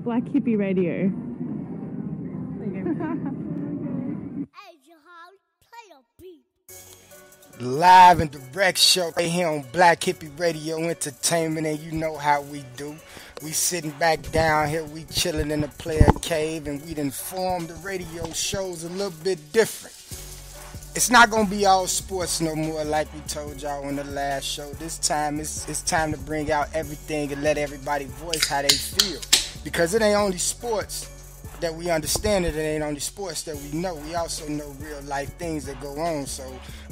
Black Hippie Radio. Live and direct show right here on Black Hippie Radio Entertainment, and you know how we do. We sitting back down here, we chilling in the player cave, and we done formed the radio shows a little bit different. It's not gonna be all sports no more like we told y'all on the last show. This time it's time to bring out everything and let everybody voice how they feel. Because it ain't only sports that we understand, it ain't only sports that we know. We also know real life things that go on. So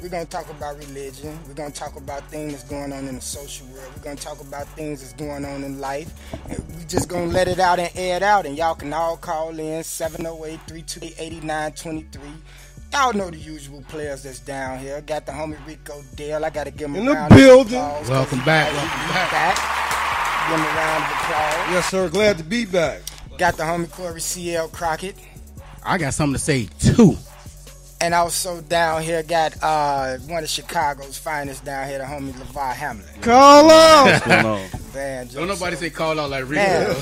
we're gonna talk about religion. We're gonna talk about things that's going on in the social world. We're gonna talk about things that's going on in life. And we just gonna let it out and air it out. And y'all can all call in 708-328-8923. Y'all know the usual players that's down here. Got the homie Rico Dale. I gotta give him in a round the building. of applause. Welcome back. Give him a round of applause. Yes, sir. Glad to be back. Got the homie Corey C.L. Crockett. I got something to say too. And also down here got one of Chicago's finest down here, the homie LeVar Hamlin. Call out. What's going on? Man, Don't nobody say call out like Rico.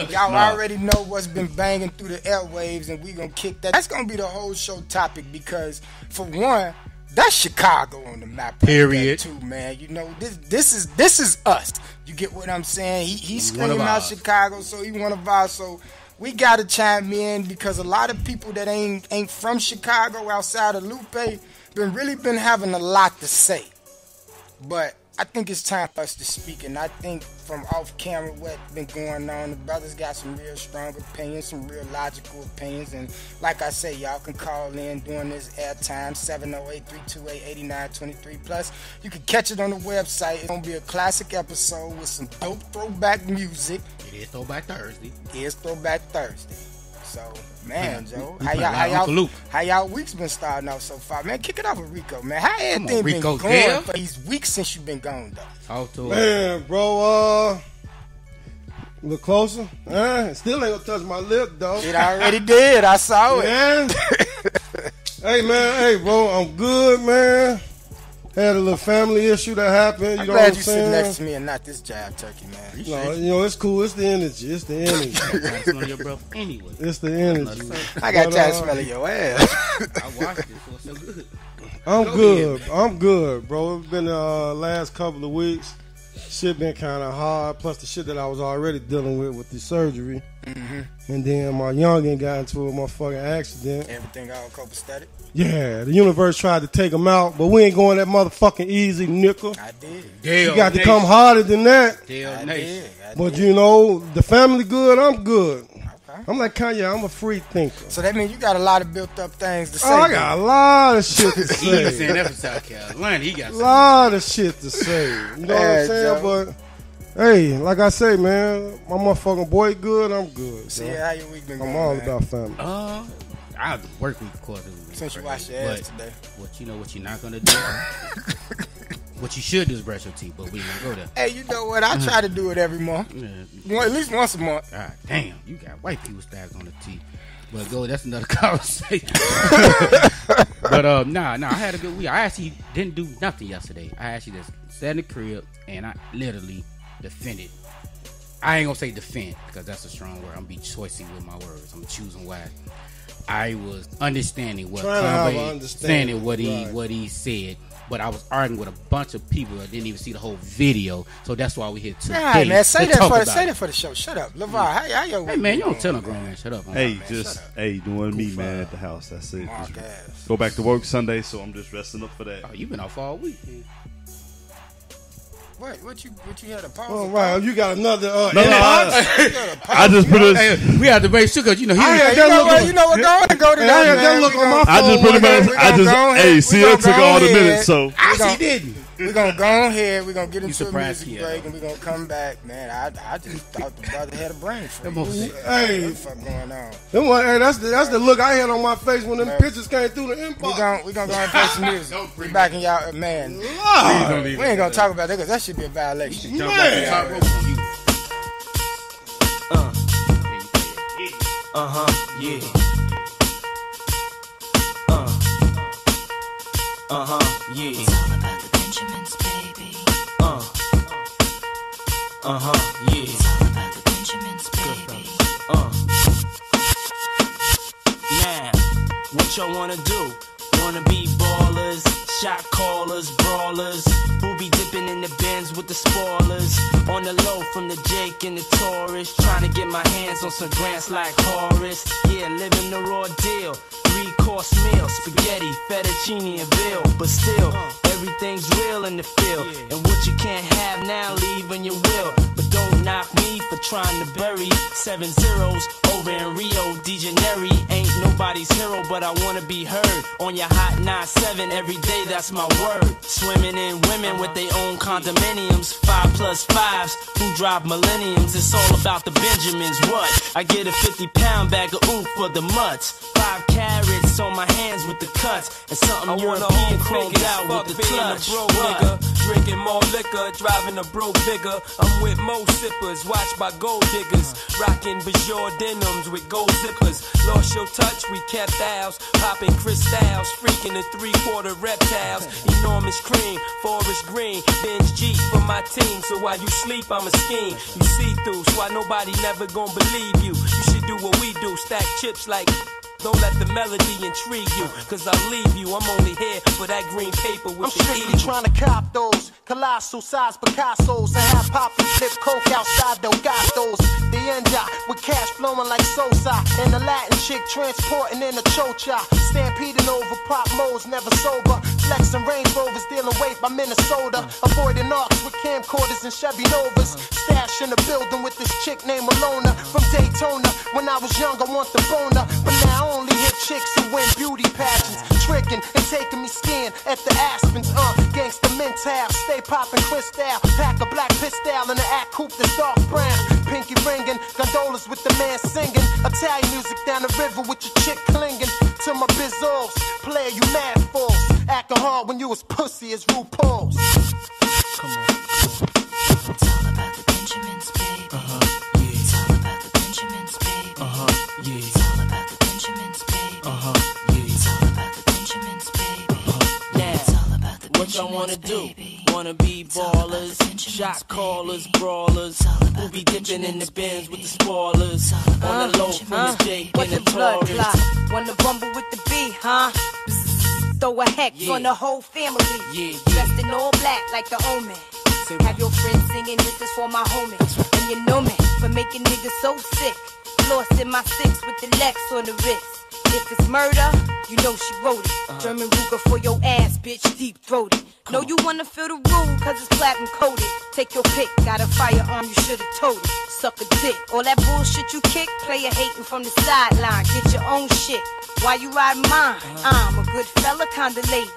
Y'all already know what's been banging through the airwaves, and we gonna kick that. That's gonna be the whole show topic because, for one, that's Chicago on the map. Period. Too, man. You know this is us. You get what I'm saying? He's screaming out Chicago, so he one of ours. So we gotta chime in because a lot of people that ain't from Chicago outside of Lupe been having a lot to say. But I think it's time for us to speak, and I think from off camera what been going on, the brothers got some real strong opinions, some real logical opinions, and like I say, y'all can call in during this airtime, 708-328-8923. Plus, you can catch it on the website. It's gonna be a classic episode with some dope throwback music. It is Throwback Thursday. So, man, Joe, how y'all weeks been starting off so far? Man, kick it off with Rico, man. How everything been going for these weeks since you've been gone, though? Man, bro, a little closer. Still ain't gonna touch my lip, though. It already did. I saw it. Man. Hey, man. Hey, bro, I'm good, man. Had a little family issue that happened. I'm glad you sitting next to me and not this jive turkey, man. No, you know, it's cool. It's the energy. I smell your breath anyway. It's the energy. I got time to smell your ass. I watched it, so it's so good. I'm good, bro. It's been the last couple of weeks. Shit been kind of hard. Plus the shit that I was already dealing with the surgery. Mm-hmm. And then my youngin got into a motherfucking accident. Everything all copacetic? Yeah, the universe tried to take him out, but we ain't going that motherfucking easy, nickel. I did. You got to come harder than that. I did. But you know, the family good, I'm good. I'm like Kanye, I'm a free thinker. So that means you got a lot of built up things to say. Oh, I got a lot of shit to say. He was saying that for South Carolina. He got a lot of shit to say. You know what I'm saying? Joe. But hey, like I say, man, my motherfucking boy good, I'm good. See how your week been going, I'm all man? about family. I work week, of course. Since you washed your ass today. What you're not gonna do? What you should do is brush your teeth, but we ain't gonna go there. Hey, you know what? I try to do it every month. At least once a month. God damn, you got white people stabs on the teeth. But that's another conversation. But I had a good week. I actually didn't do nothing yesterday. I actually just sat in the crib and I literally defended. I ain't gonna say defend because that's a strong word. I'm gonna be choicey with my words. I'm choosing why. I was understanding what Kanye saying what he said, but I was arguing with a bunch of people that didn't even see the whole video. So that's why we here today. All right, man, say that for the show. Shut up, LeVar. How your week? Hey man, you don't tell no grown man. Shut up. Hey, doing me, man, at the house. That's it. Go back to work Sunday, so I'm just resting up for that. Oh, you been off all week, man. What you had a pause? Oh, right. You got another I just put it. Hey, we had to make sure because you know you know what? Go to that look on my phone. I just pretty much. CL took all the minutes, so I didn't. We're going to go ahead. We're going to get into a music break, and we're going to come back. Man, I just thought the brother had a brain freeze. Hey. What the fuck going on? Hey, that's the look I had on my face when them pictures came through the inbox. We're going to go and play some music. We backing y'all, man. We ain't going to talk about that because that should be a violation. Man. Yeah. It's all about the Benjamins, baby. It's all about the Benjamins, baby. Now, what y'all wanna do? Wanna be ballers, shot callers, brawlers, who be dipping in the bins with the spoilers. On the low from the Jake and the Taurus, trying to get my hands on some grants like Horace. Yeah, living the raw deal. 3-course meal, spaghetti, fettuccine, and veal. But still, everything's real in the field. And what you can't have now, leave when you will. But don't knock me for trying to bury 7 zeros over in Rio de Janeiro. Ain't nobody's hero, but I wanna be heard on your hot 9-7 every day, that's my word. Swimming in women with their own condominiums, 5+5s who drive millenniums. It's all about the Benjamins. What? I get a 50-pound bag of oof for the mutts, 5 carats on my hands with the cuts, and something European chromed out with the clutch. Nigga, drinking more liquor, driving a broke bigger. I'm with mo sippers, watched by gold diggers, rocking Bajor denims with gold zippers. Lost your touch, we kept ours, popping crystals, freaking the 3/4 reptiles. Enormous cream, forest green, binge Jeep for my team. So while you sleep, I'm a scheme. You see through, so why nobody never gonna believe you. You should do what we do, stack chips like. Don't let the melody intrigue you, cause I'll leave you. I'm only here for that green paper with I'm strictly trying to cop those colossal size Picassos and have Poppy flip coke outside Delgados. The end with cash flowing like Sosa, and the Latin chick transporting in a chocha. Stampeding over pop modes, never sober. Flexing Range Rovers, dealing weight by Minnesota. Avoiding arcs with camcorders and Chevy Novas. Stash in the building with this chick named Alona from Daytona. When I was young, I want the boner, but now I only hit chicks who win beauty pageants, tricking and taking me skiing at the Aspens. Gangsta mental, stay popping crystal, pack a black pistol in the act coupe that's dark brown. Pinky ringing, gondolas with the man singing. Italian music down the river with your chick clinging to my bizzles. Player, you mad fools, acting hard when you as pussy as RuPaul's. Come on. It's all about the Benjamins, baby. Yeah. It's all about the Benjamins, baby. Yeah. It's all about the Benjamins, baby. Yeah. It's all about the Benjamins, baby. Now, It's all about the what y'all wanna Benjamins, do? baby. Wanna be It's all about the ballers, Benjamins, shot callers, baby. brawlers, It's all about who be the dipping in the Benjamins, bins with the baby. spoilers. It's all about On the the low from the Benjamins, Jake baby. and the What's the blood Taurus. clot? Wanna bumble with the B, huh? Bzzz, throw a hex Yeah. on the whole family. Yeah. Dressed in all black like the omen. Say Have your friends singing, this is for my homies. And you know me for making niggas so sick. Lost in my 6 with the Lex on the wrist. If it's murder, you know she wrote it. German Ruger for your ass, bitch, deep throated. Know you wanna feel the rule, cause it's platinum coated. Take your pick, got a firearm, you should've told it. Suck a dick, all that bullshit you kick, player hating from the sideline. Get your own shit, why you riding mine? I'm a good fella, kinda lady.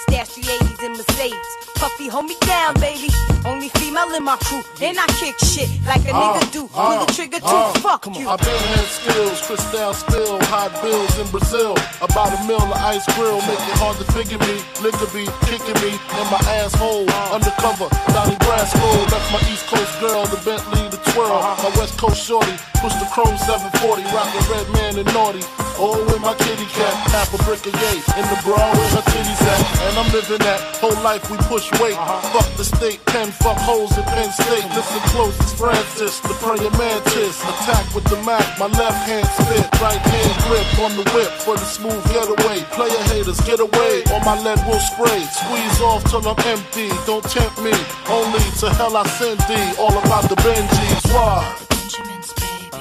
Stash 380s in Mercedes. Puffy, hold me down, baby. Only female in my crew. And I kick shit like a nigga do. Pull the trigger too, fuck you. I've been had skills, crystal spill, hot bills in Brazil. About a mill of ice grill, make it hard to figure me. Liquor be kicking me in my asshole. Undercover, Donnie Brasco. Left my East Coast girl, the Bentley, the twirl. My West Coast shorty, push the chrome 740. Rockin' red man and naughty. Oh, with my kitty cat, half a brick of yay. In the bra with her titties at. And I'm living that whole life we push weight. Fuck the state pen, fuck hoes in Penn State. Listen close, it's Francis, the praying mantis. Attack with the Mac, my left hand spit. Right hand grip on the whip for the smooth getaway. Player haters, get away, or my lead will spray. Squeeze off till I'm empty, don't tempt me. Only to hell I send thee, all about the Benjis. Why? Benjamins, baby.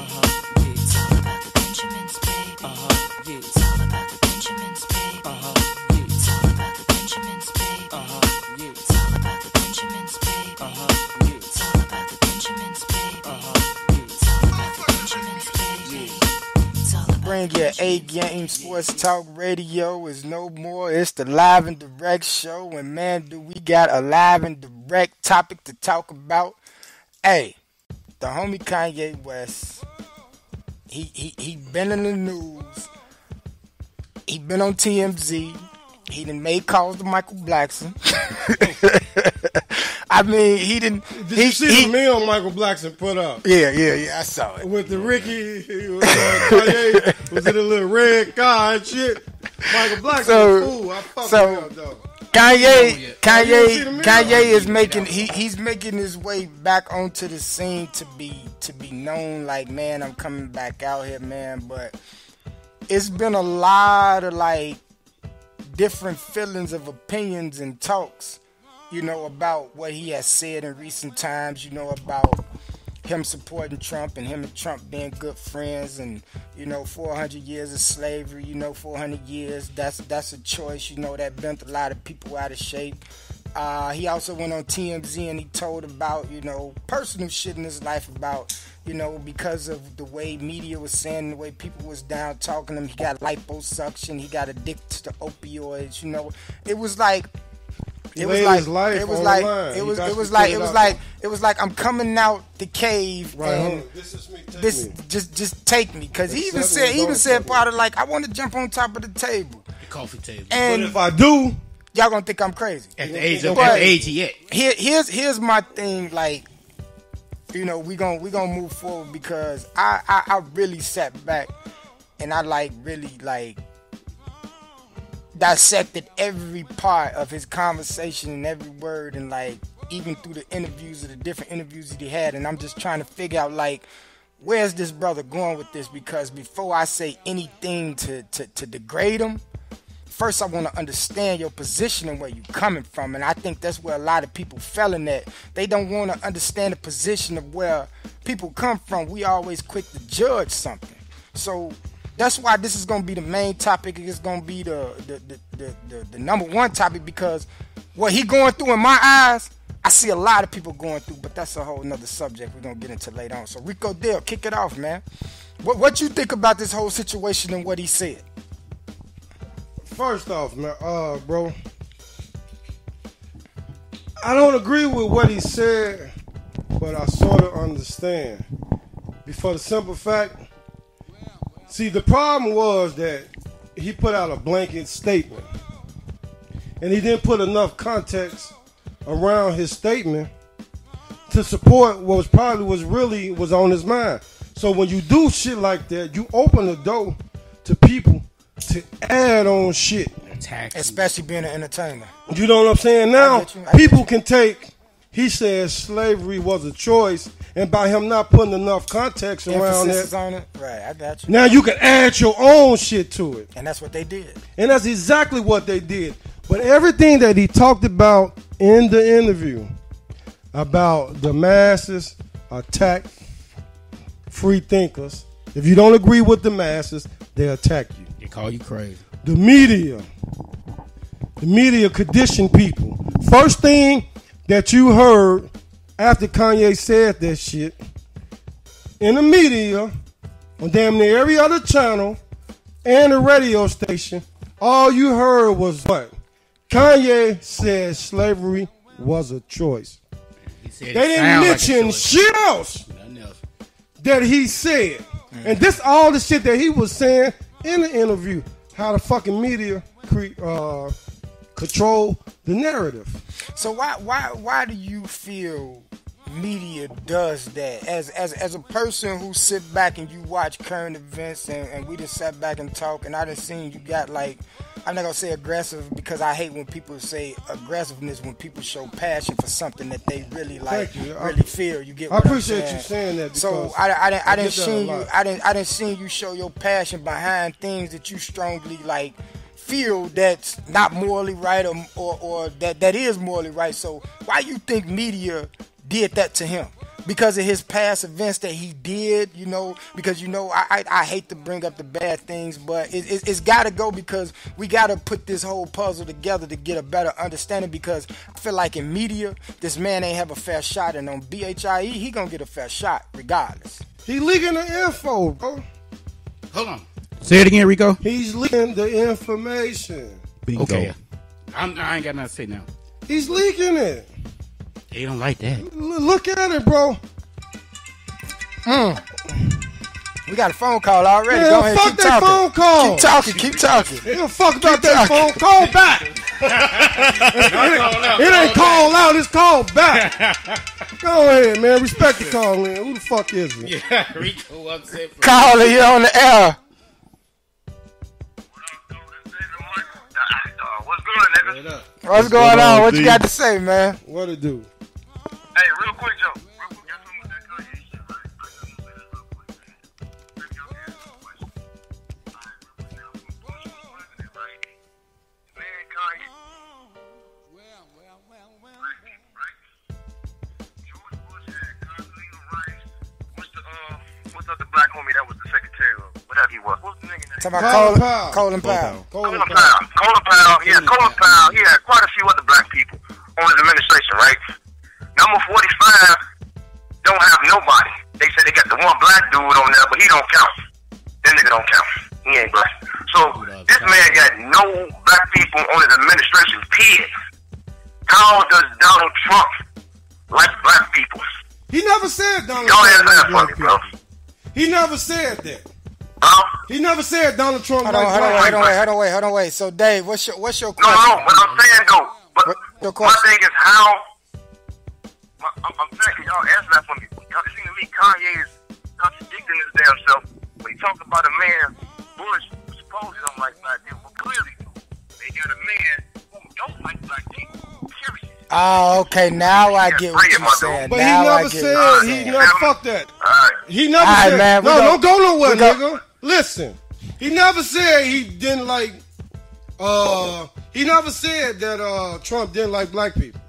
It's all about the Benjamins, baby. It's all about the Benjamins, baby. It's all about the Benjamins, baby. It's all about the Benjamins, baby. It's all about the Benjamins, baby. It's all about the Benjamins, baby. It's all about Bring your A-Game Sports Talk Radio is no more. It's the Live and Direct show. And man, do we got a live and direct topic to talk about. Hey, the homie Kanye West, he been in the news. He been on TMZ. He done made calls to Michael Blackson. I mean, he didn't. Did you see the meal Michael Blackson put up? Yeah, I saw it. With the Ricky, Kanye was in a little red car and shit. Michael Blackson, a fool. I fuck with him, though. Kanye is making he's making his way back onto the scene to be known. Like, man, I'm coming back out here, man. But it's been a lot of like different feelings of opinions and talks, you know, about what he has said in recent times. You know, about him supporting Trump and him and Trump being good friends, and you know, 400 years of slavery, you know, 400 years, that's a choice, you know, that bent a lot of people out of shape. He also went on TMZ and he told about, you know, personal shit in his life about, you know, because of the way media was saying, the way people was down talking to him, he got liposuction, he got addicted to opioids, you know. It was like I'm coming out the cave, right, and this is me. Just take me, because he even said part of like, I want to jump on top of the table, the coffee table. And but if I do, y'all gonna think I'm crazy at the age he at. Here's my thing, like, you know, we gonna move forward, because I really sat back and I really dissected every part of his conversation and every word, and like even through the interviews, of the different interviews that he had, and I'm just trying to figure out like, where's this brother going with this? Because before I say anything to degrade him, first I want to understand your position and where you're coming from. And I think that's where a lot of people fell in that. They don't want to understand the position of where people come from. We always quick to judge something. So that's why this is going to be the main topic. It's going to be the number one topic, because what he going through in my eyes, I see a lot of people going through, but that's a whole nother subject we're going to get into later on. So Rico Dale, kick it off, man. What you think about this whole situation and what he said? First off, man, bro, I don't agree with what he said, but I sort of understand. For the simple fact, see, the problem was that he put out a blanket statement, and he didn't put enough context around his statement to support what was really on his mind. So when you do shit like that, you open the door to people to add on shit. Especially being an entertainer. You know what I'm saying? Now, people can take, he said slavery was a choice, and by him not putting enough context around that, on it. Right, I got you. Now you can add your own shit to it. And that's what they did. And that's exactly what they did. But everything that he talked about in the interview, about the masses attack free thinkers. If you don't agree with the masses, they attack you. They call you crazy. The media condition people. First thing that you heard after Kanye said that shit in the media, on damn near every other channel and the radio station, all you heard was what? Kanye said slavery was a choice. They didn't mention shit else that he said. And this all the shit that he was saying in the interview, how the fucking media control the narrative. So why do you feel media does that? As a person who sit back and you watch current events, and we just sat back and talk, and I done seen you got like, I'm not gonna say aggressive, because I hate when people say aggressiveness when people show passion for something that they really like, really feel. You get what I appreciate I'm saying? you saying that. So I didn't seen you show your passion behind things that you strongly like feel that's not morally right, or that is morally right. So why you think media did that to him? Because of his past events that he did, you know, because, you know, I hate to bring up the bad things, but it's got to go, because we got to put this whole puzzle together to get a better understanding, because I feel like in media, this man ain't have a fair shot, and on BHIE, he gonna get a fair shot regardless. He leaking the info, bro. Hold on. Say it again, Rico. He's leaking the information. Bingo. Okay. I ain't got nothing to say now. He's leaking it. They don't like that. Look at it, bro. We got a phone call already. Yeah, go ahead, fuck keep that talking. phone call. Keep talking. They don't fuck about that phone call back. It ain't call out, it's called back. Go ahead, man. Respect the call in. Who the fuck is it? Yeah, Rico upset. Caller, you on the air. What's good, nigga? niggas. What's going on? What you got to say, man? What it do? Hey, real quick, Joe. Real quick, y'all talking about that Kanye shit, right? I got to say this real quick, man. Let me go ask you a question. All right, real quick now. When Bush was president, right? Man, Kanye. Black people, right? George Bush had Condoleezza Rice. What's the other black homie that was the secretary of whatever he was? What's the nigga name? Talking about Colin Powell. Colin Powell. Yeah, Colin Powell. He had quite a few other black people on his administration, right? Number 45 don't have nobody. They said they got the one black dude on there, but he don't count. That nigga don't count. He ain't black. So this man got no black people on his administration, period. How does Donald Trump like black people? He never said Donald Y'all Trump answer like that for black me, bro. people. He never said that. Huh? He never said Donald Trump Hold like on, black people. hold on, wait. So, Dave, what's your question? No, what I'm saying though, but Your my question. thing is how. I'm saying, can y'all answer that for me? Because it seems to me Kanye is contradicting his damn self when he talks about a man, Bush, who supposedly don't like black people, but clearly they got a man who don't like black people, period. Oh, okay. Now I get what you're saying. But he Now I never get said, what you're he saying. never, fuck that. Alright. He never All right, said, man, we no, go- don't go nowhere, we go- nigga. Listen, he never said he didn't like, he never said that Trump didn't like black people.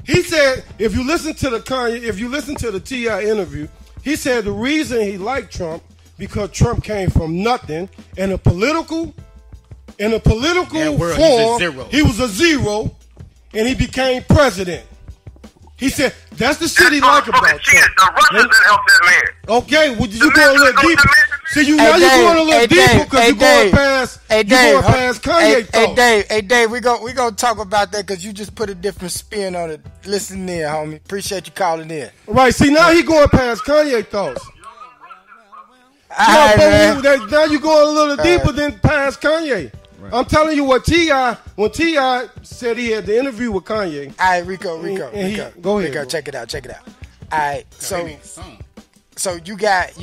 He said, if you listen to the T.I. interview, he said the reason he liked Trump because Trump came from nothing in a political world, form. He was a zero, and he became president. He said that's the shit he like about Trump. The Russians didn't help that man. Okay, well, you go a little deeper. See, now you're going a little deeper because you're going past Kanye thoughts. Hey, Dave, we gonna talk about that because you just put a different spin on it. Listen in, homie. Appreciate you calling in. Right, see, now he going past Kanye thoughts. All right, man. Now you're going a little deeper than past Kanye. Right. I'm telling you what when T.I. said he had the interview with Kanye. All right, Rico. Go ahead. Rico, check it out. All right, so you got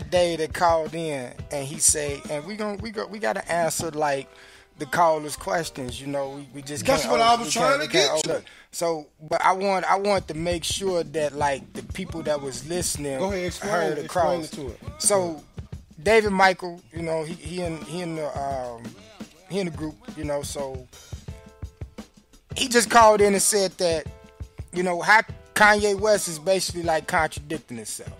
Dave that called in, and he say, and we got to answer like the callers' questions. You know, we just that's can't. What I was trying to get you. So, but I want to make sure that like the people that was listening heard across. Explain it to it. So, David Michael, you know, he in the group, you know, so he just called in and said that, you know, how Kanye West is basically like contradicting himself.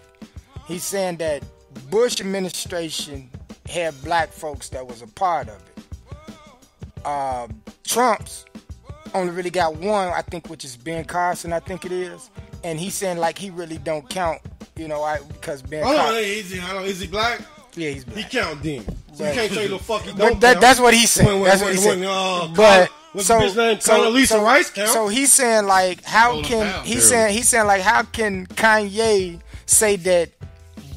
He's saying that Bush administration had black folks that was a part of it. Trump's only really got one, I think, which is Ben Carson, I think it is. And he's saying like he really don't count, you know, because Ben Carson. Is he black? Yeah, he's black. He count then. So you can't say the fuck he But don't that's what he said. That's what he said. But what's the bitch name? Condoleezza Rice count? So he's saying like how can he's saying like how can Kanye say that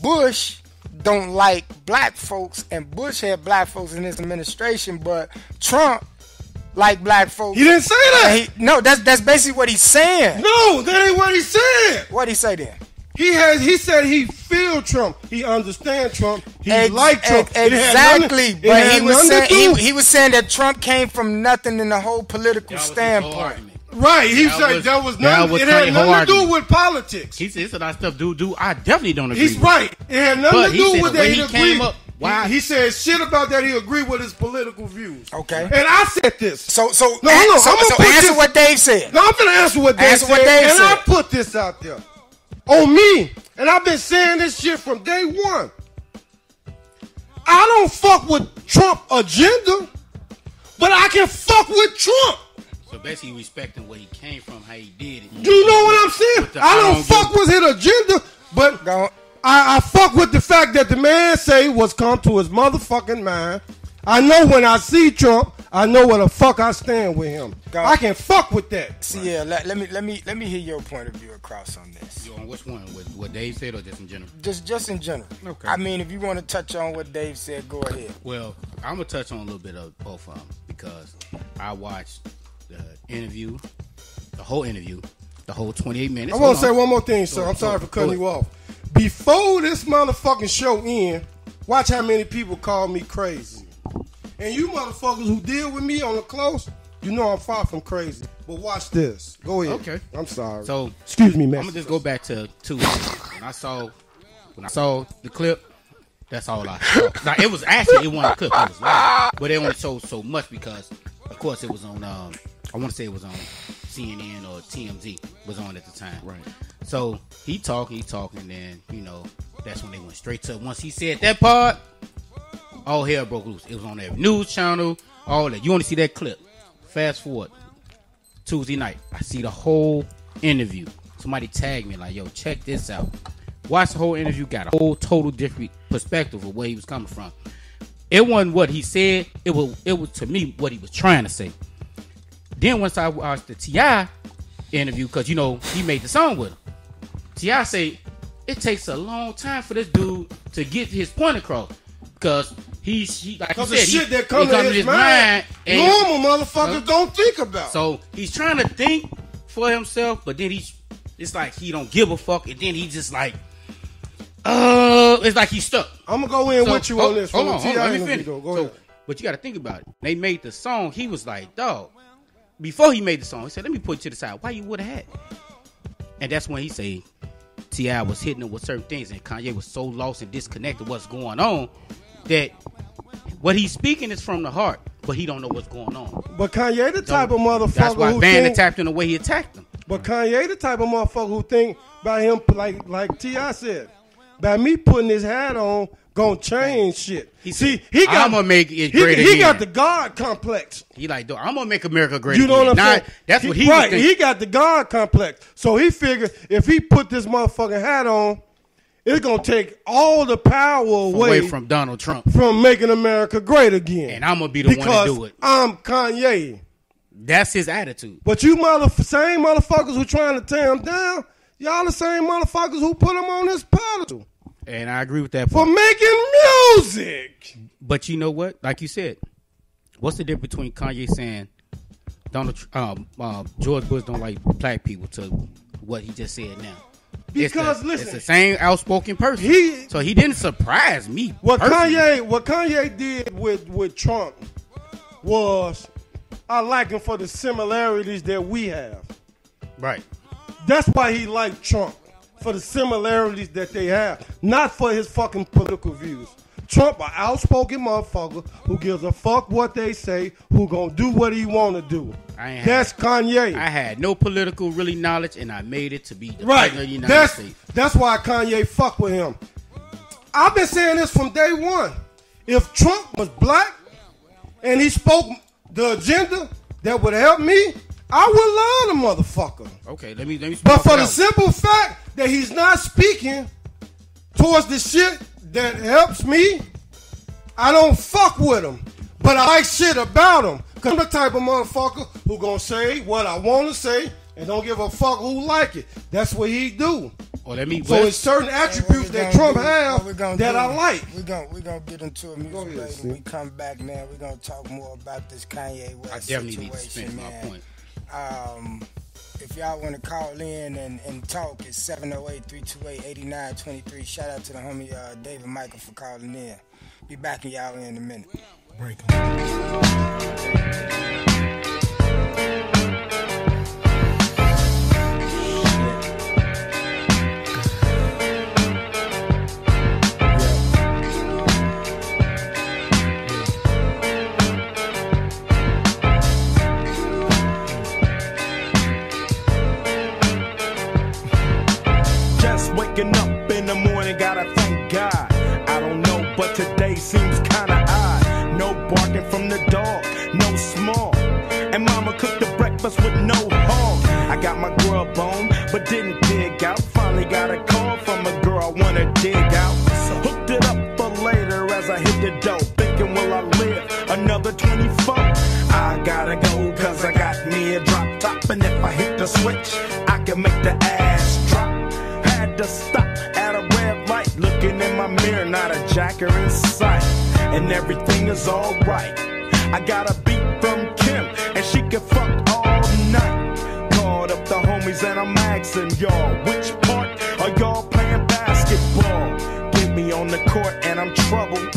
Bush don't like black folks and Bush had black folks in his administration, but Trump like black folks? He didn't say that. No, that's basically what he's saying. No, that ain't what he said. What'd he say then? He said he feel Trump. He understand Trump. He like Trump. Exactly. But he was saying that Trump came from nothing in the whole political standpoint. Right. He said that was nothing. It had nothing to do with politics. He said that stuff do. I definitely don't agree. He's right. It had nothing to do with that. He came up. Why? He said shit about that. He agreed with his political views. Okay. And I said this. So answer what Dave said. No, I'm going to answer what Dave said. And I put this out there. On me, and I've been saying this shit from day one. I don't fuck with Trump agenda, but I can fuck with Trump. So basically respecting where he came from, how he did it. You know what I'm saying? I don't fuck with his agenda, but I fuck with the fact that the man say what's come to his motherfucking mind. I know when I see Trump, I know where the fuck I stand with him. I can fuck with that. See, yeah, let me hear your point of view across on this. You on which one? What Dave said or just in general? Just in general. Okay. I mean, if you want to touch on what Dave said, go ahead. Well, I'm gonna touch on a little bit of both of them because I watched the interview, the whole 28 minutes. I want to say one more thing, sir. I'm sorry for cutting you off. Before this motherfucking show end, watch how many people call me crazy. And you motherfuckers who deal with me on the close, You know I'm far from crazy. But watch this. Go ahead. Okay. I'm sorry. So excuse me, man. I'm gonna just go back to Tuesday. When I saw the clip, that's all I saw. Now it was actually it wasn't a clip, it was live. But they only showed so much because of course it was on I wanna say it was on CNN or TMZ was on at the time. Right. So he talking, then, you know, that's when they went straight to once he said that part, all hell broke loose. It was on every news channel, all that. You want to see that clip? Fast forward. Tuesday night, I see the whole interview. Somebody tagged me like, yo, check this out. Watch the whole interview, got a whole total different perspective of where he was coming from. It wasn't what he said, it was to me what he was trying to say. Then once I watched the T.I. interview, because, you know, he made the song with him. T.I. say, it takes a long time for this dude to get his point across. Because he like you Because the said, shit that come in his mind, normal motherfuckers don't think about. So he's trying to think for himself, but then it's like he don't give a fuck, and then he just like, it's like he's stuck. I'm gonna go in with you on this. Hold on, let me finish. Go ahead. But you got to think about it. They made the song. He was like, dog. Before he made the song, he said, let me put you to the side. Why you would have had? And that's when he say T.I. was hitting him with certain things, and Kanye was so lost and disconnected what's going on that what he's speaking is from the heart, but he don't know what's going on. But Kanye the type of motherfucker That's why who Van think, attacked him the way he attacked him. But Kanye the type of motherfucker who think by him like T.I. said, by me putting his hat on, gonna change shit. He got, I'm gonna make it great He again. got the God complex. He like, I'm gonna make America great You know again. what I'm saying? That's what he was thinking. He got the God complex. So he figured if he put this motherfucking hat on, it's gonna take all the power away from Donald Trump from making America great again. And I'm gonna be the one to do it. I'm Kanye. That's his attitude. But you same motherfuckers who trying to tear him down, y'all the same motherfuckers who put him on this pedestal. And I agree with that for point. making music. But you know what? Like you said, what's the difference between Kanye saying George Bush don't like black people to what he just said now? Because it's the same outspoken person. So he didn't surprise me. What Kanye did with Trump was I like him for the similarities that we have. Right. That's why he liked Trump. For the similarities that they have, not for his fucking political views. Trump, an outspoken motherfucker who gives a fuck what they say, who gonna do what he want to do. That's Kanye. I had no political really knowledge, and I made it to be the president of the United States. That's why Kanye fuck with him. I've been saying this from day one. If Trump was black and he spoke the agenda that would help me, I would love the motherfucker. Okay, let me. But for the simple fact that he's not speaking towards the shit that helps me, I don't fuck with him. But I like shit about him. Cause I'm the type of motherfucker who gonna say what I want to say and don't give a fuck who like it. That's what he do. So it's certain attributes that Trump have that I like. We're gonna get into a music break. When we come back, man, we're gonna talk more about this Kanye West situation, need to finish my point. If y'all want to call in and talk, it's 708-328-8923. Shout out to the homie David Michael for calling in. Be back in y'all in a minute. Break 'em. Waking up in the morning, gotta thank God. I don't know, but today seems kinda odd. No barking from the dog, no small. And mama cooked the breakfast with no hog. I got my grub on, but didn't dig out. Finally got a call from a girl I wanna dig out. So hooked it up for later as I hit the dough. Thinking, will I live another 24? I gotta go, cause I got me a drop top. And if I hit the switch, I can make the ass drop. Had to stop at a red light, looking in my mirror, not a jacker in sight, and everything is alright. I got a beat from Kim, and she can fuck all night. Called up the homies and I'm asking y'all, which part are y'all playing basketball? Get me on the court and I'm troubled.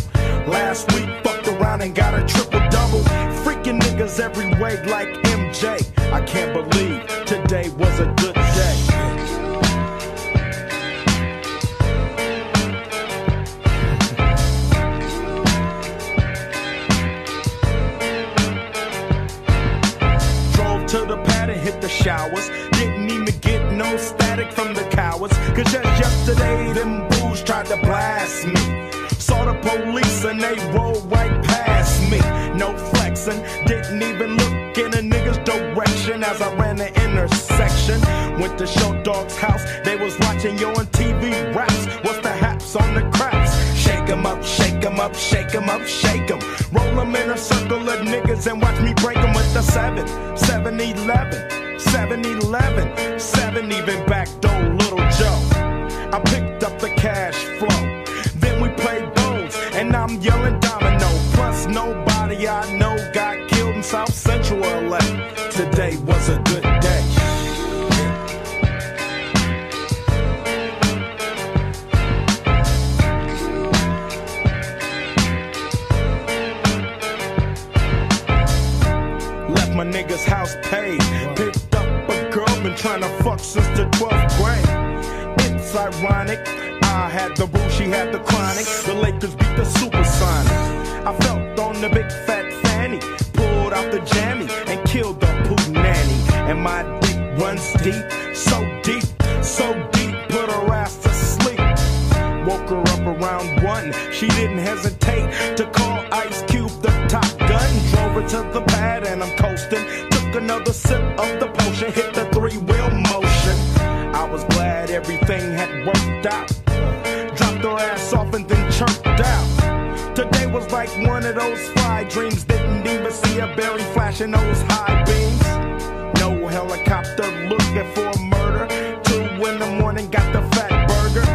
Last week fucked around and got a triple-double. Freaking niggas every way like MJ. I can't believe today was a good day. Drove to the pad and hit the showers. Didn't even get no static from the cowards. Cause just yesterday, them bulls tried to blast me. Saw the police and they rolled right past me. No flexing, didn't even look in a nigga's direction as I ran the intersection. Went to Show Dog's house, they was watching Yo on TV raps. What's the haps on the craps? Shake 'em up, shake 'em up, shake 'em up, shake 'em. Roll 'em in a circle of niggas and watch me break 'em with the 7-11, 7-11, 7 even backdoor Little Joe. I picked up the cash flow. Then we played bones, and I'm yelling domino. Plus nobody I know got killed in South Central LA. Today was a good day. Left my nigga's house paid. Picked up a girl, been trying to fuck since the 12th grade. It's ironic, I had the boo, she had the chronic. The Lakers beat the Supersonics. I felt on the big fat fanny, pulled out the jammy and killed the poop nanny. And my dick runs deep, so deep, so deep, put her ass to sleep. Woke her up around 1, she didn't hesitate to call Ice Cube the top gun. Drove her to the pad and I'm coasting. Took another sip of the potion, hit the 3-wheel motion. I was glad everything had worked out. Dropped her ass off and then chirped out. Today was like one of those fly dreams. Didn't even see a berry flashing those high beams. No helicopter looking for a murder. 2 in the morning, got the fat burger.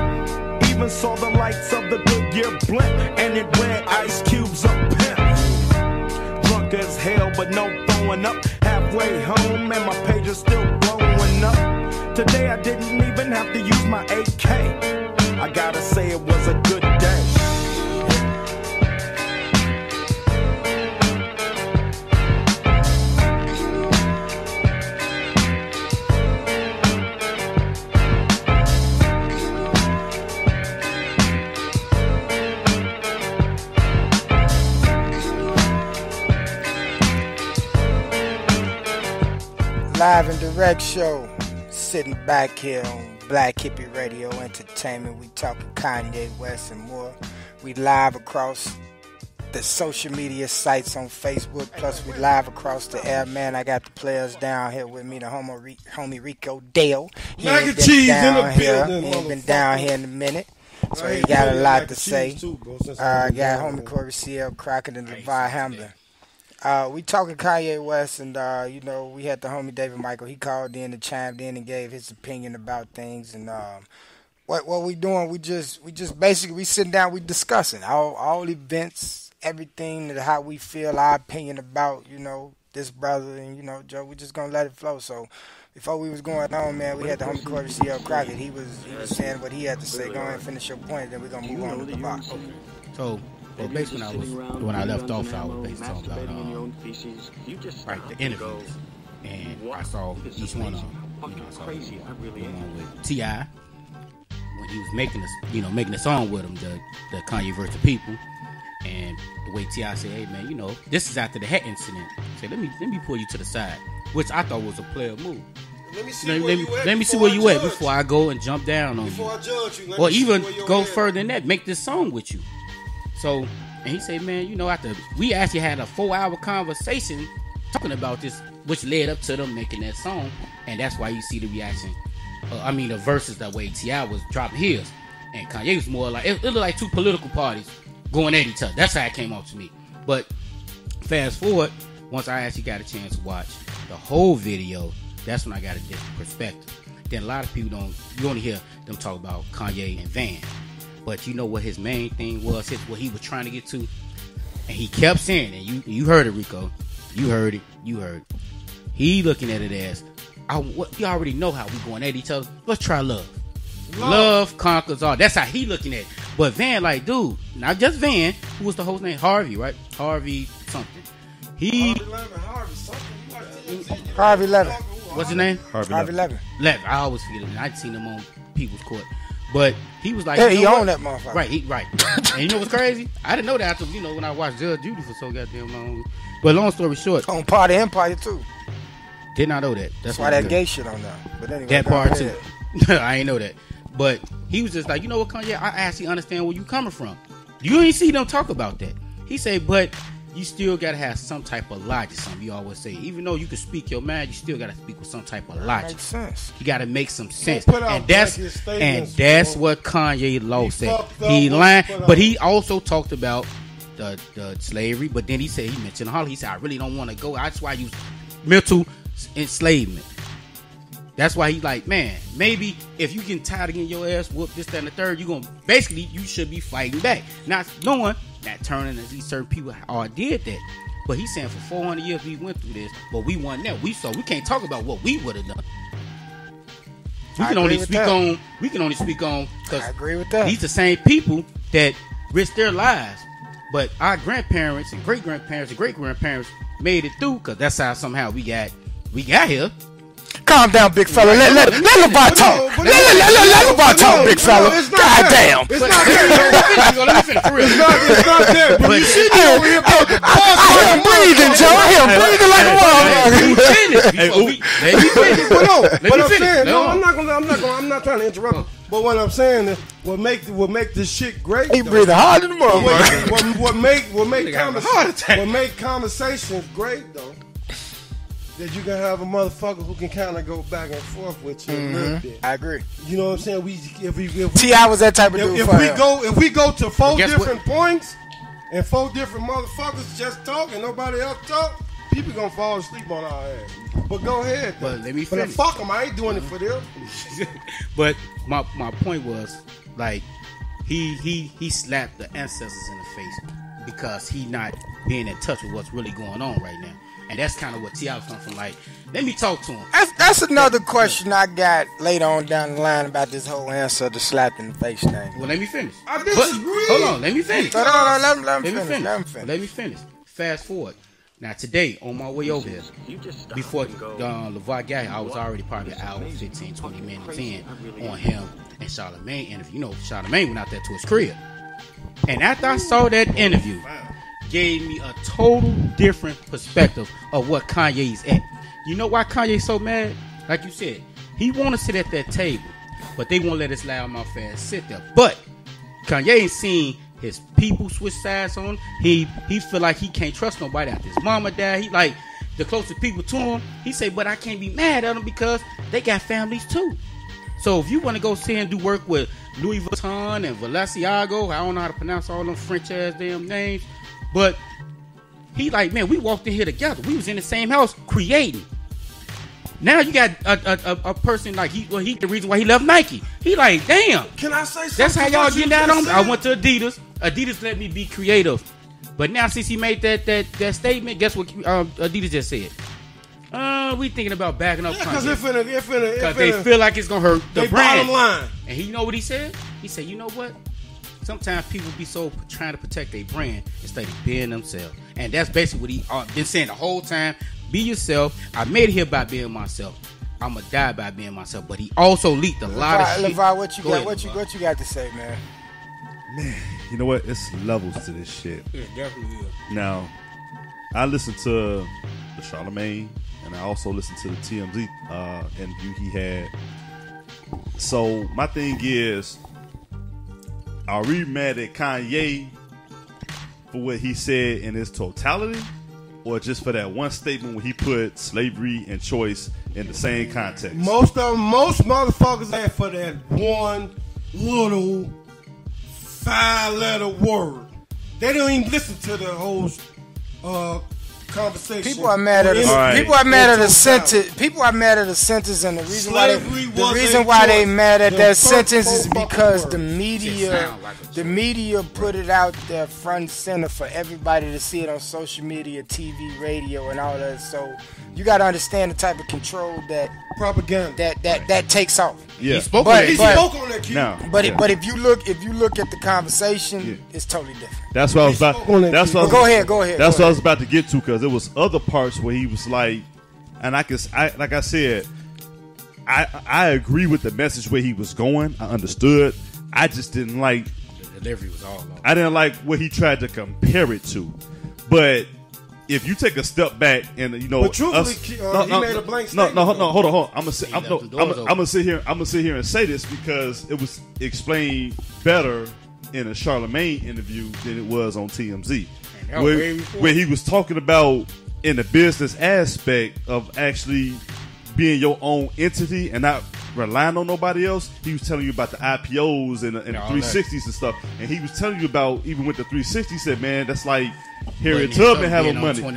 Even saw the lights of the Goodyear blimp, and it read Ice Cube's a pimp. Drunk as hell, but no throwing up. Halfway home, and my page is still blowing up. Today I didn't even have to use my AK. I gotta say it was a good day. Live and direct show. Sitting back here on Black Hippie Radio Entertainment. We talking Kanye West and more. We live across the social media sites on Facebook. Plus we live across the air. Man, I got the players down here with me. The homie Rico Dale. He Mac ain't and been cheese down in the here. building, He ain't been down here in a minute. So he got a lot to say. Got homie Corey C.L. Crockett and Levi Hamlin. We talking Kanye West, and you know, we had the homie David Michael. He called in and chimed in and gave his opinion about things. And what we doing? We just basically we sitting down, we discussing all events, everything, that how we feel, our opinion about this brother, and Joe. We just gonna let it flow. So before we was going on, man, we had the homie Corey C.L. Crockett. He was saying what he had to say. Go ahead and finish your point, then we're gonna move on to the box. So. Well, basically, when I left off, I was basically talking about the interviews, and I saw each one of them. I saw the one with T.I. when he was making the song with him, the Kanye versus the People, and the way T.I. said, "Hey man, this is after the hat incident. Say, let me pull you to the side," which I thought was a player move. Let me see where you at before I go and jump down on you. Before I judge you, or even go further than that, make this song with you. So, and he said, man, after we actually had a 4-hour conversation talking about this, which led up to them making that song, and that's why you see the reaction. The verses that way T.I. was dropping his, and Kanye was more like it looked like two political parties going at each other. That's how it came off to me. But fast forward, once I actually got a chance to watch the whole video, that's when I got a different perspective. Then a lot of people you only hear them talk about Kanye and Van. But you know what his main thing was, what he was trying to get to? And he kept saying it. You heard it, Rico. You heard it. He looking at it as, you already know how we going at each other. Let's try love. Love conquers all. That's how he looking at it. But Van, like, dude, not just Van. Who was the host name? Harvey, right? Harvey something. Harvey Levin. What's his name? Harvey Levin. Levin. I always forget him. I'd seen him on People's Court. But he was like, Yeah, you he know owned what? that motherfucker. Right, right. And you know what's crazy? I didn't know that until, when I watched Judge Judy for so goddamn long. But long story short. On Party and Party too. Did not know that. That's why that gay shit on there. But anyway, that part too. ahead. I ain't know that. But he was just like, you know what, Kanye? I actually understand where you coming from. You ain't see them talk about that. He said, but you still gotta have some type of logic. Something you always say, even though you can speak your mind, you still gotta speak with some type of logic. Makes sense. You gotta make some sense, Put out and that's what Kanye Lowe said. He lied, but he also talked about the slavery. But then he mentioned Holly. He said, I really don't want to go. That's why I use mental enslavement. That's why he like, man, maybe if you get tired of getting your ass whooped, this, that, and the third, you should be fighting back. Not knowing that turning as these certain people all did that. But he's saying for 400 years we went through this, but we won there. We can't talk about what we would have done. We can only speak on because I agree with that. These the same people that risked their lives. But our grandparents and great-grandparents and great-grandparents made it through because that's how somehow we got here. Calm down, big fella. Let LeVar talk. Let LeVar talk, big fella. God damn. It's not that. But you see me over here. I am breathing, Joe. I am breathing like a motherfucker. But I'm saying, no, I'm not trying to interrupt you. But what I'm saying is, what make this shit great? He breathing hard in the motherfucker. What make conversations great though? That you can have a motherfucker who can kind of go back and forth with you a little bit. I agree. You know what I'm saying? If T.I. was that type of dude. If we go to four different points and four different motherfuckers just talk and nobody else talk, people gonna fall asleep on our ass. But go ahead. But let me finish. Fuck them. I ain't doing it for them. But my point was like he slapped the ancestors in the face because he not being in touch with what's really going on right now. And that's kind of what T.I. was coming from. Like, let me talk to him. That's another question I got later on down the line about this whole answer to slap in the face thing. Well, let me finish. I disagree. Hold on, let me finish. Let me finish. Fast forward. Now, today, on my way over here, before LeVar got here, I was already probably an hour, 15, 20 minutes in on him and Charlamagne interview. You know, Charlamagne went out there to his crib. And after I saw that interview, gave me a total different perspective of what Kanye's at. You know why Kanye's so mad? Like you said, he want to sit at that table, but they won't let his loudmouth ass sit there. But Kanye ain't seen his people switch sides on him. He feel like he can't trust nobody after his mama died. He like the closest people to him. He say, but I can't be mad at them because they got families too. So if you want to go see and do work with Louis Vuitton and Balenciaga, I don't know how to pronounce all them French ass damn names. But he like, man, we walked in here together. We was in the same house creating. Now you got a person like he the reason why he left Nike. He like, damn. Can I say something? That's how y'all get down on me. I went to Adidas. Adidas let me be creative. But now since he made that statement, guess what Adidas just said? We thinking about backing up. Because if they feel like it's gonna hurt the brand. Bottom line. And you know what he said? He said, you know what? Sometimes people be so trying to protect their brand instead of being themselves. And that's basically what he been saying the whole time. Be yourself. I made it here by being myself. I'm going to die by being myself. But he also leaked a lot of shit. LeVar, what you got to say, man? Man, you know what? It's levels to this shit. It definitely is. Now, I listened to the Charlamagne, and I also listened to the TMZ interview he had. So, my thing is, are we mad at Kanye for what he said in its totality, or just for that one statement when he put slavery and choice in the same context? Most motherfuckers ask for that one little 5-letter word. They don't even listen to the whole conversation. People are mad at a sentence. People are mad at a sentence, and the reason why they mad at that sentence is because the media put it out there front and center for everybody to see it on social media, TV, radio, and all that. So you got to understand the type of control that propaganda that takes off. Yeah, he spoke on that. But if you look at the conversation, it's totally different. That's what I was about. That's what. Go ahead. That's what I was about to get to because there was other parts where he was like, and like I said, I agree with the message where he was going. I understood. I just didn't like the delivery was all off. I didn't like what he tried to compare it to. But if you take a step back and but truthfully, he made a blank statement. No, hold on. I'm gonna sit here and say this because it was explained better in a Charlemagne interview than it was on TMZ, where he was talking about in the business aspect of actually being your own entity and not relying on nobody else. He was telling you about the IPOs and the 360s and stuff, and he was telling you about even with the 360. He said, "Man, that's like Harriet Tubman having money on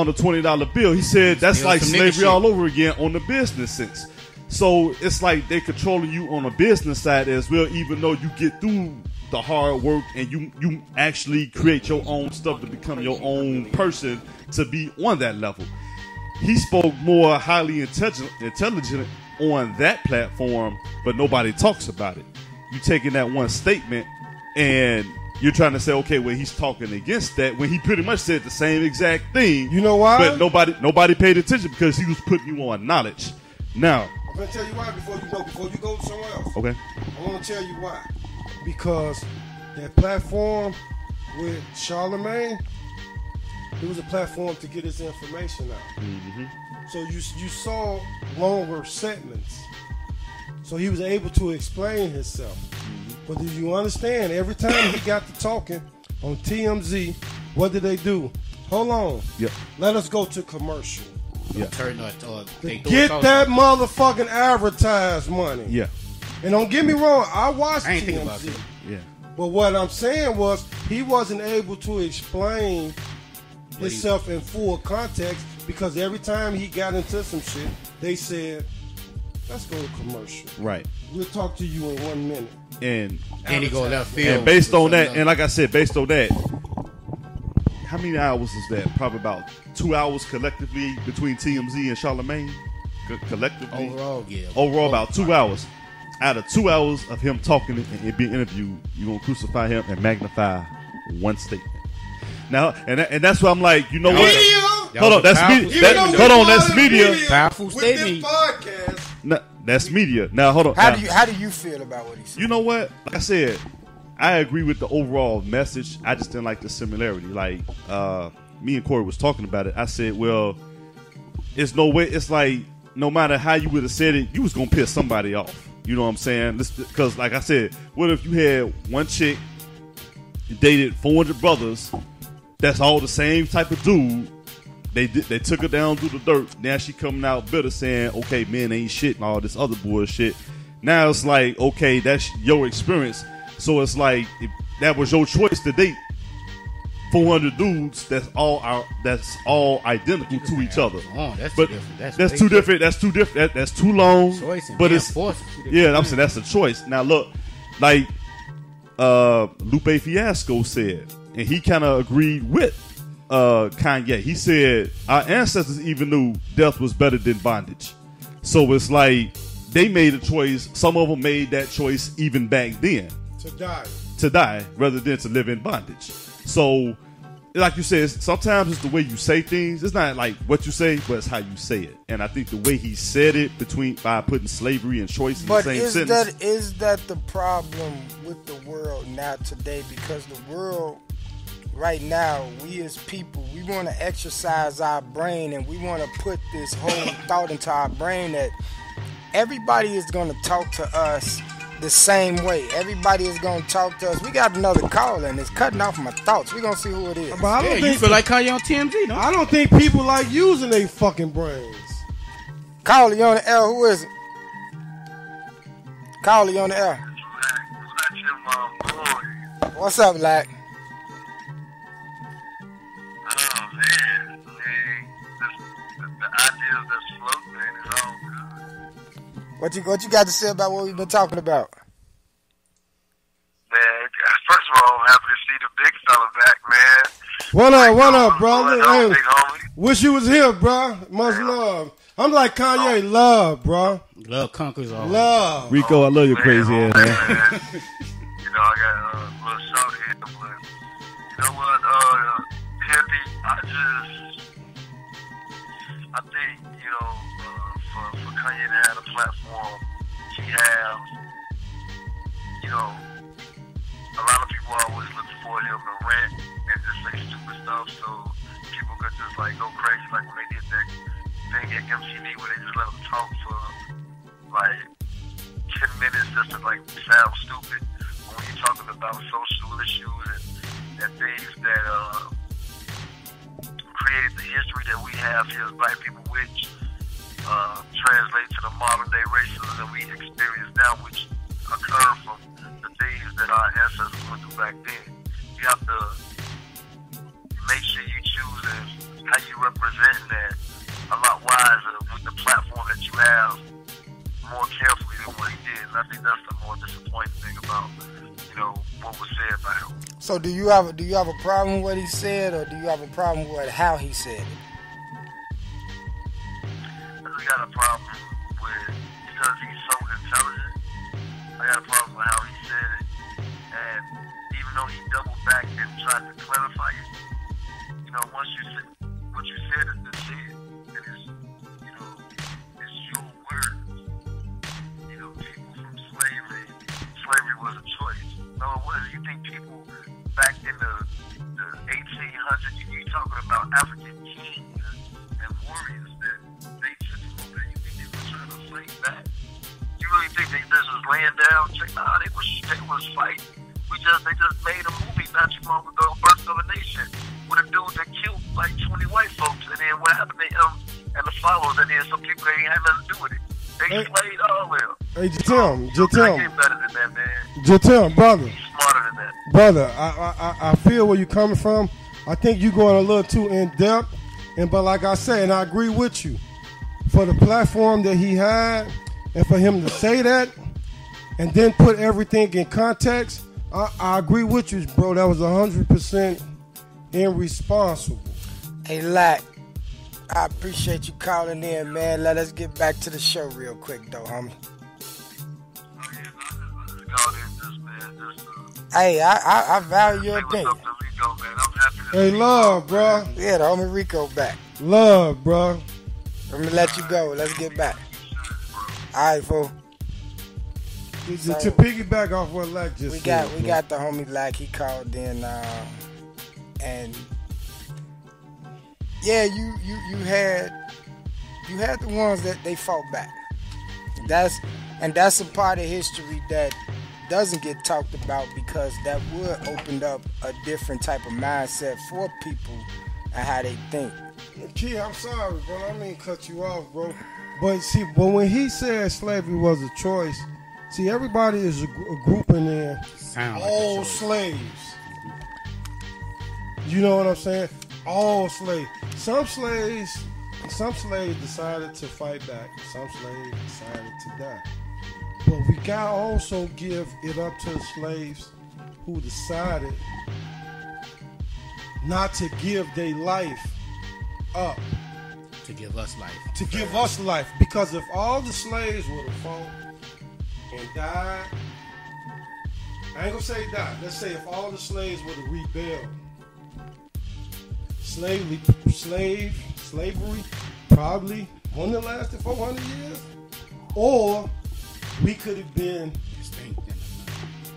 the $20 bill." He said that's like slavery all over again on the business sense. So it's like they controlling you on the business side as well, even though you get through the hard work and you actually create your own stuff to become your own person to be on that level. He spoke more highly intelligent on that platform, but nobody talks about it. You taking that one statement and you're trying to say, okay, well, he's talking against that when he pretty much said the same exact thing. You know why? But nobody paid attention because he was putting you on knowledge. Now, I'm gonna tell you why before you go somewhere else. Okay. I want to tell you why. Because that platform with Charlemagne, it was a platform to get his information out. Mm-hmm. So you saw longer segments. So he was able to explain himself. Mm-hmm. But do you understand? Every time he got to talking on TMZ, what did they do? Hold on. Yep. Let us go to commercial. Yeah. Get that motherfucking advertised money. Yeah. And don't get me wrong, I watched I ain't TMZ. think about it. Yeah. But what I'm saying was he wasn't able to explain himself in full context because every time he got into some shit, they said, let's go to commercial. Right. We'll talk to you in 1 minute. And he go left field. And based on that, and like I said, based on that, how many hours is that? Probably about 2 hours collectively between TMZ and Charlemagne. Collectively, overall about 2 hours. Out of 2 hours of him talking and being interviewed, you're gonna crucify him and magnify one statement. Now, and that's why I'm like, you know what? Hold on, that's media. That's media. Powerful statement. No, that's media. Now, hold on. How do you feel about what he said? You know what? Like I said, I agree with the overall message. I just didn't like the similarity. Like me and Corey was talking about it. I said, well, it's no way. It's like no matter how you would have said it, you was gonna piss somebody off. You know what I'm saying? Because, like I said, what if you had one chick dated 400 brothers? That's all the same type of dude. They took her down through the dirt. Now she coming out bitter saying, okay, men ain't shit and all this other bullshit. Now it's like, okay, that's your experience. So it's like, if that was your choice to date 400 dudes that's all identical to each other. That's too different. That's too long. But it's I'm saying that's a choice. Now look, like Lupe Fiasco said, and he kind of agreed with Kanye. He said our ancestors even knew death was better than bondage. So it's like they made a choice. Some of them made that choice even back then to die rather than to live in bondage. So, like you said, sometimes it's the way you say things. It's not like what you say, but it's how you say it. And I think the way he said it by putting slavery and choice in the same sentence. But is that the problem with the world now today? Because the world right now, we as people, we want to exercise our brain and we want to put this whole thought into our brain that everybody is going to talk to us the same way. Everybody is going to talk to us. We got another call and it's cutting off my thoughts. We're going to see who it is. But I don't think you feel like Kanye on TMZ, no? I don't think people like using their fucking brains. Call you on the air. Who is it? Call you on the air. What's up, Lack? Oh, man. The ideas that's floating is all good. What you got to say about what we've been talking about? Man, first of all, I'm happy to see the big fella back, man. What up, brother? Hey, big homie. Wish you was here, bro. Much love. I'm like Kanye, love, bro. Love conquers all. Love. Rico, I love you crazy ass, man. You know, I got a little shout here, but know what, Hippie, I think, you know, for Kanye to have a platform he has, you know, a lot of people always look for him to rant and just say stupid stuff, so people could just like go crazy, like when they did that thing at MTV where they just let him talk for like 10 minutes just to like sound stupid. When you're talking about social issues and things that created the history that we have here as black people, which translate to the modern day racism that we experience now, which occurred from the things that our ancestors went through back then. You have to make sure you choose how you represent that a lot wiser with the platform that you have more carefully than what he did. And I think that's the more disappointing thing about, you know, what was said by him. So do you have a problem with what he said, or do you have a problem with how he said it? I got a problem with, because he's so intelligent, I got a problem with how he said it. And even though he doubled back and tried to clarify it, you know, once you said what you said is the said, and it's, you know, it's your words. You know, people from slavery was a choice. No, it wasn't. You think people back in the 1800s, you talking about African kings and warriors that they took over, you think they were trying to fight back? You really think they just was laying down? Nah, they was fighting. They just made a movie not too long ago, Birth of a Nation, with a dude that killed like 20 white folks, and then what happened to him and the followers, and then some people that ain't had nothing to do with it. They slayed all of them. Hey, Jatim. Kanye better than that, man. Jatim, brother. He's smarter than that. Brother, I feel where you're coming from. I think you're going a little too in depth, but like I said, and I agree with you, for the platform that he had, and for him to say that, and then put everything in context, I agree with you, bro. That was 100% irresponsible. Hey, Lack, I appreciate you calling in, man. Let us get back to the show real quick, though, homie. Hey, I value your opinion. Hey, love, bro. Yeah, the homie Rico back. Love, bro. Let me let you go. Let's get back. All right, fool. So, to piggyback off what Lack just said. We got the homie Lack. He called in, and yeah, you had the ones that they fought back. That's a part of history that doesn't get talked about, because that would open up a different type of mindset for people and how they think. Key, I'm sorry, bro. I mean cut you off, bro. But when he said slavery was a choice, see, everybody is a grouping in all slaves. You know what I'm saying? All slaves. Some slaves decided to fight back. Some slaves decided to die. But we gotta also give it up to the slaves who decided not to give their life up. To give us life. To give us life. Because if all the slaves would have fought and died, I ain't gonna say died. Let's say if all the slaves would have rebelled, slavery probably wouldn't have lasted 400 years. Or we could have been extinct.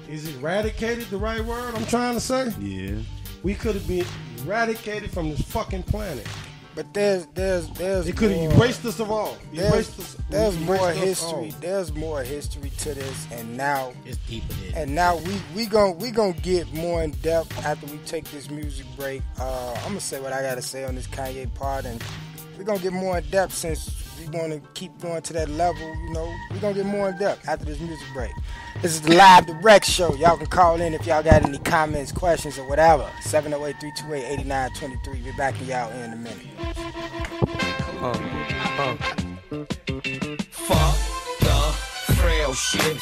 Is eradicated the right word I'm trying to say? Yeah. We could have been eradicated from this fucking planet. But there's it could have erased us of all. There's more history. There's more history to this, and now it's deeper. And now we gonna get more in depth after we take this music break. I'm gonna say what I gotta say on this Kanye part, and we're gonna get more in depth since we want to keep going to that level. You know, we're gonna get more in depth after this music break. This is the Live Direct Show. Y'all can call in if y'all got any comments, questions, or whatever. 708-328-8923. Be back to y'all in a minute. Fuck the frail shit.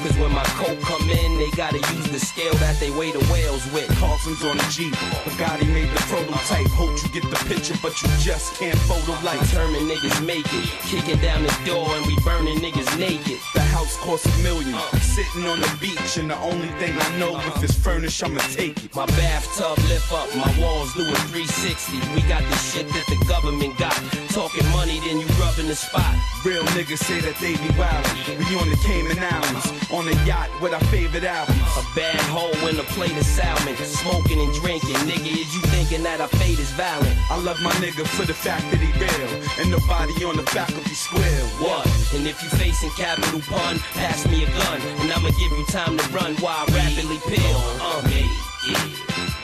Cause when my coat come in, they gotta use the scale that they weigh the whales with. Carson's on the Jeep. Bugatti made the prototype. Hope you get the picture, but you just can't photo like. Determined niggas make it. Kicking down the door and we burning niggas naked. The house costs $1 million. Sitting on the beach, and the only thing I know if it's furnished, I'ma take it. My bathtub lift up, my walls do a 360. We got the shit that the government got. Talking money, then you rubbing the spot. Real niggas say that they be wildin'. We on the Cayman Islands, on a yacht with our favorite albums. A bad hoe in a plate of salmon, smoking and drinking. Nigga, is you thinking that our fate is violent? I love my nigga for the fact that he real, and nobody on the faculty square. What? And if you facing capital pun, pass me a gun, and I'ma give you time to run while I rapidly peel.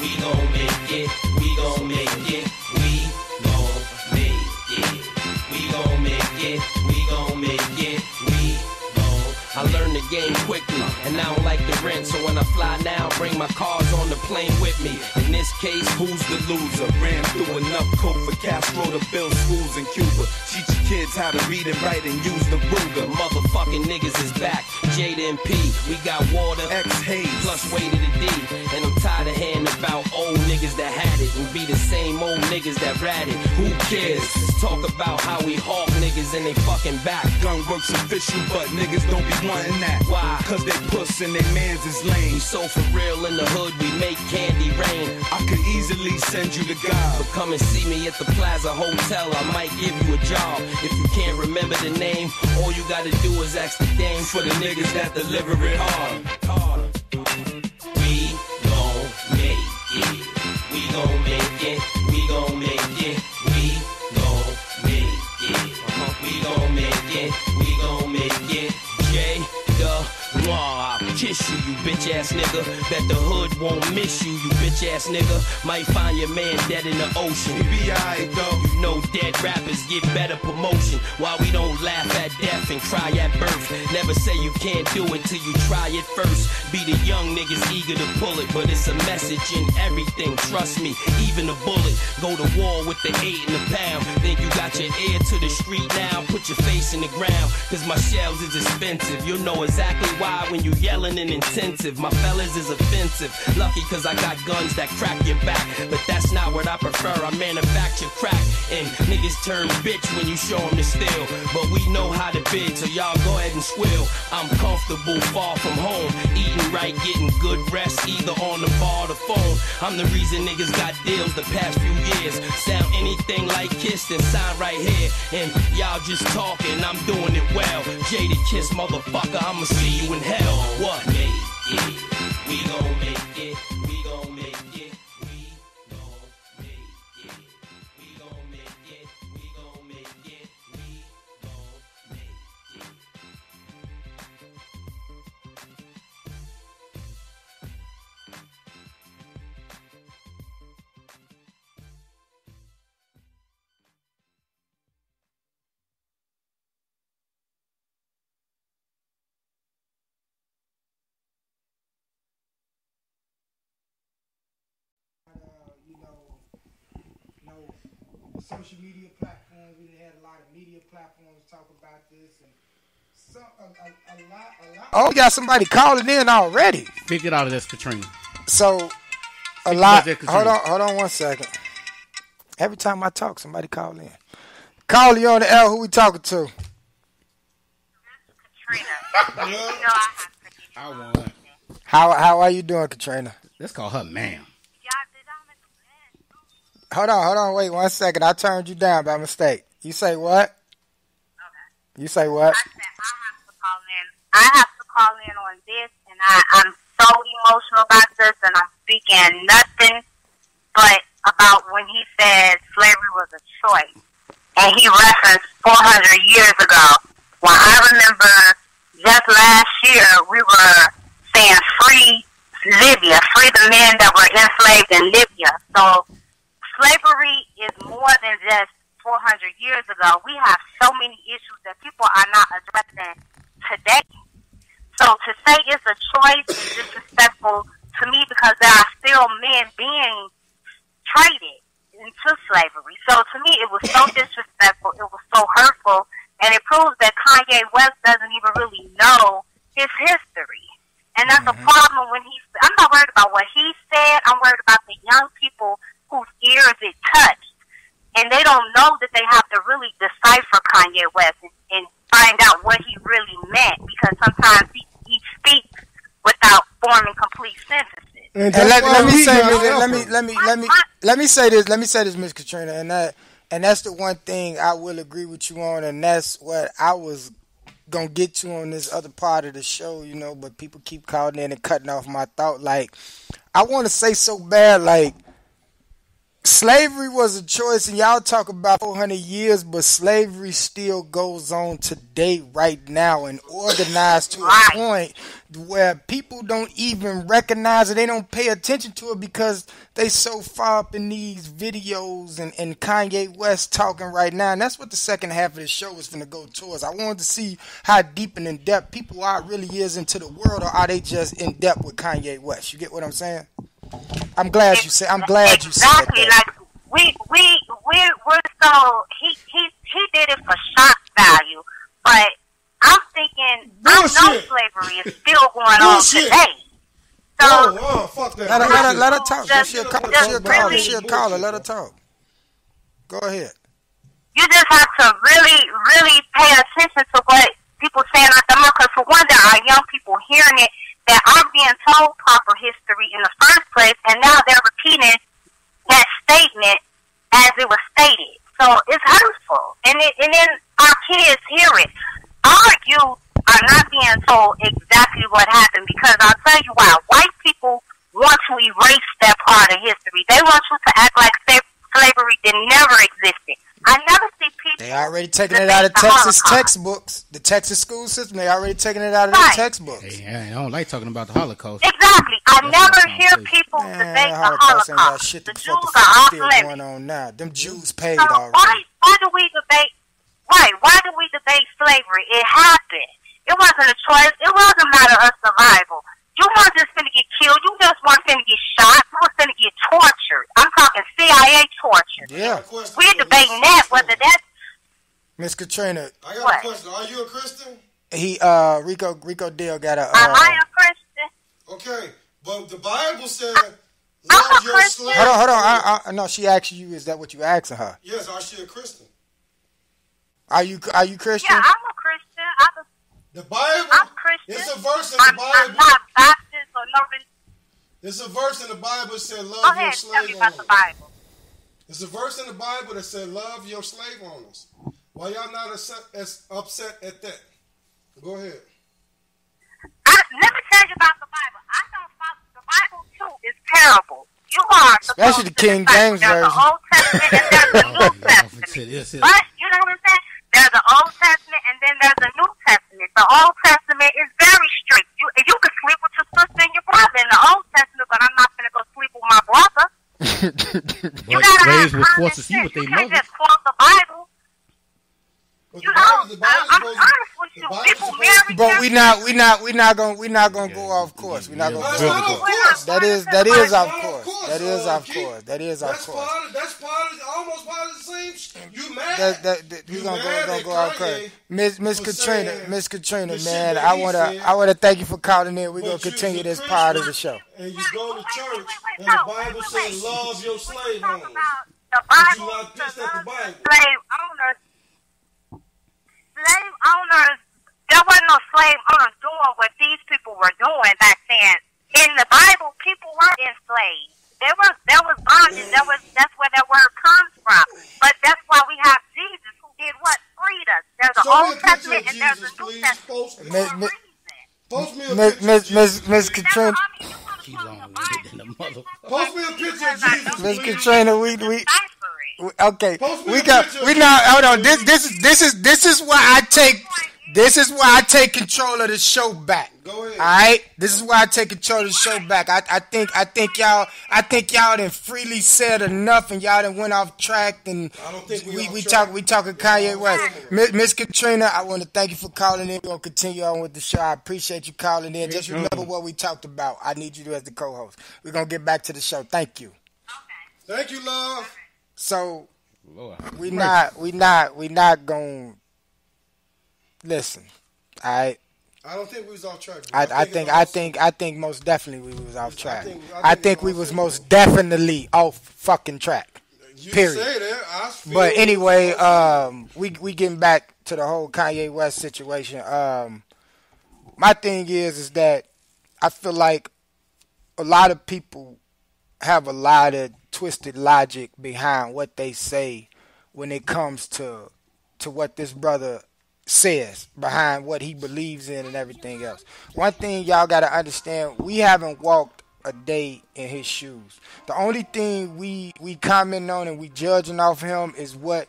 We gon' make it, we gon' make it, we gon' make it, we gon' make it, we gon' make it, we gon'. I learned the game quickly, and I don't like the rent, so when I fly now, bring my cars on the plane with me. In this case, who's the loser? Ran through enough coke for Castro to build schools in Cuba. Teach your kids how to read and write and use the Ruger. Motherfucking niggas is back. Jada and P, we got water, X-Haze, plus way to the D. And I'm tired of hearing about old niggas that had it and be the same old niggas that ratted. Who cares? Let's talk about how we hawk niggas and they fucking back. Gun works official, but niggas don't be wanting that. Why? Cause they puss and they mans is lame. We so for real in the hood, we make candy rain. I could easily send you to God, but come and see me at the Plaza Hotel. I might give you a job. If you can't remember the name, all you gotta do is ask the dame for the niggas that deliver it hard. We gon' make it. We gon' make it. We gon' make it. We gon' make it. We gon' make it. We gon' make it. J. I'll kiss you, you bitch ass nigga. Bet the hood won't miss you, you bitch ass nigga. Might find your man dead in the ocean. He be alright though. You know dead rappers get better promotion. Why we don't laugh at death and cry at birth. Never say you can't do it till you try it first. Be the young niggas eager to pull it, but it's a message in everything. Trust me, even a bullet. Go to war with the 8 and the pound. Think you got your ear to the street now? Put your face in the ground, cause my shells is expensive. You'll know exactly why when you yelling and intensive. My fellas is offensive. Lucky cause I got guns that crack your back, but that's not what I prefer. I manufacture crack, and niggas turn bitch when you show them the steel. But we know how to bid, so y'all go ahead and squill. I'm comfortable, far from home, eating right, getting good rest, either on the bar or the phone. I'm the reason niggas got deals the past few years. Sound anything like Kiss, then sign right here. And y'all just talking, I'm doing it well. Jada Kiss, motherfucker, I'ma see you in hell. What? Make it. We gon' make it. We gon' make it. We gon' make it. We gon' make it. We gon' make it. We gon' make it. Social media platforms. We had a lot of media platforms talk about this, and a lot. Oh, we got somebody calling in already. Get out of this, Katrina. So a lot. Hold on 1 second. Every time I talk, somebody call in. Call you on the L. Who we talking to? Katrina. I won. How are you doing, Katrina? Let's call her ma'am. Hold on, wait 1 second. I turned you down by mistake. You say what? Okay. You say what? I said I have to call in on this, and I'm so emotional about this, and I'm speaking nothing but about when he said slavery was a choice. And he referenced 400 years ago. Well, I remember just last year we were saying free Libya, free the men that were enslaved in Libya. So slavery is more than just 400 years ago. We have so many issues that people are not addressing today. So to say it's a choice is disrespectful to me because there are still men being traded into slavery. So to me it was so disrespectful, it was so hurtful, And it proves that Kanye West doesn't even really know his history. And that's a problem when I'm not worried about what he said. I'm worried about the young people whose ears it touched. And they don't know that they have to really decipher Kanye West and find out what he really meant, because sometimes he speaks without forming complete sentences. And let me say this, Miss Katrina, and that's the one thing I will agree with you on, and that's what I was gonna get to on this other part of the show, you know. But people keep calling in and cutting off my thought. Like, I want to say so bad, like, slavery was a choice, and y'all talk about 400 years, but slavery still goes on today, right now, and organized to a point where people don't even recognize it. They don't pay attention to it because they so far up in these videos and Kanye West talking right now. And that's what the second half of the show is going to go towards. I wanted to see how deep and in depth people are really is into the world, or are they just in depth with Kanye West? You get what I'm saying? I'm glad you said that. Like we're so he did it for shock value, but I'm thinking I know slavery is still going on today. So fuck that. Let her talk. She'll call her. Let her talk. Go ahead. You just have to really pay attention to what people saying out the mouth, because for one, there are young people hearing it that aren't being told proper history in the first place, and now they're repeating that statement as it was stated. So it's hurtful, and then our kids hear it. Our youth are not being told exactly what happened, because I'll tell you why. White people want to erase that part of history. They want you to act like slavery did never existed. I never see people. They already taking it out of Texas textbooks. The Texas school system, they already taking it out of their textbooks. Hey, I don't like talking about the Holocaust. Exactly. I never hear people debate the Holocaust. Shit, the Jews are off still limits. going on now. Them Jews paid So already. why do we debate? Why do we debate slavery? It happened. It wasn't a choice. It wasn't a matter of survival. You weren't just finna get killed. You just weren't finna get shot. You were finna get tortured. I'm talking CIA torture. Yeah. We're debating that, whether that's... Miss Katrina. I got a question. Are you a Christian? Rico Dale got a... Am I a Christian? Okay, but the Bible said, love your slave. Hold on. No, she asked you, is that what you asking her? Yes, are she a Christian? Are you Christian? Yeah, I'm a Christian. The Bible. I'm Christian. It's a verse in the Bible. I'm not Baptist or nothing. It's a verse in the Bible that said, love Go ahead, your tell me slave about owners. the Bible. It's a verse in the Bible that said, love your slave owners. Why y'all not as upset at that? Go ahead. Let me tell you about the Bible. I don't follow the Bible too. Is terrible. You are especially the King James version. There's the Old Testament and there's the New Testament. But you know what I'm saying? There's the Old Testament and then there's the New Testament. The Old Testament is very strict. You can sleep with your sister and your brother in the Old Testament, but I'm not going to go sleep with my brother. You gotta have common sense. You can't just quote the Bible. You know, I'm honest with you. People marry. But we not gonna go off course. We're not gonna go off course. That is off course. That is off course. That's almost part of the same. You mad? We gonna go off course. Miss Katrina, man, I wanna thank you for calling in. We're gonna continue this part of the show. And you go to church, and the Bible says, love your slave owners. The Bible says slave owners. Slave owners, there wasn't no slave owners doing what these people were doing back then. In the Bible, people were enslaved. There was bondage. That's where that word comes from. But that's why we have Jesus, who did what? Freed us. There's an Old Testament and there's a New Testament. Miss Katrina. Post me a picture of Jesus. Miss Katrina, okay, we now hold on. This is why I take control of the show back. Go ahead. All right, this is why I take control of the show back. I think y'all done freely said enough, and y'all done went off track. And I don't think we talking Kanye West. Miss Katrina, I want to thank you for calling in. We're gonna continue on with the show. I appreciate you calling in. Just remember what we talked about. I need you as the co-host. We're gonna get back to the show. Thank you. Okay. Thank you, love. So we not gonna Listen, I don't think we was off track. I think most definitely we was off track. I think we was most definitely off fucking track. Period. You say that. I feel But anyway, we getting back to the whole Kanye West situation. My thing is that I feel like a lot of people have a lot of twisted logic behind what they say when it comes to what this brother says, behind what he believes in and everything else. One thing y'all got to understand, we haven't walked a day in his shoes. The only thing we comment on and we judging off him is what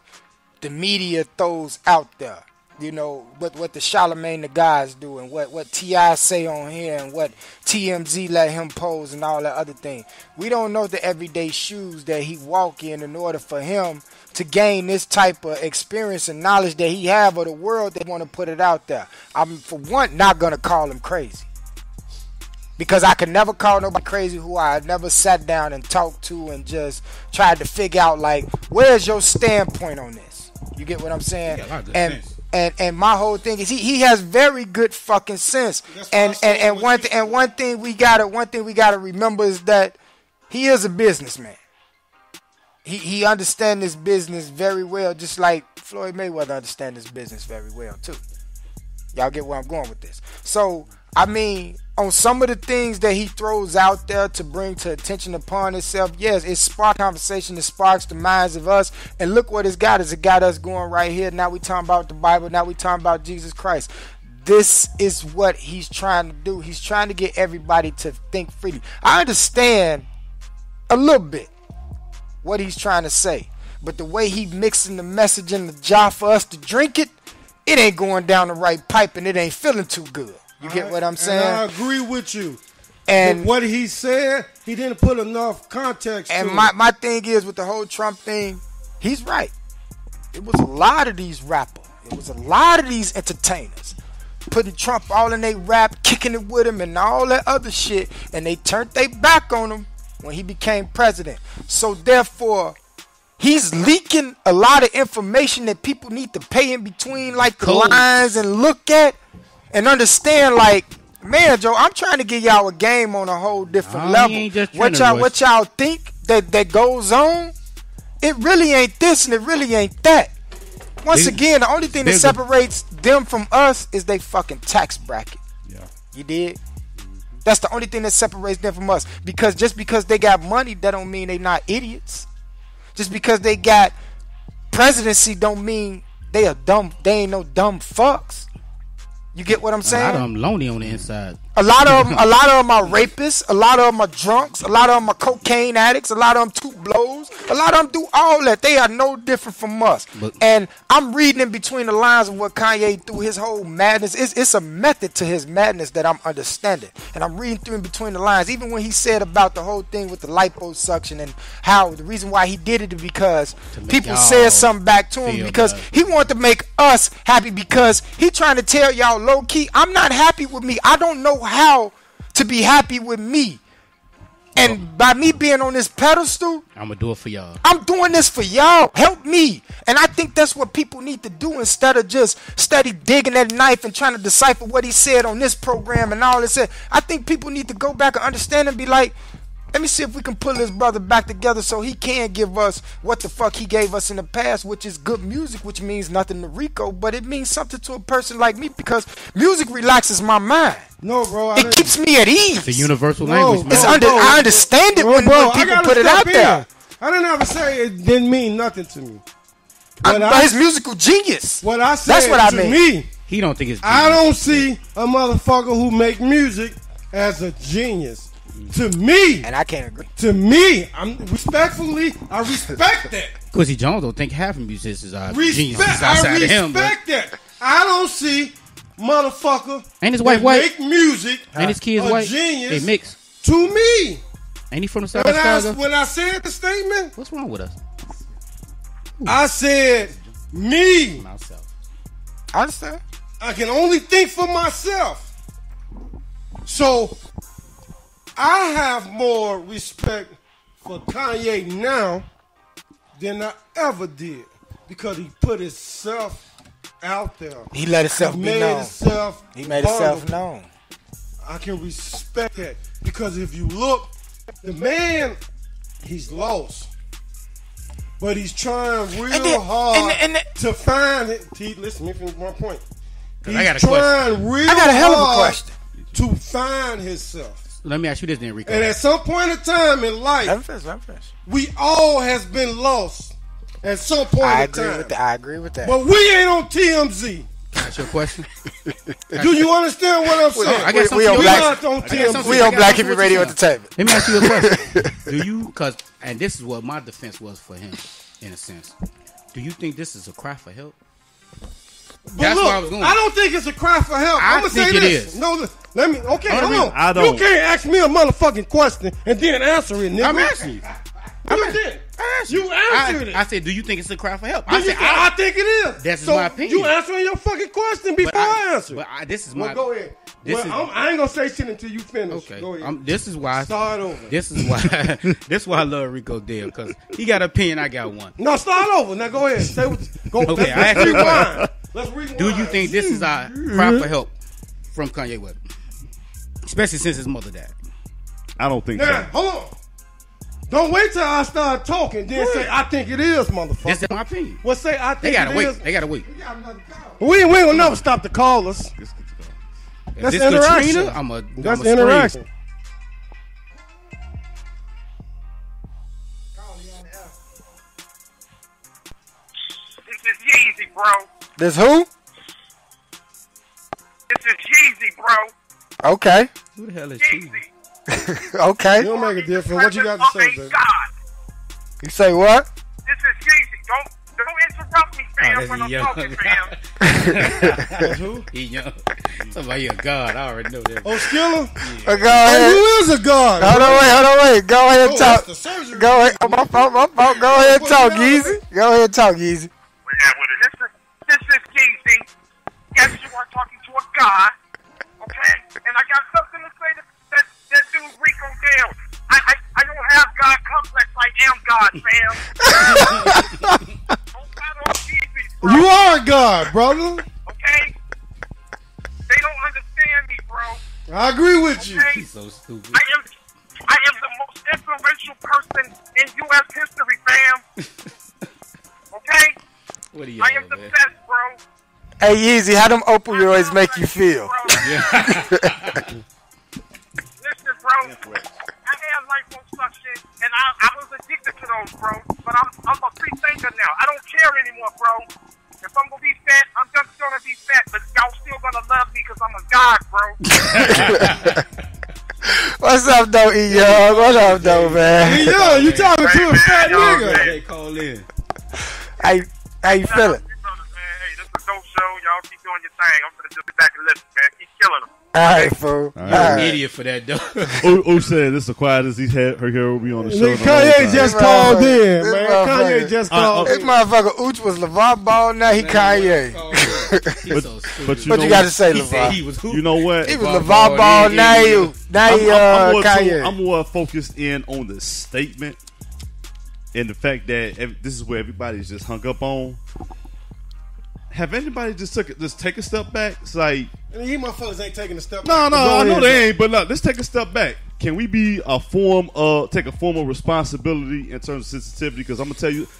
the media throws out there. You know, what the Charlamagne the guys do and what T.I. say on here and what TMZ let him pose and all that other thing. We don't know the everyday shoes that he walk in order for him to gain this type of experience and knowledge that he have of the world. They want to put it out there. I'm, for one, not going to call him crazy. Because I could never call nobody crazy who I had never sat down and talked to and just tried to figure out, like, where's your standpoint on this? You get what I'm saying? Yeah, a lot of good sense. And my whole thing is he has very good fucking sense. And one thing we gotta remember is that he is a businessman. He understands this business very well, just like Floyd Mayweather understands this business very well too. Y'all get where I'm going with this. So I mean, on some of the things that he throws out there to bring to attention upon itself, yes, it sparks conversation, it sparks the minds of us. And look what it's got us. It got us going right here. Now we talking about the Bible. Now we talking about Jesus Christ. This is what he's trying to do. He's trying to get everybody to think freely. I understand a little bit what he's trying to say. But the way he mixing the message in the jar for us to drink it, it ain't going down the right pipe and it ain't feeling too good. You get what I'm saying? And I agree with you. And but what he said, he didn't put enough context and to my thing is with the whole Trump thing, he's right. It was a lot of these rappers. It was a lot of these entertainers putting Trump all in their rap, kicking it with him and all that other shit. And they turned their back on him when he became president. So therefore, he's leaking a lot of information that people need to pay in between like the lines and look at. And understand, like, man, Joe, I'm trying to give y'all a game on a whole different level. What y'all think that goes on, it really ain't this and it really ain't that. Once again, the only thing that separates them from us is they fucking tax bracket. Yeah. You did? That's the only thing that separates them from us. Because just because they got money, that don't mean they not idiots. Just because they got presidency don't mean they ain't no dumb fucks. You get what I'm saying? A lot of them lonely on the inside. A lot of them are rapists. A lot of them are drunks. A lot of them are cocaine addicts. A lot of them toot blows. A lot of them do all that. They are no different from us. And I'm reading in between the lines of what Kanye through his whole madness. It's a method to his madness that I'm understanding. And I'm reading through in between the lines. Even when he said about the whole thing with the liposuction and how the reason why he did it is because people said something back to him because he wanted to make us happy because he trying to tell y'all low key, I'm not happy with me. I don't know how to be happy with me. And by me being on this pedestal, I'm gonna do it for y'all. I'm doing this for y'all. Help me. And I think that's what people need to do instead of just study digging that knife and trying to decipher what he said on this program and all this. I think people need to go back and understand and be like, let me see if we can pull this brother back together so he can give us what the fuck he gave us in the past, which is good music, which means nothing to Rico, but it means something to a person like me because music relaxes my mind. No, bro. It keeps me at ease. It's a universal language, man. I understand it when people put it out there. I didn't ever say it didn't mean nothing to me. But his musical genius. What I said that's what I to mean. Me, he don't think it's genius. I don't see a motherfucker who make music as a genius. To me, and I can't agree. To me, I respect that. Quincy Jones don't think half of musicians are geniuses outside of him. I respect that. I don't see motherfucker and his wife make music and his kids white. Genius they mix. To me, ain't he from the South Chicago? When I said the statement, what's wrong with us? I said me. Myself. I understand. I can only think for myself. So I have more respect for Kanye now than I ever did because he put himself out there. He let himself be known. He made himself known. I can respect that because if you look, the man, he's lost. But he's trying real hard to find it. Listen, let me finish one point. He's trying real I got a hell of a hard question. to find himself. Let me ask you this then, Rico. And at some point in time in life, we all has been lost at some point in time. I agree with that. But we ain't on TMZ. That's your question? Do you understand what I'm saying? We on Black Hippie Radio Entertainment. Let me ask you a question. Do you, and this is what my defense was for him, in a sense. Do you think this is a cry for help? But That's look, where I was going. I don't think it's a cry for help. I'm gonna say think it this. is. No, let me. Okay, hold on. I don't. You can't ask me a motherfucking question and then answer it, nigga. I'm asking you. You answered it. I said, do you think it's a cry for help? I think it is. That's so my opinion. You answering your fucking question before I answer. But this is my. Well, go ahead. I ain't gonna say shit until you finish. Okay. Go ahead. This is why. Start over. This is why. This is why I love Rico Dale, because he got an opinion. I got one. No, start over. Now go ahead. Say what. Go. Okay. Let's rewind. Let's rewind. Do you think this is a cry for help from Kanye West, especially since his mother died? I don't think Now, so. hold on. Don't wait till I start talking, then say I think it is, motherfucker. This is my opinion. Well, say I think They gotta it wait. is. They gotta wait. We ain't gonna never stop the callers. That's this interaction. Katrina, That's interaction. This is Yeezy, bro. This who? This is Yeezy, bro. Okay. Who the hell is Yeezy. Okay. It don't make a difference. What you got to say, baby? God. You say what? This is Yeezy. Don't interrupt me, fam, when I'm talking, fam. Who? He young. Somebody a god. I already know that. Oh, Skiller? Go ahead. Who is a god? Hold on, wait. Go ahead and talk. That's the surgery. Go ahead. Oh, my fault. Go ahead and talk, Yeezy. Go ahead and talk, Yeezy. This is Yeezy. Yes, you are talking to a god. Okay? And I got something to say to that dude Rico Dale. I don't have God complex. I am God, fam. Don't matter on Yeezy, bro. You are a god, brother. Okay? They don't understand me, bro. I agree with you. Okay? He's so stupid. I am the most influential person in U.S. history, fam. Okay? What are you I am the best, bro. Hey, Yeezy, how them opioids make you feel? Listen, bro. I had liposuction, and I was addicted to those, bro. But I'm a free thinker now. I don't care anymore, bro. If I'm gonna be fat, I'm just gonna be fat. But y'all still gonna love me because I'm a god, bro. What's up, though, E-Young? What up, though, man? E-Young, you talking to a fat nigga. Hey, call in. How you feeling? Hey, this is a dope show. Y'all keep doing your thing. I'm gonna just sit back and listen, man. Keep killing them. All right, fool. You're an idiot for that, though. Who said this is the quietest he's had her here be on the show? Kanye just called in, man. Kanye just called in. This motherfucker Ooch was LeVar Ball, now he Kanye. But you got to say, LeVar? You know what? He was LeVar Ball, now he Kanye. I'm more focused in on the statement and the fact that this is where everybody's just hung up on. Have anybody just take a step back? It's like, you motherfuckers ain't taking a step back. No, I know they ain't. But look, let's take a step back. Can we be take a form of responsibility in terms of sensitivity? Because I'm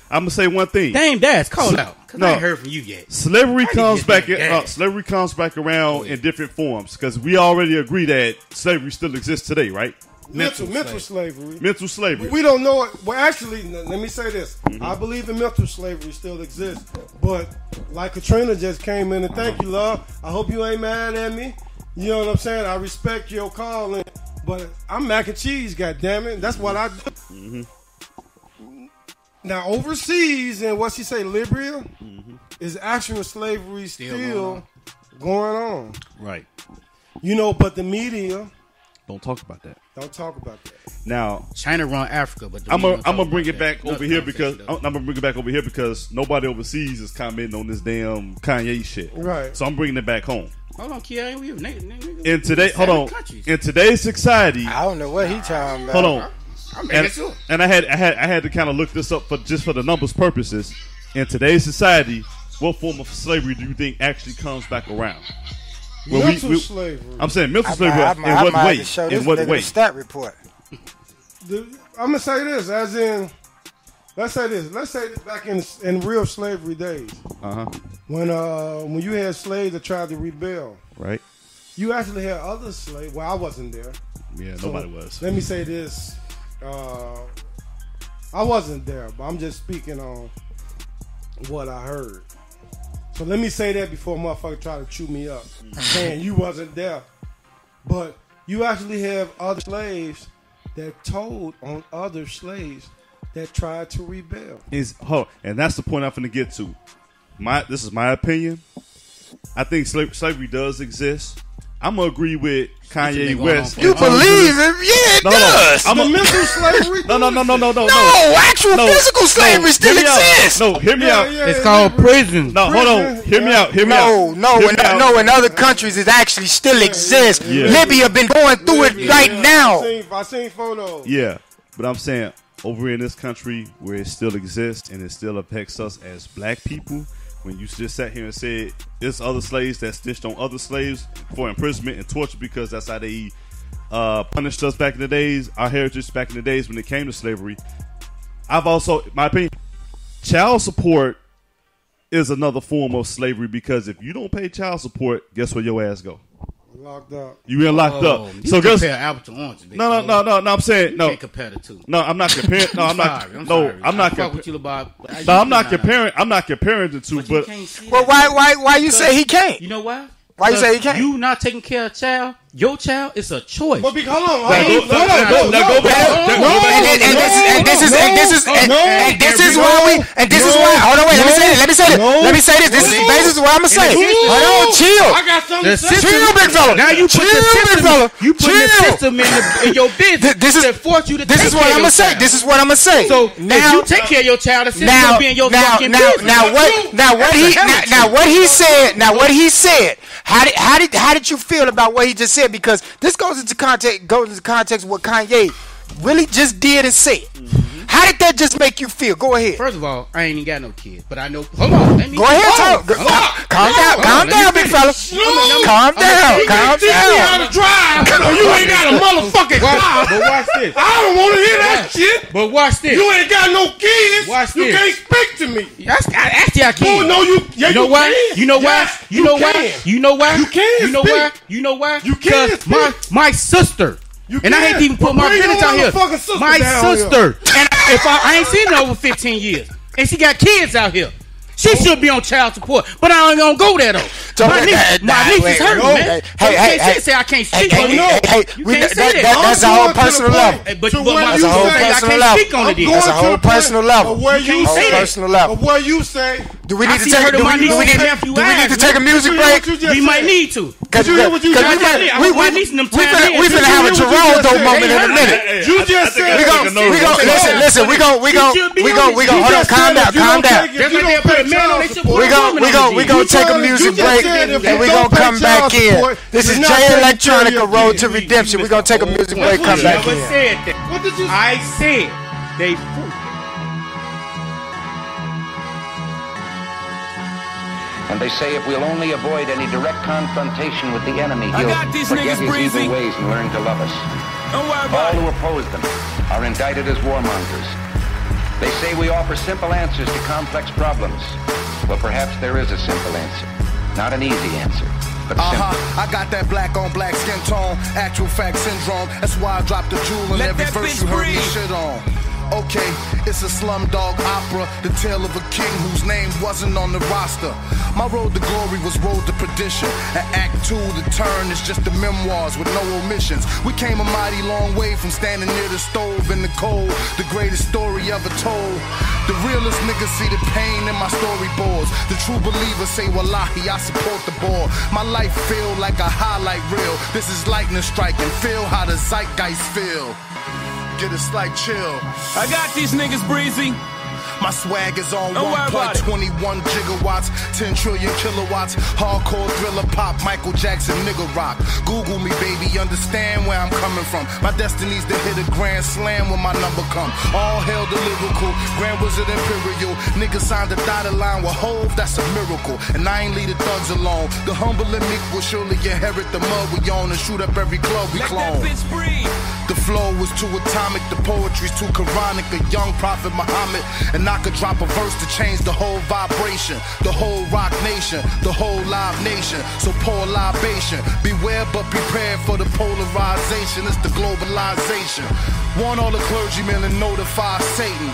gonna say one thing. Damn, Dash, call out. Because I ain't heard from you yet. Slavery comes back around in different forms. Because we already agree that slavery still exists today, right? Mental slavery. Mental slavery. We don't know it. Well, actually, let me say this. I believe in mental slavery still exists. But like Katrina just came in, and thank you, love. I hope you ain't mad at me. You know what I'm saying? I respect your calling. But I'm mac and cheese, goddammit. That's what I do. Now, overseas, and what she say, Libya, is actual slavery still going on. Right. You know, but the media... Don't talk about that. Don't talk about that. Now, China run Africa, but I'm gonna bring it back over here because nobody overseas is commenting on this damn Kanye shit. Right. So I'm bringing it back home. Hold on, Kia. In today's society, I don't know what he talking about. Hold on. And I had to kind of look this up for the numbers purposes. In today's society, what form of slavery do you think actually comes back around? Mental slavery. I'm saying mental slavery. In what way? In what way? Stat report. I'm gonna say this, as in, let's say back in real slavery days, when you had slaves that tried to rebel, right? You actually had other slaves. Well, I wasn't there. Yeah, so nobody was. Let me say this: I wasn't there, but I'm just speaking on what I heard. So let me say that before motherfucker try to chew me up, saying you wasn't there. But you actually have other slaves that told on other slaves that tried to rebel. And that's the point I'm finna get to. This is my opinion. I think slavery does exist. I'm gonna agree with Kanye West. You believe it? Yeah, it does. The mental slavery? No. No, actual physical slavery still exists. No, hear me out. It's called prison. No, hold on. Hear me out. No, in other countries it actually still exists. Yeah. Libya been going through it right now. I seen photos. Yeah, but I'm saying over in this country where it still exists and it still affects us as black people, when you just sat here and said there's other slaves that stitched on other slaves for imprisonment and torture because that's how they punished us back in the days, our heritage back in the days when it came to slavery. I've also, my opinion, child support is another form of slavery because if you don't pay child support, guess where your ass go? Locked up. You been locked up. You So compare apple to orange. No. I'm saying no. You can't compare the two. No, I'm not comparing. No, I'm not. I'm No, sorry. I'm not fuck with you about. No, I'm not comparing. I'm not comparing the two. But well, why you say he can't? You know why? Why you say he can't? You not taking care of a child. Your child is a choice. But hold on. And this is why. Hold on, wait. Let me say this. This is basically what I'm gonna say. Hold on, chill. I got something to say. Chill, big fella. Now you put the system in your business. This is force you to. This is what I'm gonna say. This is what I'm gonna say. So now, if you take care of your child, the system will be in your fucking business. Now what he said. How did you feel about what he just said? Because this goes into context of what Kanye really just did and said. How did that just make you feel? Go ahead. First of all, I ain't even got no kids, but I know. Hold on. Let me go ahead. Calm down, big fella. Calm down. Teach me how to drive. You ain't got a motherfucking car. But watch this. I don't want to hear that shit. But watch this. You ain't got no kids. Watch you this. can't speak to me. Actually, I can. Oh no, you know why? You know why? Yes, You know why? You know why? You can. You know why? You know why? You can. My sister. And I hate to even put my business out here. My sister. And if I ain't seen her over 15 years. And she got kids out here. She should be on child support. But I ain't gonna go there though. My niece is hurting, man. Hey, say I can't speak on it. You can't say that. That's a whole personal level. But that's a whole personal level. That's a whole personal level. Where you say personal level. Where you say? Do we need to take? Do we need to take a music break? We might need to. Because we finna have a Geraldo moment in a minute. You just said we listen. We gon' hold on. Calm down. We gonna take a music break and we gonna come back in. This is Jay Electronica Road to Redemption. We gonna take a music break. Come back in. What did you? I said they. And they say if we'll only avoid any direct confrontation with the enemy, he'll forget his evil ways and learn to love us. All who oppose them are indicted as warmongers. They say we offer simple answers to complex problems. Well, perhaps there is a simple answer. Not an easy answer, but simple. I got that black on black skin tone, actual fact syndrome. That's why I dropped the jewel in every verse you heard me shit on. Okay, it's a slumdog opera, the tale of a king whose name wasn't on the roster. My road to glory was road to perdition. At Act 2, the turn is just the memoirs with no omissions. We came a mighty long way from standing near the stove in the cold. The greatest story ever told. The realest niggas see the pain in my storyboards. The true believers say, Wallahi, I support the board. My life feel like a highlight reel. This is lightning striking. Feel how the zeitgeist feel. Get a slight chill. I got these niggas breezy. My swag is on 1.21 gigawatts, 10 trillion kilowatts. Hardcore thriller pop, Michael Jackson, nigga rock. Google me, baby, understand where I'm coming from. My destiny's to hit a grand slam when my number come. All hail the lyrical, Grand Wizard Imperial. Niggas signed a dotted line with Hove, that's a miracle. And I ain't leave the thugs alone. The humble and meek will surely inherit the mud we own and shoot up every club we clone. The flow was too atomic, the poetry's too Quranic. A young prophet Muhammad, and I could drop a verse to change the whole vibration, the whole rock nation, the whole live nation. So pour libation, beware but prepare for the polarization. It's the globalization. Want all the clergymen to notify Satan.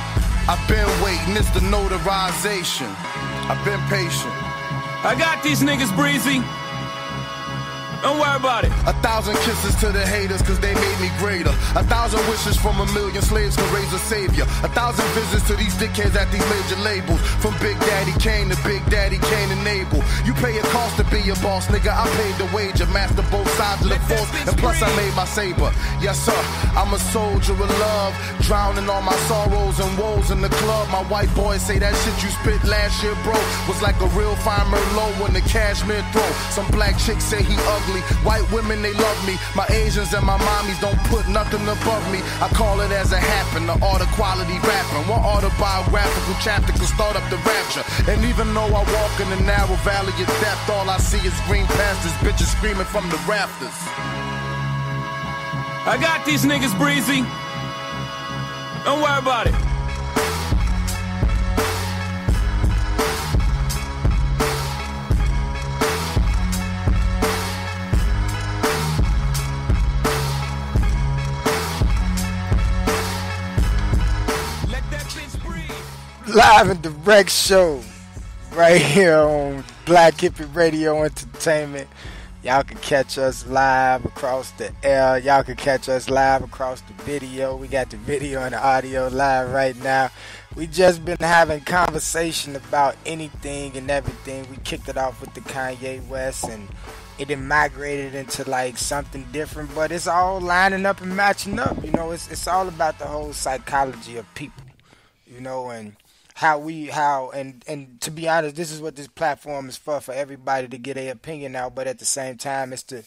I've been waiting, it's the notarization. I've been patient. I got these niggas, Breezy. Don't worry about it. 1,000 kisses to the haters, cause they made me greater. 1,000 wishes from a million slaves could raise a savior. 1,000 visits to these dickheads at these major labels. From Big Daddy Kane to Big Daddy Kane and Abel. You pay a cost to be a boss, nigga. I paid the wage, master both sides of the force. And plus I made my saber. Yes sir, I'm a soldier of love, drowning all my sorrows and woes in the club. My white boys say that shit you spit last year, bro, was like a real fine Merlot in the cashmere throw. Some black chicks say he ugly. White women, they love me. My Asians and my mommies don't put nothing above me. I call it as it happened, the art of quality rapping. One autobiographical chapter could start up the rapture. And even though I walk in the narrow valley of death, all I see is green pastures, bitches screaming from the rafters. I got these niggas, Breezy. Don't worry about it. Live and direct show right here on Black Hippie Radio Entertainment. Y'all can catch us live across the air. Y'all can catch us live across the video. We got the video and the audio live right now. We just been having conversation about anything and everything. We kicked it off with the Kanye West, and it then migrated into like something different, but it's all lining up and matching up. You know, it's all about the whole psychology of people, you know, and and to be honest, this is what this platform is for everybody to get their opinion out, but at the same time it's to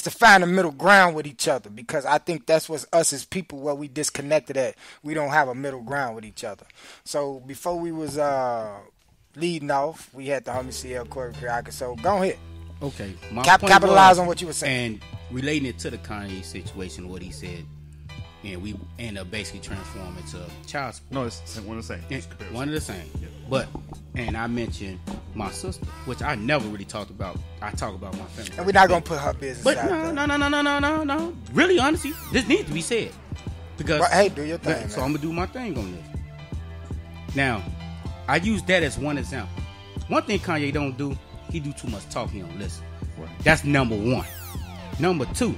find a middle ground with each other, because I think that's what's us as people where we disconnected at. We don't have a middle ground with each other. So before we was leading off, we had the homie CL Corey Kriaka, so go ahead. Okay. Capitalize on what you were saying. And relating it to the Kanye situation, what he said, and we end up basically transforming into child support. No, it's one of the same. One of the same. Yeah. But, and I mentioned my sister, which I never really talked about. I talk about my family. And we're not going to put her business out there. No. Really, honestly, this needs to be said. Because, but, hey, do your thing, man. So I'm going to do my thing on this. Now, I use that as one example. One thing Kanye don't do, he do too much talking, he don't listen. Right. That's number one. Number two,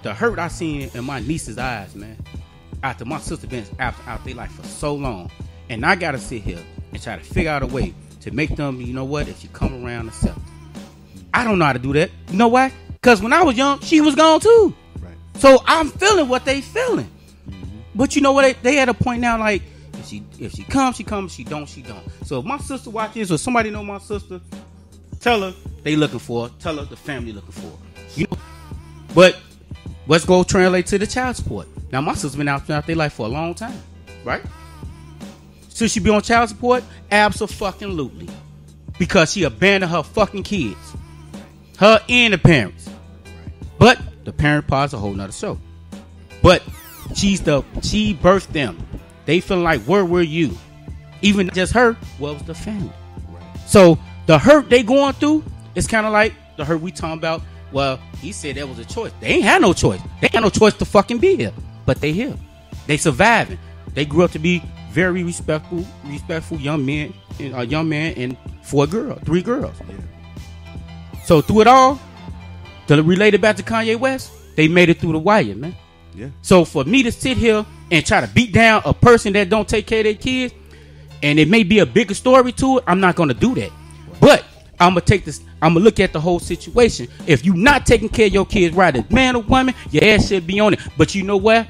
the hurt I seen in my niece's eyes, man, after my sister been out their life for so long, and I gotta sit here and try to figure out a way to make them, you know what, if she come around, accept. I don't know how to do that. You know why? Because when I was young, she was gone too. Right. So I'm feeling what they feeling. Mm-hmm. But you know what? They at a point now, like, if she comes, she comes. She don't, she don't. So if my sister watches or somebody know my sister, tell her they looking for her. Tell her the family looking for her. You know? But let's go translate to the child support. Now, my sister's been out their life for a long time, right? Should she be on child support? Abso-fucking-lutely. Because she abandoned her fucking kids. Her and the parents. But the parent part's a whole nother show. But she birthed them. They feeling like, where were you? Even just her, what was the family? So the hurt they going through is kind of like the hurt we talking about. Well, he said that was a choice. They ain't had no choice. They had no choice to fucking be here. But they here. They surviving. They grew up to be very respectful young men, a young man and 3 girls. Yeah. So through it all, to relate it back to Kanye West, they made it through the wire, man. Yeah. So for me to sit here and try to beat down a person that don't take care of their kids, and it may be a bigger story to it, I'm not going to do that. But I'm going to look at the whole situation. If you're not taking care of your kids right, as man or woman, your ass should be on it. But you know what?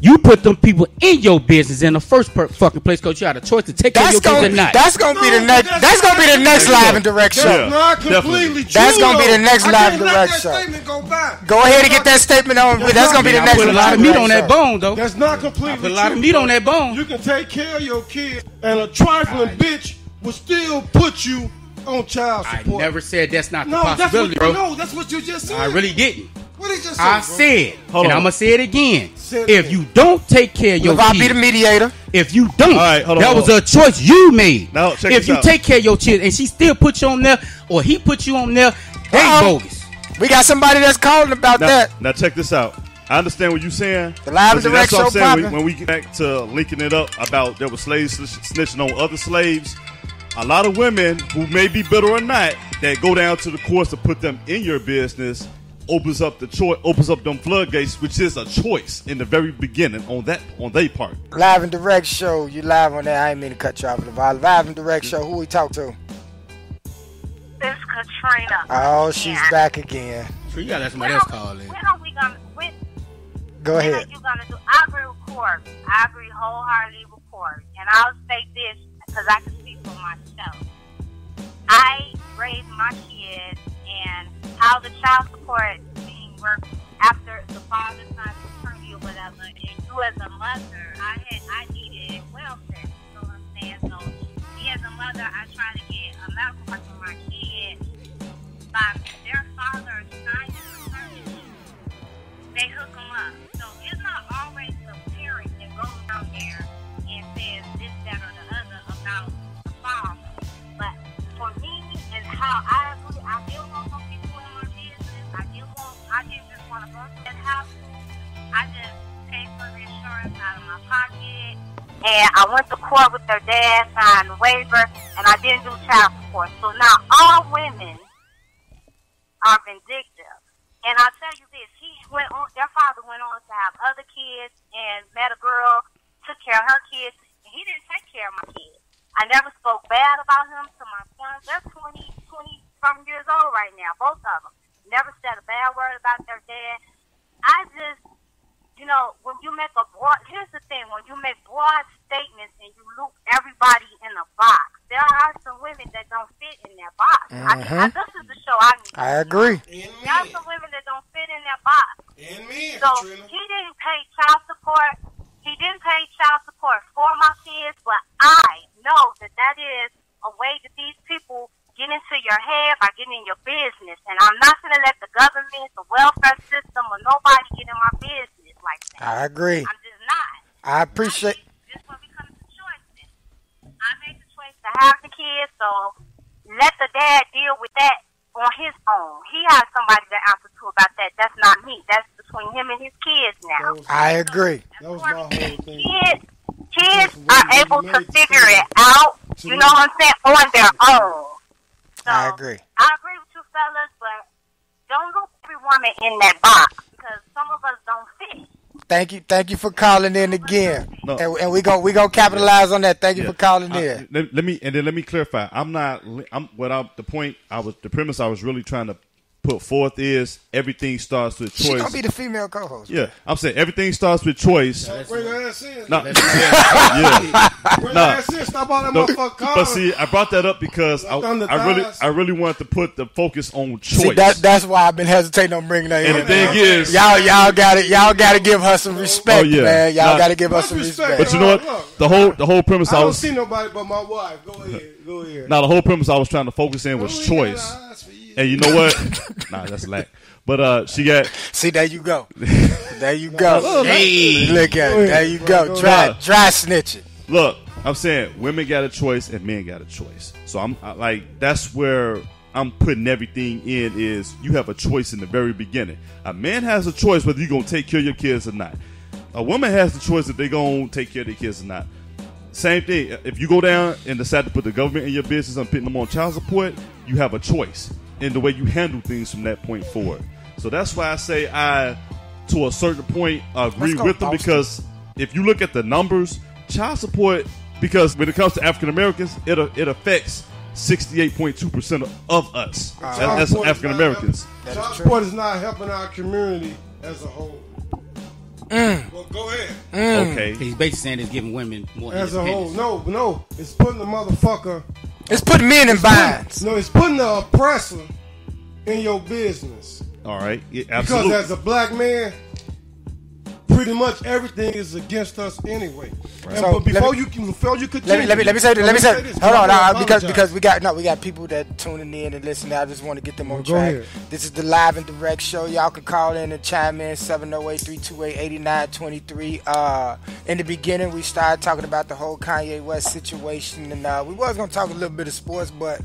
You put them people in your business in the first fucking place because you had a choice to take care of your kids or not. That's gonna be the next. That's gonna be the next live and direct show. That's not completely true. That's gonna be the next live and direct show. Go ahead and get that statement on. That's gonna be the next. Put a lot of meat on that bone, though. That's not completely true. Put a lot of meat on that bone. You can take care of your kids, and a trifling bitch will still put you on child support. I never said that's not the possibility, bro. No, that's what you just said. I really didn't. What did you just say, I bro? said, Hold and on. I'm gonna say it again. If you don't take care of your I'll kids, be the mediator. If you don't, right, hold on, that hold was on. a choice you made. Now, check if this you out. take care of your kids and she still put you on there, or he put you on there, they bogus. We got somebody that's calling about that. Now check this out. I understand what you're saying. The live and But see, direct that's what show I'm saying. popping. When we get back to linking it up about there were slaves snitching on other slaves, a lot of women who may be bitter or not that go down to the courts to put them in your business opens up them floodgates, which is a choice in the very beginning on their part. Live and direct show. You live on that. I ain't mean to cut you off. Live and direct show. Who we talk to? It's Katrina. Oh, she's back again. So you gotta let somebody else call in. When are we gonna? Go When ahead. are you gonna do? I agree with Corey. I agree wholeheartedly with Corey. And I'll say this because I can speak for myself. I raised my kids, and how the child support thing works after the father signs attorney or whatever. And you as a mother, I needed welfare. You know what I'm saying? So me as a mother, I try to get a medical record for my kids by their father signing attorney. They hook them up. So it's not always the parent that goes out there and says this, that, or the other about the father. But for me, and how I agree, I didn't want no people in my business. I didn't just want to go to that house. I just paid for the insurance out of my pocket. And I went to court with their dad, signed the waiver, and I didn't do child support. So now all women are vindictive. And I'll tell you this, their father went on to have other kids and met a girl, took care of her kids, and he didn't take care of my kids. I never spoke bad about him to my sons. They're 20-some years old right now, both of them. Never said a bad word about their dad. I just, when you make here's the thing, when you make broad statements and you loop everybody in a box, there are some women that don't fit in that box. Mm-hmm. This is the show I need. I agree. There are some women that don't fit in that box. And me, So Katrina. he didn't pay child support. He didn't pay child support for my kids, but I know that is a way that these people get into your head by getting in your business. And I'm not going to let the government, the welfare system, or nobody get in my business like that. I agree. I'm just not. I appreciate. This is what becomes the choices. I made the choice to have the kids, so let the dad deal with that on his own. He has somebody to answer to about that. That's not me. That's between him and his kids now. I agree. That was my whole thing. Kids are able to figure it out, you know what I'm saying, on their own. So, I agree. I agree with you fellas, but don't look every woman in that box because some of us don't fit. Thank you for calling in again. No. And we gonna capitalize on that. Thank you for calling in. Let me clarify. The premise I was really trying to put forth is everything starts with choice. She gonna be the female co-host. Yeah, I'm saying everything starts with choice. Bring her ass in. No. Bring her ass in. Stop all that motherfucker calling. But see, I brought that up because I really wanted to put the focus on choice. See, that's why I've been hesitating on bringing her in. And the thing is, y'all gotta give her some respect, man. Y'all gotta give her some respect. But you know what? The whole premise I don't see nobody but my wife. Go ahead. Now the whole premise I was trying to focus in was choice. And you know what? Nah, that's lack. But she got. See, there you go. There you go. Hey, look at it. There you go. Dry snitching. Look, I'm saying women got a choice and men got a choice. So that's where I'm putting everything in. Is you have a choice in the very beginning. A man has a choice whether you're gonna take care of your kids or not. A woman has the choice if they're gonna take care of their kids or not. Same thing. If you go down and decide to put the government in your business and putting them on child support, you have a choice in the way you handle things from that point forward. So that's why I say to a certain point, agree with them, because if you look at the numbers, child support, because when it comes to African Americans, it affects 68.2% of us as African Americans. Child support is not helping our community as a whole. Well, go ahead. Okay. He's basically saying it's giving women more As a whole, independence. no, it's putting the motherfucker. It's putting men in binds. No, it's putting the oppressor in your business. All right. Yeah, absolutely. Because as a black man, pretty much everything is against us anyway. Right. And, So but before you continue, let me say this. Hold on, apologize. because we got people that tuning in and listening. I just want to get them on Go track. ahead. This is the live and direct show. Y'all can call in and chime in 708-328-8923. In the beginning, we started talking about the whole Kanye West situation, and we was gonna talk a little bit of sports, but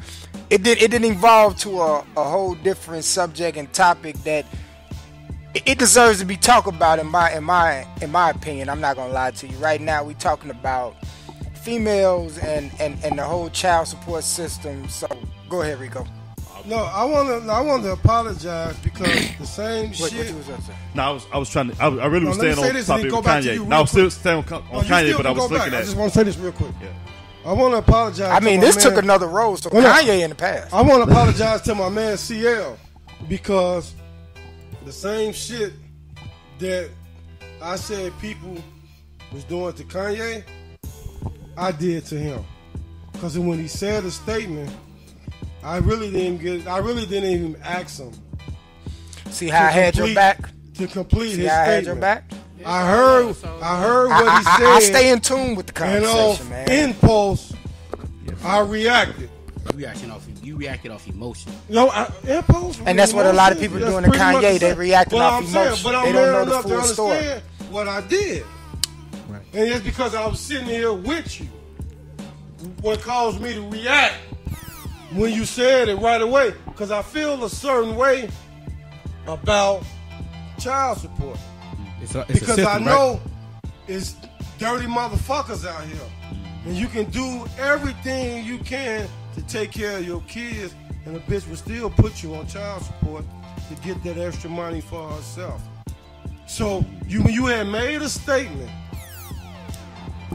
it didn't evolve to a whole different subject and topic that it deserves to be talked about in my opinion. I'm not gonna lie to you. Right now, we talking about females and the whole child support system. So go ahead, Rico. No, I want to apologize because the same What shit. you was gonna say? No, I was trying to. I really was No, let me staying say on this the and then topic go of back to you Kanye. real No, I was still quick. staying on No, you Kanye, still but I can was go back. looking I at. just want to say this real quick. Yeah. I want to apologize. I mean, to my this took man. another road. So Well, no. Kanye in the past. I want to apologize to my man CL because the same shit that I said people was doing to Kanye, I did to him. Because when he said a statement, I really didn't even ask him. See how I had your back? To complete See his how I statement. had your back? I heard what he said. I stay in tune with the and conversation, off man. impulse, I reacted. You reacted off emotion. No, impulse. And that's what a lot of people That's doing to pretty much Kanye. the They same. reacting But off I'm saying, emotion. but I'm They don't man know the enough to full story. understand what I did. Right. And it's because I was sitting here with you. What caused me to react when you said it right away. Because I feel a certain way about child support. Because I know it's dirty motherfuckers out here. And you can do everything you can to take care of your kids, and a bitch will still put you on child support to get that extra money for herself. So you had made a statement,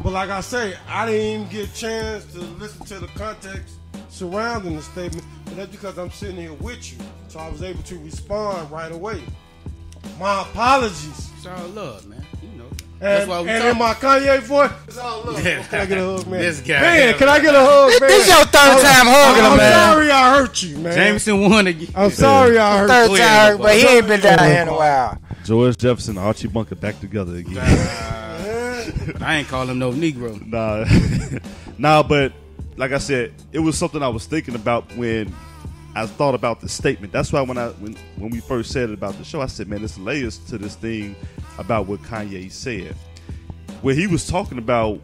but like I say, I didn't even get a chance to listen to the context surrounding the statement, but that's because I'm sitting here with you, so I was able to respond right away. My apologies. It's all love, man. You know. And, in my Kanye voice, it's all love. Yeah. Can I get a hug, man? This guy. Man, can I get a hug, man? This your third time hugging him, man. I'm sorry I hurt you, man. Jameson won again. I'm sorry I hurt Third you. time, but he ain't been down here in a while. George Jefferson, Archie Bunker back together again. I ain't call him no Negro. Nah, but like I said, it was something I was thinking about when I thought about the statement. That's why when we first said it about the show, I said, man, there's layers to this thing about what Kanye said. What he was talking about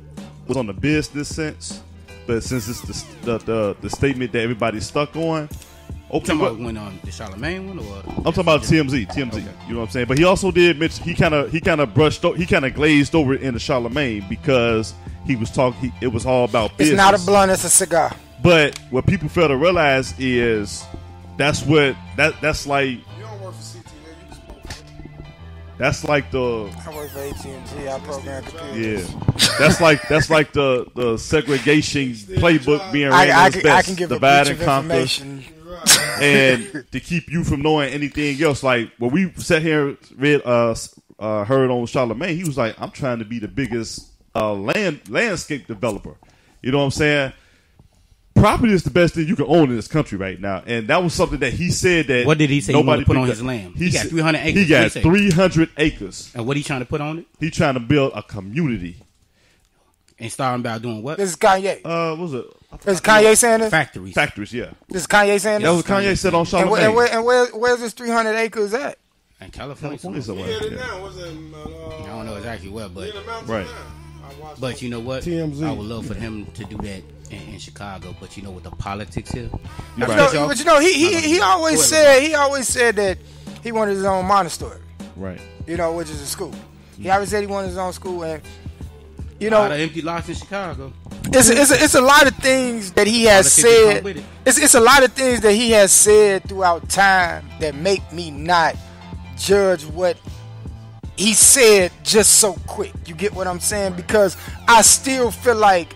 was on the business sense, but since it's the statement that everybody's stuck on. Okay, talking about when on the Charlemagne one, or I'm talking about TMZ. Okay. You know what I'm saying? But he also did mention he kind of glazed over it in the Charlemagne because he was talking. It was all about business. It's not a blunt; it's a cigar. But what people fail to realize is that's like. You don't work for CTA, you just smoke. That's like the. I work for AT&T. I program computers. Yeah, that's like the segregation playbook being ran I as best. can give divide a and bunch of conquer. information. And to keep you from knowing anything else, like when we sat here and heard on Charlemagne, he was like, "I'm trying to be the biggest landscape developer." You know what I'm saying? Property is the best thing you can own in this country right now, and that was something that he said that. What did he say? Nobody He put on picked his up. land. He got 300 acres. He got 300 acres. And what he trying to put on it? He trying to build a community. And starting about doing what? This is Kanye. What was it? Is Kanye saying this? Factories, yeah. This is Kanye saying That this? was Kanye said on Charlemagne. And where's this 300 acres at? In California somewhere. Yeah, Yeah. now was in, I don't know exactly where, but Right. But you know what? TMZ. I would love for him to do that in Chicago. But you know what the politics here? But you know, he always said that he wanted his own monastery. Right. You know, which is a school. He always said he wanted his own school, and you A know, lot of empty lots in Chicago. it's a lot of things that he has Politics come with said. it. It's a lot of things that he has said throughout time that make me not judge what he said just so quick. You get what I'm saying? Because I still feel like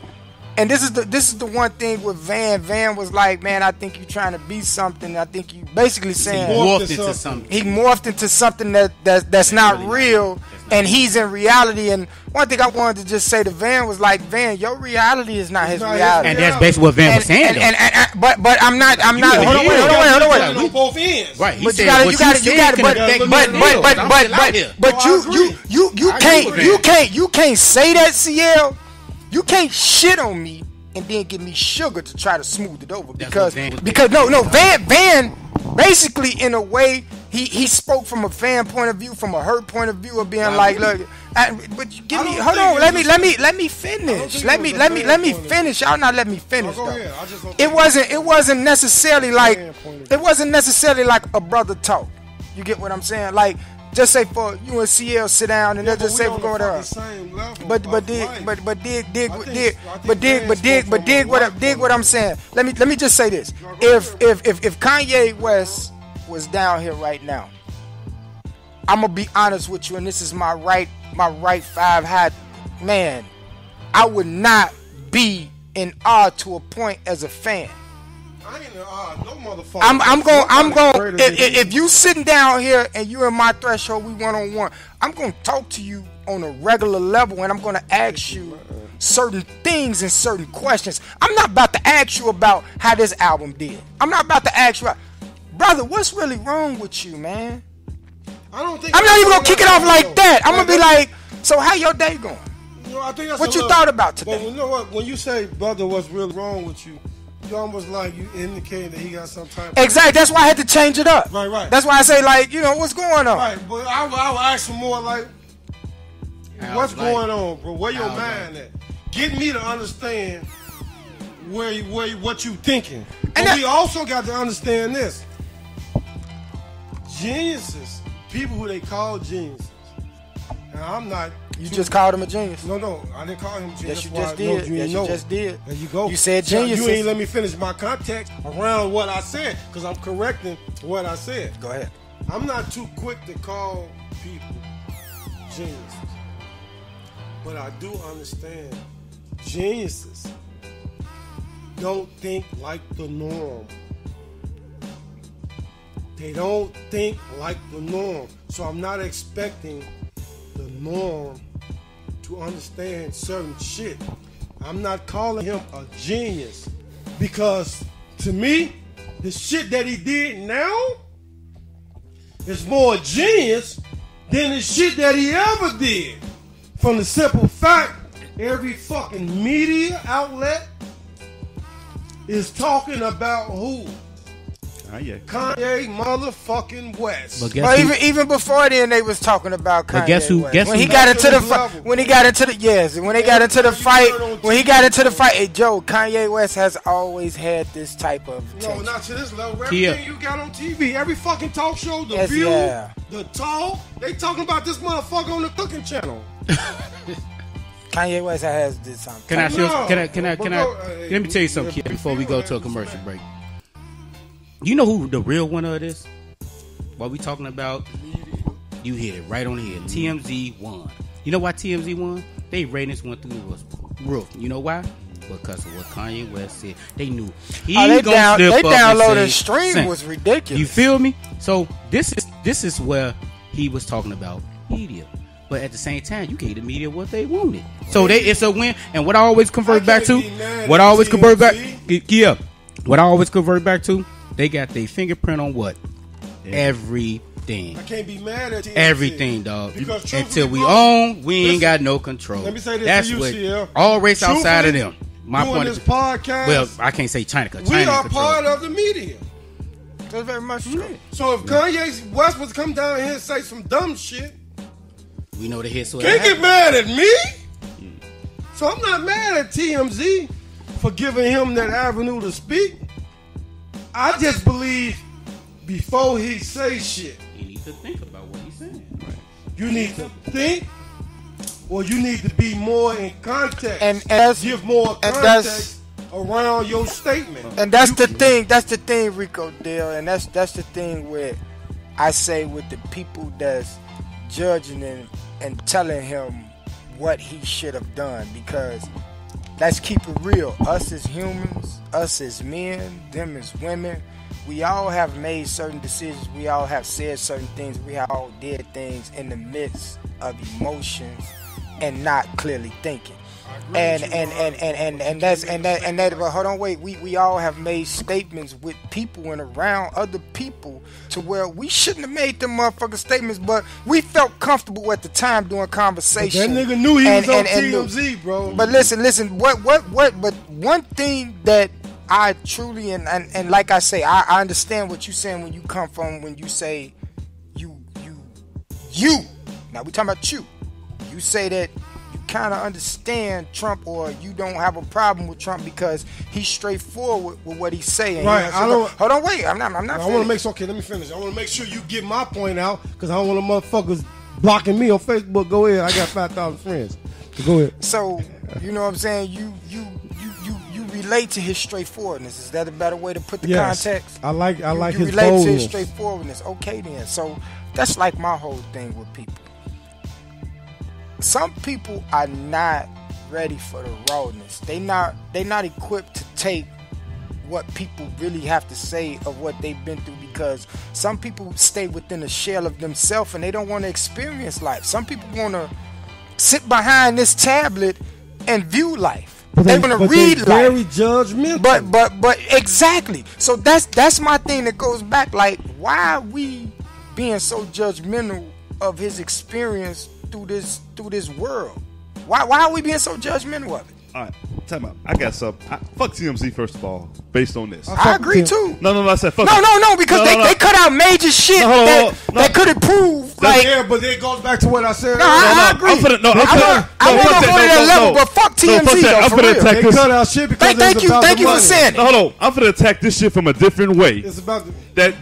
And this is the one thing with Van. Van was like, man, I think you trying to be something. I think you basically saying he morphed into something. He morphed into something that's not real, and he's in reality. And one thing I wanted to just say to Van was like, Van, your reality is not his reality. And that's basically what Van was saying. But I'm not. Hold on, wait. Both ends. Right. But you can't say that, CL. You can't shit on me and then give me sugar to try to smooth it over because Van basically in a way he spoke from a fan point of view, from a hurt point of view of being like, look, but you give me hold on, let me finish. Let me finish. Y'all not let me finish though. It wasn't necessarily like a brother talk. You get what I'm saying? Like, just say for you and CL sit down and they'll just say we're going there. Dig what I'm saying. Let me just say this. If Kanye West was down here right now, I'm gonna be honest with you, and this is my right five high man. I would not be in awe to a point as a fan. No motherfucker. I'm going. If you sitting down here and you're in my threshold, we 1-on-1. I'm going to talk to you on a regular level, and I'm going to ask you certain things and certain questions. I'm not about to ask you about how this album did. I'm not about to ask you, brother, what's really wrong with you, man? I'm not even going to kick it off like that. I'm going to be like, so how your day going? I think that's what you thought about today? But you know what? When you say, brother, what's really wrong with you? You almost like you indicating that he got some type of... Exactly. That's why I had to change it up. Right. That's why I say, like, you know, what's going on? Right, but I will ask him more like, what's going on, bro? Where your mind at? Get me to understand what you thinking. And we also got to understand this. Geniuses, people who they call geniuses. And I'm not... You just called him a genius. No, I didn't call him genius. Yes, you just did. You just did. There you go. You said genius. You ain't let me finish my context around what I said, because I'm correcting what I said. Go ahead. I'm not too quick to call people geniuses, but I do understand geniuses don't think like the norm. They don't think like the norm. So I'm not expecting the norm to understand certain shit. I'm not calling him a genius, because to me, the shit that he did now is more genius than the shit that he ever did. From the simple fact, every fucking media outlet is talking about who? Kanye motherfucking West. But even before then, they was talking about Kanye. But guess who? West. When he got into the fight, when he got into the fight, hey, Joe, Kanye West has always had this type of tension. No, not to this level. Everything you got on TV, every fucking talk show, the View, the Talk, they talking about this motherfucker on the cooking channel. Kanye West has this something. Can I? Let me tell you something, kid, before we go to a commercial break. You know who the real winner of this? What we talking about? You hit it right on the head. TMZ won. You know why TMZ won? They ratings went through the roof. You know why? Because of what Kanye West said. They knew he gonna slip up. They downloaded stream was ridiculous. You feel me? So this is where he was talking about media. But at the same time, you gave the media what they wanted. So it's a win. And what I always convert back to, what I always convert back to, they got their fingerprint on what? Everything. I can't be mad at you. Everything, dog. Until we own, we ain't got no control. Let me say this That's to you, what CL. all race outside of them. My doing point this of podcast. Well, I can't say China because We China are control. part of the media. That's very much true. So if Kanye West was to come down here and say some dumb shit, we know the hits. Can't get mad at me. So I'm not mad at TMZ for giving him that avenue to speak. I just believe before he say shit, You need to think about what he's saying. Right. you need to think, or you need to be more in context and give more context around your statement. And that's the thing. That's the thing, Rico Dale. And that's the thing with I say with the people that's judging him and telling him what he should have done, because let's keep it real. Us as humans, us as men, them as women, we all have made certain decisions. We all have said certain things. We have all did things in the midst of emotions and not clearly thinking. And that. But hold on, wait. We all have made statements with people and around other people to where we shouldn't have made them motherfucking statements, but we felt comfortable at the time doing conversation. That nigga knew he was on TMZ, bro. But listen. What? But one thing that I truly and like I say, I understand what you're saying when you come from when you say you. Now we talking about you. You say that you kind of understand Trump, or you don't have a problem with Trump because he's straightforward with what he's saying. Right. You know, hold on, wait. I'm not. I want to make sure. Okay, let me finish. I want to make sure you get my point out because I don't want the motherfuckers blocking me on Facebook. Go ahead. I got 5,000 friends. Go ahead. So you know what I'm saying. You relate to his straightforwardness. Is that a better way to put the context? I like his boldness. You relate to his straightforwardness. Okay, then. So that's like my whole thing with people. Some people are not ready for the rawness. They not equipped to take what people really have to say of what they've been through, because some people stay within a shell of themselves and they don't want to experience life. Some people want to sit behind this tablet and view life. They want to read life. Very judgmental. But exactly. So that's my thing that goes back. Like, why are we being so judgmental of his experience through this world? Why are we being so judgmental of it? All right, time out. I got something. Fuck TMZ first of all, based on this. I agree too. No. I said fuck. No, because they cut out major shit that could have proved. Like, yeah, but it goes back to what I said. I agree. I won't go to that level, but fuck TMZ though. I'm gonna attack this. Cut out shit because thank you for saying it. No, hold on. I'm gonna attack this shit from a different way. It's about that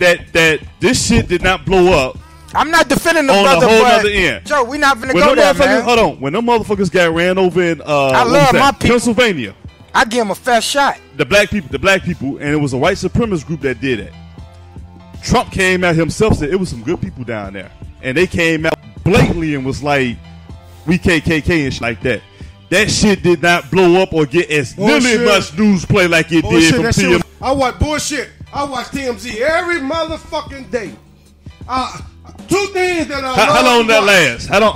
this shit did not blow up. I'm not defending the on brother, a whole but other end. Joe, we not gonna go there, man. Hold on, when them motherfuckers got ran over in I love my people. Pennsylvania, I give them a fair shot. The black people, and it was a white supremacist group that did it. Trump came out himself, said it was some good people down there, and they came out blatantly and was like, "We KKK" and shit like that. That shit did not blow up or get as nearly much news play like it did from TMZ. I watch bullshit. I watch TMZ every motherfucking day. Two things that How long did that last? How long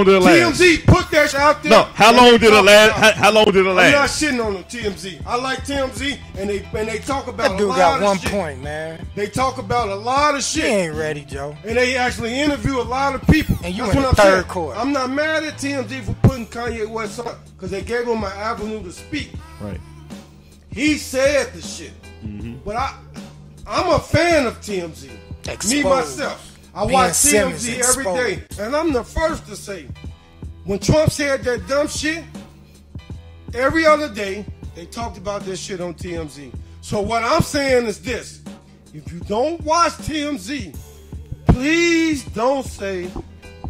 did it last? TMZ put that shit out there. No, how long did it last? How long did it last? I'm not shitting on them, TMZ. I like TMZ, and they talk about that dude a lot got of one shit. Point, man. They talk about a lot of shit. He ain't ready, Joe. And they actually interview a lot of people. And you That's in what the I'm third saying. court. I'm not mad at TMZ for putting Kanye West on because they gave him an avenue to speak. Right. He said the shit. But I'm a fan of TMZ. Me myself. I watch TMZ every day. And I'm the first to say, when Trump said that dumb shit, every other day, they talked about this shit on TMZ. So what I'm saying is this. If you don't watch TMZ, please don't say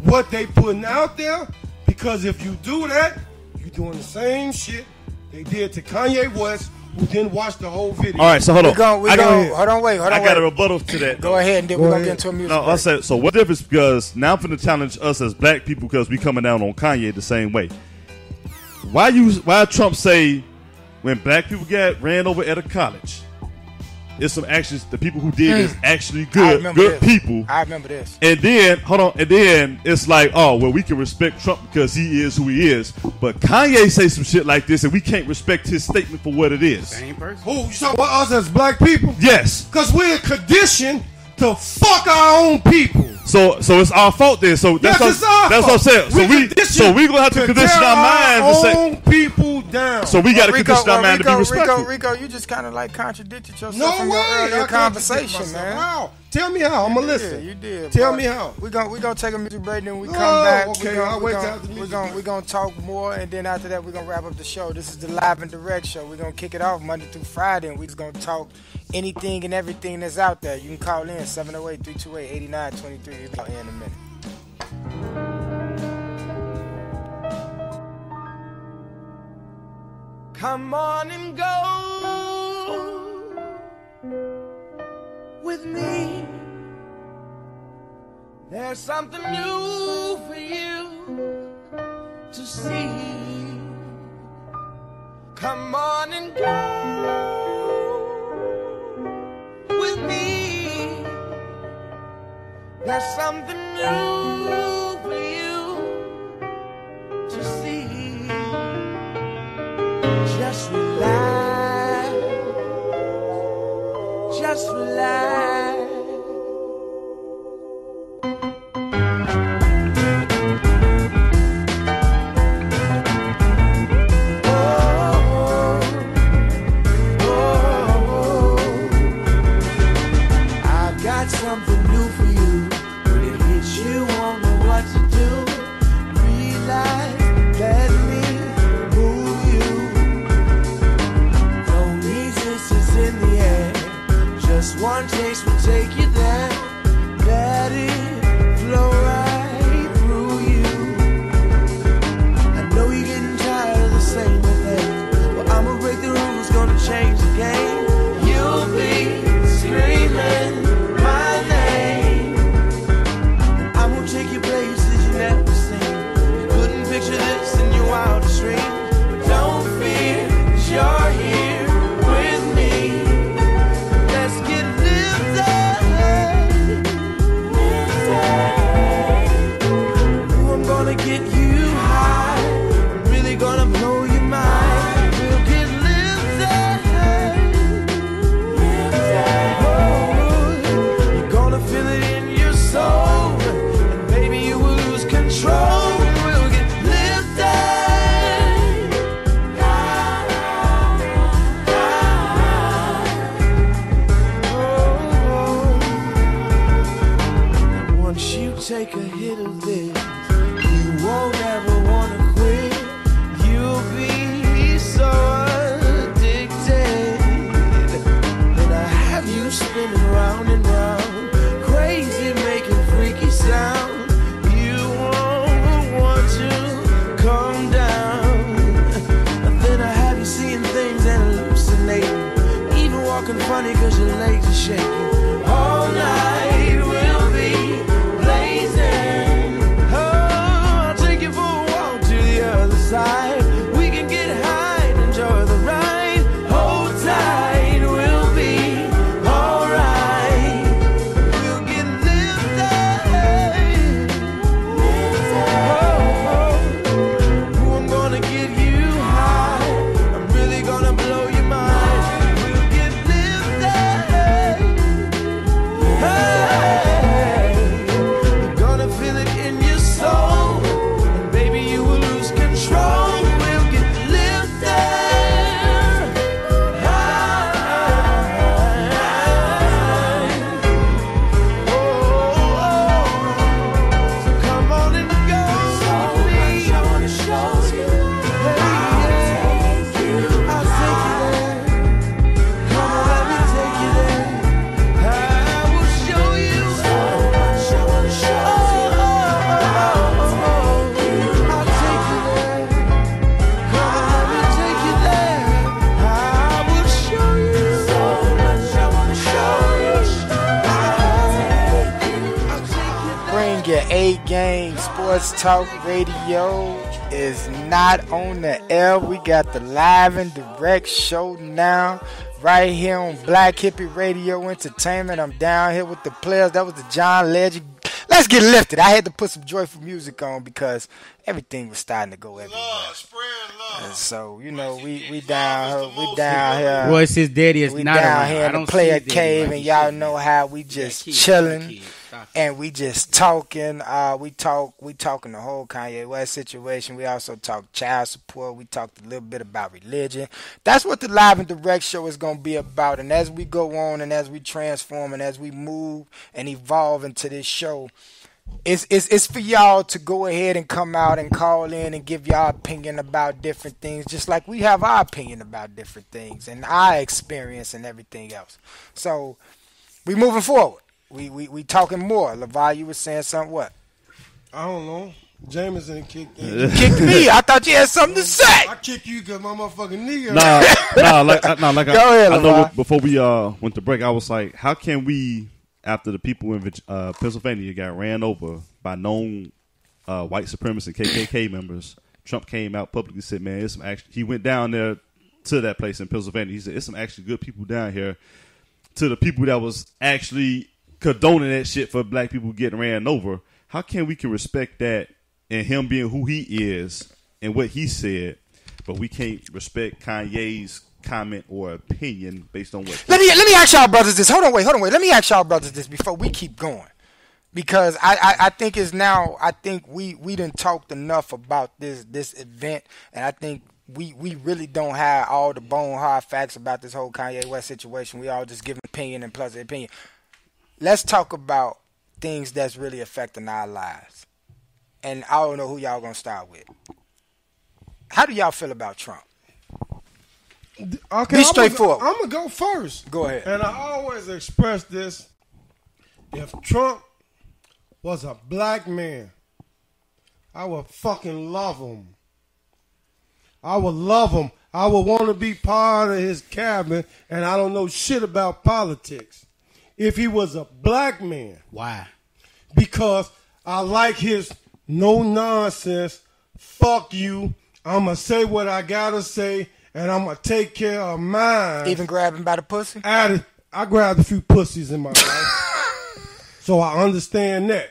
what they putting out there, because if you do that, you're doing the same shit they did to Kanye West, who didn't watch the whole video. All right, so hold on. Hold on, wait. I got a rebuttal to that. Go ahead, and then we're going to get into a music break. I said, so what difference, because now I'm going to challenge us as black people because we coming down on Kanye the same way. Why Trump say when black people got ran over at a college, it's some actions, the people who did is actually good people. I remember this. And then, it's like, oh, well, we can respect Trump because he is who he is. But Kanye say some shit like this and we can't respect his statement for what it is. Same person. Who? You talking about us as black people? Yes. Because we're conditioned to fuck our own people. So it's our fault then. So that's what I'm saying. So we gonna have to condition our minds to say people down. So we got to condition our mind to be respectful. Rico, you just kind of like contradicted yourself from your earlier conversation, man. Wow. Tell me how. I'm gonna listen. You did. Tell me how. We gonna take a music break, then we come back. Okay, I'll wait till after the music break. We're gonna talk more, and then after that we're gonna wrap up the show. This is the Live and Direct show. We're gonna kick it off Monday through Friday, and we're just gonna talk anything and everything that's out there. You can call in 708-328-8923. We'll be in a minute. Come on and go with me. There's something new for you to see. Come on and go with me. There's something new for you to see. Just relax. Just relax. Something new for you. When it hits you, won't know what to do. Realize, let me move you. No resistance in the air. Just one taste will take you there. Let it flow right through you. I know you're getting tired of the same old thing. Well, I'ma break the rules, gonna change the game. You'll be screaming take you places you never seen. You couldn't picture this in your wildest dreams. But don't fear, 'cause you're here with me. Let's get lifted. Ooh, I'm gonna get you high. I'm really gonna blow your mind. We'll get lifted. Oh, you're gonna feel it in your soul. Control, we'll get lifted. Once you take a hit of this, you won't ever want to quit. You'll be so addicted. Then I have you spinning round and round, crazy, making freaky sound. Calm down. And then I have you seeing things and hallucinating, even walking funny 'cause your legs are shaking. All night we'll be blazing. Oh, I'll take you for a walk to the other side. We can get high and enjoy the ride. Hold tight, we'll be alright. We'll get lifted. Get you high. I'm really gonna blow your mind. We'll get lifted. Hey, you're gonna feel it in your soul, and baby you will lose control. We'll get lifted. Oh, so come on and go with me. I wanna show you. Bring your A-Game Sports Talk Radio is not on the air. We got the live and direct show now, right here on Black Hippie Radio Entertainment. I'm down here with the players. That was the John Legend. Let's get lifted. I had to put some joyful music on because everything was starting to go everywhere. And so, you know, we down here. Well, it's his daddy is we not down around. here in the player cave, and y'all know how we just chilling. And we just talking. We talking the whole Kanye West situation. We also talk child support. We talked a little bit about religion. That's what the live and direct show is going to be about. And as we go on and as we transform and as we move and evolve into this show, it's for y'all to go ahead and come out and call in and give y'all opinion about different things, just like we have our opinion about different things and our experience and everything else. So we moving forward. We talking more. LaVar, you was saying something. What? I don't know. Jameson kicked in. You kicked me. I thought you had something to say. I kick you because my motherfucking nigga. Go ahead, I know LaVar. before we went to break, I was like, how can we, after the people in Pennsylvania got ran over by known white supremacist KKK members, Trump came out publicly and said, man, it's some action. He went down there to that place in Pennsylvania. He said, it's some actually good people down here. To the people that was actually condoning that shit for black people getting ran over, how can we respect that and him being who he is and what he said, but we can't respect Kanye's comment or opinion based on what? Let me ask y'all brothers this. Hold on, wait. Let me ask y'all brothers this before we keep going, because I think it's now. I think we done talked enough about this event, and I think we really don't have all the bone hard facts about this whole Kanye West situation. We all just give an opinion and plus an opinion. Let's talk about things that's really affecting our lives, and I don't know who y'all gonna start with. How do y'all feel about Trump? Okay, be straightforward. I'm going to go first. Go ahead. And I always express this. If Trump was a black man, I would fucking love him. I would love him. I would want to be part of his cabinet, and I don't know shit about politics. If he was a black man. Why? Because I like his no nonsense, fuck you, I'm going to say what I got to say, and I'm going to take care of mine. Even grabbing by the pussy? I grabbed a few pussies in my life. So I understand that.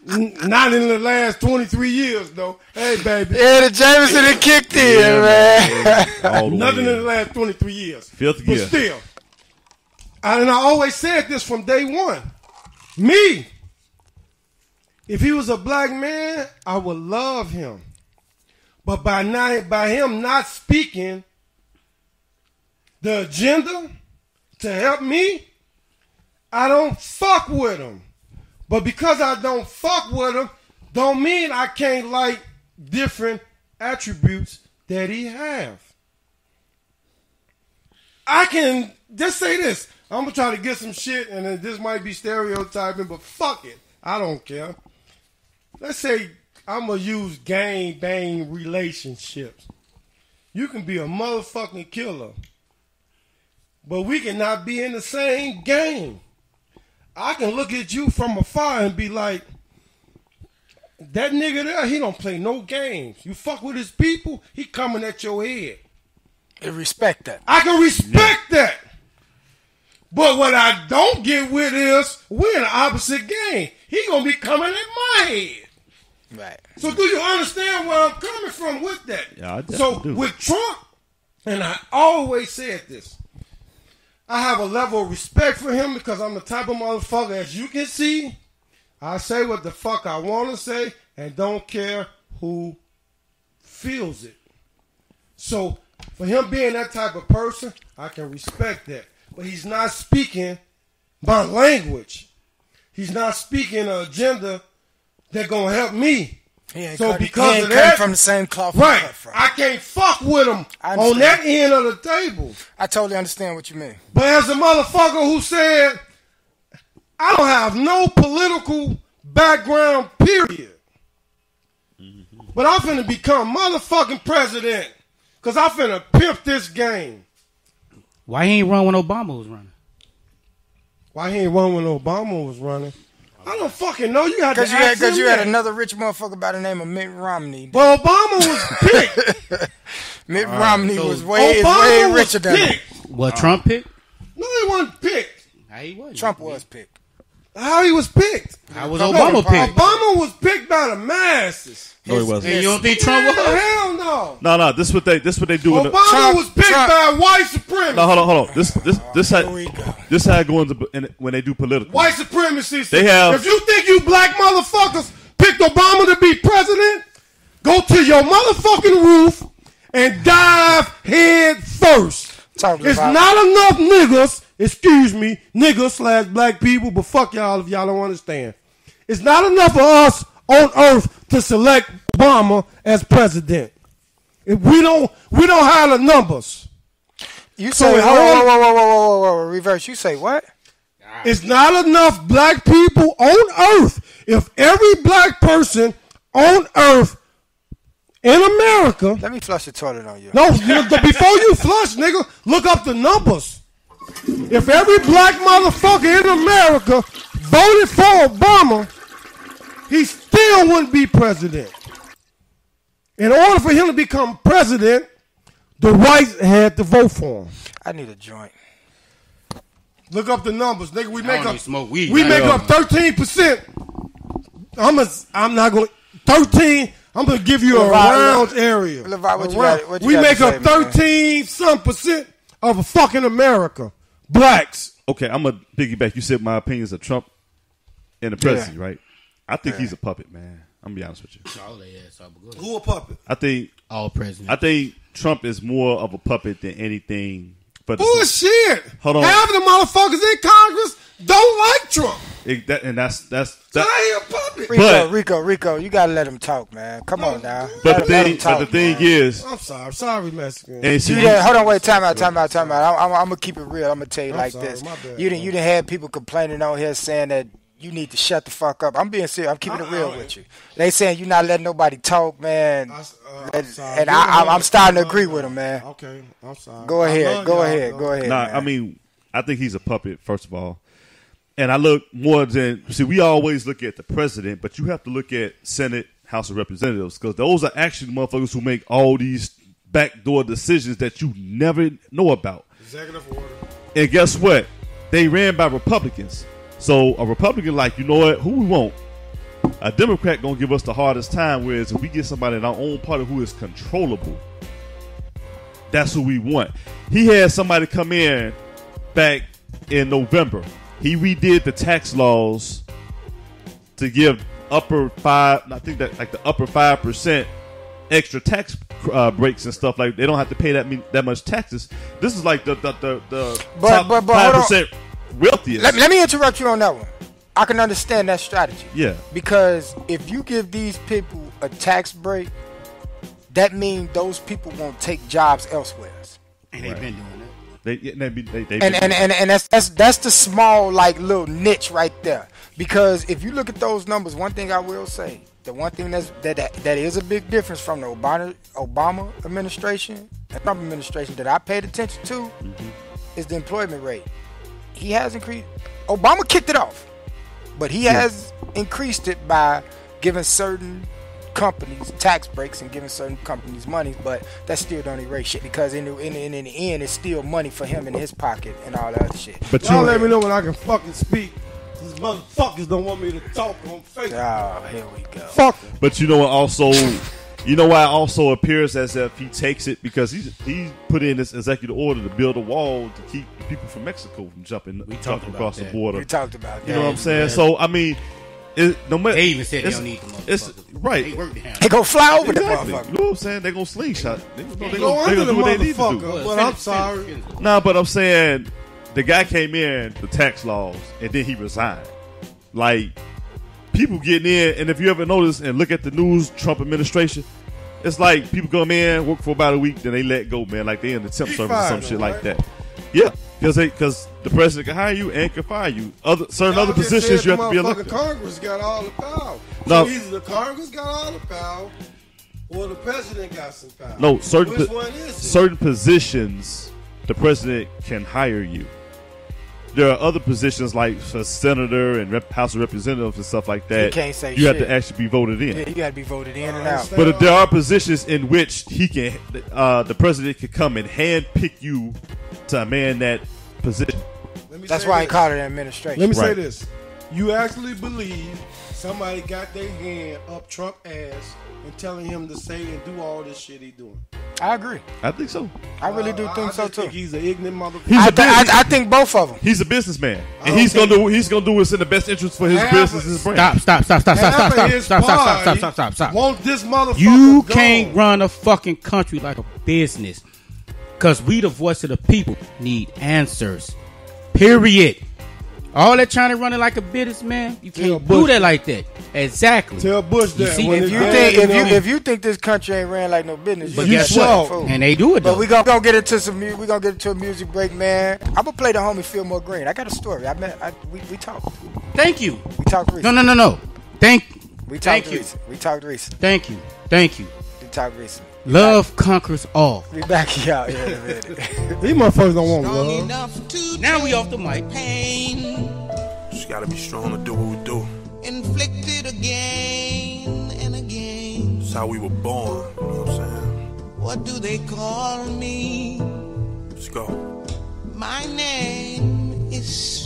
Not in the last 23 years, though. Hey, baby. Yeah, the Jameson had kicked in, man. Nothing in the last 23 years. Fifth but year. Still. And I always said this from day one. Me. If he was a black man, I would love him. But by him not speaking the agenda to help me, I don't fuck with him. But because I don't fuck with him, don't mean I can't like different attributes that he have. I can just say this. I'm going to try to get some shit, and this might be stereotyping, but fuck it. I don't care. Let's say I'm going to use gang-bang relationships. You can be a motherfucking killer, but we cannot be in the same game. I can look at you from afar and be like, that nigga there, he don't play no games. You fuck with his people, he coming at your head. And respect that. I can respect that. But what I don't get with is, we're in the opposite game. He gonna be coming at my head. Right. So do you understand where I'm coming from with that? Yeah, I definitely so do. with Trump, and I always said this, I have a level of respect for him because I'm the type of motherfucker, as you can see, I say what the fuck I want to say and don't care who feels it. So for him being that type of person, I can respect that. But he's not speaking my language. He's not speaking an agenda that's going to help me. So because he of ain't that, from the same cloth. right, I can't fuck with him on that end of the table. I totally understand what you mean. But as a motherfucker who said, I don't have no political background, period. But I'm finna become motherfucking president because I'm finna pimp this game. Why he ain't run when Obama was running? Why he ain't run when Obama was running? I don't fucking know. You got to ask him Because you had that. another rich motherfucker by the name of Mitt Romney. But Obama was picked. Mitt Romney so was way Obama richer was than him. picked. Was Trump picked? No, he wasn't picked. How he was? Trump was picked. How he was picked? How was Obama picked? Obama was picked by the masses. No, he wasn't. And you don't think Trump was? Hell no. No, this what they do. In Obama was picked by white supremacy. No, hold on. This how it go when they do political. White supremacy. They have. If you think you black motherfuckers picked Obama to be president, go to your motherfucking roof and dive head first. It's not enough niggas, niggas / black people, but fuck y'all if y'all don't understand. It's not enough of us on earth to select Obama as president. If we don't have the numbers. You say, whoa, reverse. You say what? It's not enough black people on earth. If every black person on earth in America. Let me flush the toilet on you. No, before you flush, nigga, look up the numbers. If every black motherfucker in America voted for Obama, he still wouldn't be president. In order for him to become president, The whites had to vote for him. I need a joint. Look up the numbers, nigga. We make up smoke weed. We make up 13%. I'm not gonna 13. I'm gonna give you a round area. We make up 13% of a fucking America. Blacks. Okay, I'm gonna piggyback. You said my opinions of Trump and the presidency, right? I think he's a puppet, man. I'm gonna be honest with you. Who a puppet? I think all presidents. I think Trump is more of a puppet than anything. But bullshit. Hold on. Half of the motherfuckers in Congress don't like Trump. That's so I ain't a puppet. Rico, you gotta let him talk, man. Come on now. But the thing is, I'm sorry, Mexican. Hold on, wait, time out. I'm gonna keep it real. I'm gonna tell you this. You didn't have people complaining on here saying that you need to shut the fuck up. I'm being serious. I'm keeping it real with you. They saying you're not letting nobody talk, man. I'm starting to agree with them, man. Okay, I'm sorry. Go ahead. Nah, man. I mean, I think he's a puppet, first of all. And I look more than, we always look at the president, but you have to look at Senate, House of Representatives, because those are actually the motherfuckers who make all these backdoor decisions that you never know about. Executive order. And guess what? They ran by Republicans. So a Republican like, you know what? Who we want? A Democrat gonna give us the hardest time, whereas if we get somebody in our own party who is controllable, that's who we want. He had somebody come in back in November. He redid the tax laws to give upper 5% extra tax breaks and stuff like. They don't have to pay that much taxes. This is like the top 5% wealthiest. Let me interrupt you on that one. I can understand that strategy. Yeah. Because if you give these people a tax break, that means those people won't take jobs elsewhere. And they've been doing that. And that's the small little niche right there. Because if you look at those numbers, one thing I will say, the one thing that is a big difference from the Obama administration and Trump administration that I paid attention to is the employment rate. He has increased. Obama kicked it off, but he has increased it by giving certain companies tax breaks and giving certain companies money, but that still don't erase shit because in the end it's still money for him in his pocket and all that other shit. But y'all let me know when I can fucking speak. These motherfuckers don't want me to talk on Facebook. Oh, here we go. Fuck. But you know what? Also, you know why it also appears as if he takes it because he put in this executive order to build a wall to keep people from Mexico from jumping across the border. We talked about that. You know what I'm saying? So I mean. No matter, they even said they don't need the motherfuckers. Right. They gonna fly over the You motherfucker. know what I'm saying? They gonna slingshot. They go under the do what they need to do. But I'm sorry. Nah, but I'm saying the guy came in the tax laws and then he resigned. Like people getting in, and if you ever notice and look at the news, Trump administration, it's like people come in, work for about a week, then they let go, man. Like they in the temp service or some shit like that. Yeah. Because the president can hire you and can fire you. Certain other positions you have to be elected. Congress got all the power. No. So either the Congress got all the power or the president got some power. No, Which one is it? certain positions the president can hire you. There are other positions like a senator and House of Representatives and stuff like that. You can't say you shit. have to actually be voted in. Yeah, you got to be voted in and out. But there are positions in which he can, the president can come and hand pick you to man that position. That's why I call it an administration. Let me say this. You actually believe somebody got their hand up Trump's ass and telling him to say and do all this shit he doing? I agree. I think so. I really do think so too. He's an ignorant motherfucker. I think both of them. He's a businessman, and he's gonna do what's in the best interest for his business, his brand. Stop. Want this motherfucker You can't run a fucking country like a business, because we, the voice of the people, need answers. Period. All that trying to run it like a business, man, you can't do that like that. Exactly. Tell Bush that. If you think this country ain't ran like no business, but guess what? And they do it though. But we gonna get into a music break, man. I'm gonna play the homie Fillmore Green. I got a story. We talked. Thank you. We talked recently. No. We talked recently. Thank you. We talked recently. Love conquers all. We back out here in a minute. These motherfuckers don't want love. Now we off the mic. Pain. Just gotta be strong to do what we do. Inflicted again and again. That's how we were born, you know what I'm saying? What do they call me? Let's go. My name is strong.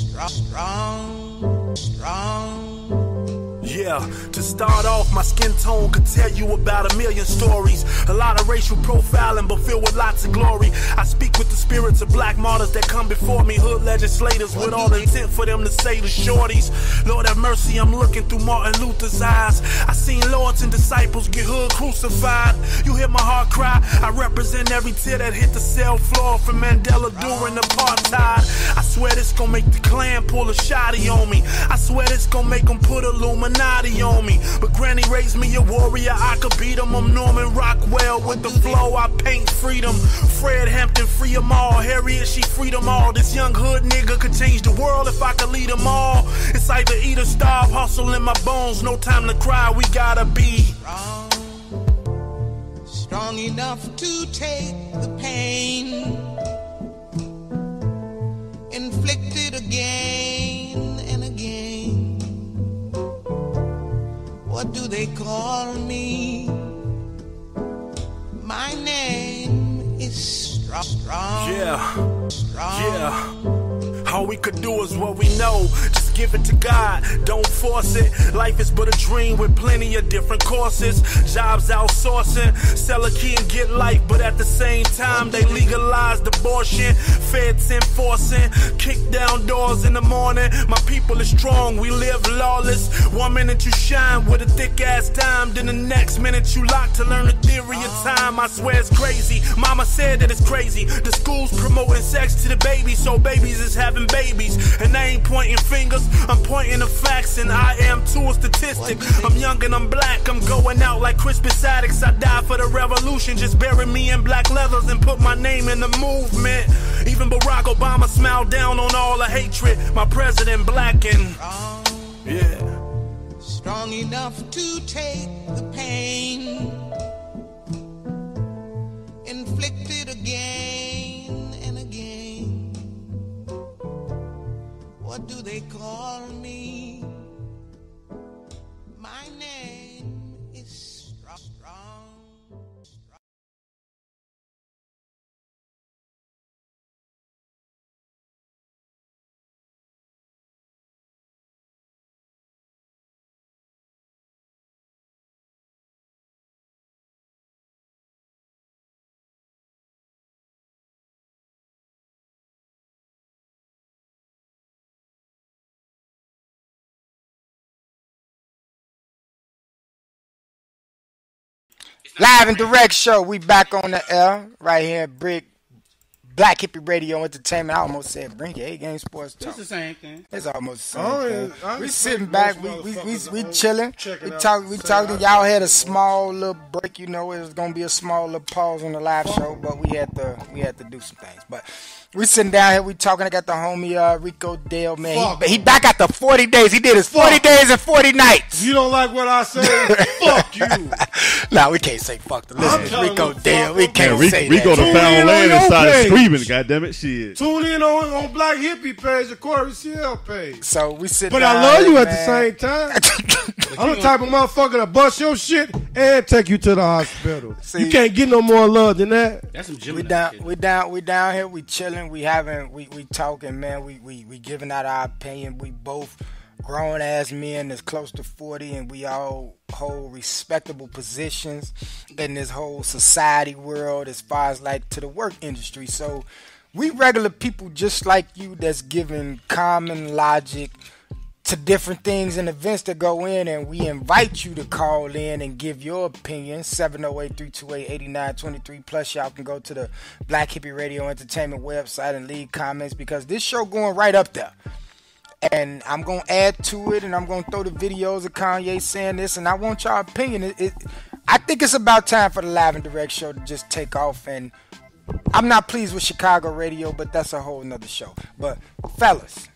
Yeah, to start off, my skin tone could tell you about 1,000,000 stories. A lot of racial profiling, but filled with lots of glory. I speak with the spirits of black martyrs that come before me, hood legislators with all intent for them to say the shorties. Lord have mercy, I'm looking through Martin Luther's eyes. I seen lords and disciples get hood crucified. You hear my heart cry, I represent every tear that hit the cell floor from Mandela during apartheid. I swear this gon' make the Klan pull a shotty on me. I swear this gon' make them put Illuminati on me. But Granny raised me a warrior, I could beat him. I'm Norman Rockwell with the flow, I paint freedom. Fred Hampton, free them all. Harriet, she freed them all. This young hood nigga could change the world if I could lead them all. It's either eat or starve, hustle in my bones. No time to cry, we gotta be Strong enough to take the pain inflicted again and again. What do they call me? My name is strong. Yeah. All we could do is what we know. Just give it to God, don't force it. Life is but a dream with plenty of different courses. Jobs outsourcing, sell a key and get life, but at the same time they legalized abortion. Feds enforcing, kick down doors in the morning. My people is strong, we live lawless. 1 minute you shine with a thick ass dime, then the next minute you lock to learn the theory of time. I swear it's crazy. Mama said that it's crazy. The schools promoting sex to the babies, so babies is having babies. And I ain't pointing fingers, I'm pointing the facts, and I am too a statistic. I'm young and I'm black, I'm going out like Crispus Attucks. I died for the revolution, just bury me in black leathers and put my name in the movement. Even Barack Obama smiled down on all the hatred. My president black and yeah. Strong enough to take the pain inflicted again and again. What do they call me? My name is strong. Live and direct show. We back on the air right here at Black Hippie Radio Entertainment. I almost said Bring Your A-Game Sports Talk. It's the same thing. It's almost the same thing. We sitting back. We chilling. We talking. Y'all had a small little break. You know, it was gonna be a small little pause on the live show, but we had to do some things. But we sitting down here. We talking. I got the homie Rico Dale, man. He back after 40 days. He did his 40 days and 40 nights. You don't like what I say? Fuck you. Nah, we can't say fuck the listeners. Rico Dale. We can't say Rico that. the found land and started screaming. Goddammit, shit. Tune in on Black Hippie page, the Corey CL page. So we sit But down I love here, you at man. the same time. I'm the type of motherfucker to bust your shit and take you to the hospital. See, you can't get no more love than that. That's some We down here. We chilling. We talking, man. We giving out our opinion. We both grown ass men that's close to 40, and we all hold respectable positions in this whole society world as far as like to the work industry. So we regular people just like you that's giving common logic to different things and events that go in, and we invite you to call in and give your opinion. 708-328-8923. Plus y'all can go to the Black Hippie Radio Entertainment website and leave comments, because this show going right up there. And I'm going to add to it, and I'm going to throw the videos of Kanye saying this, and I want y'all opinion. I think it's about time for the Live and Direct show to just take off, and I'm not pleased with Chicago radio, but that's a whole nother show. But fellas,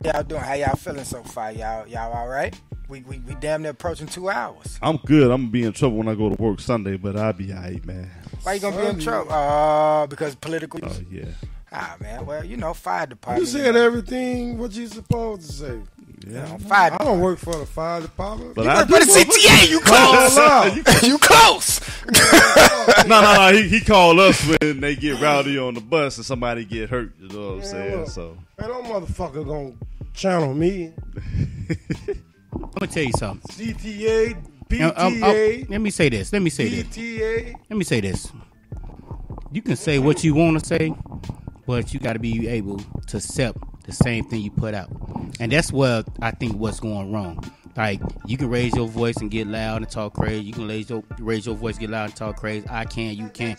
y'all doing? How y'all feeling so far? Y'all all right? We damn near approaching 2 hours. I'm good. I'm going to be in trouble when I go to work Sunday, but I'll be all right, man. Why you going to be in trouble? Because politically? Oh, yeah. Ah, man. Well, you know, fire department. You said everything what you supposed to say. Yeah. Fire I don't work for the fire department. But you I work for the CTA. You close. You close. No. He called us when they get rowdy on the bus and somebody get hurt. You know what I'm saying? Look, So, man, no motherfucker gonna channel me. I'm gonna tell you something. CTA, PTA. Let me say this. PTA. Let me say this. You can say what you want to say, but you got to be able to accept the same thing you put out. And that's what I think what's going wrong. Like, you can raise your voice and get loud and talk crazy. You can raise your voice, get loud and talk crazy. I can, you can't.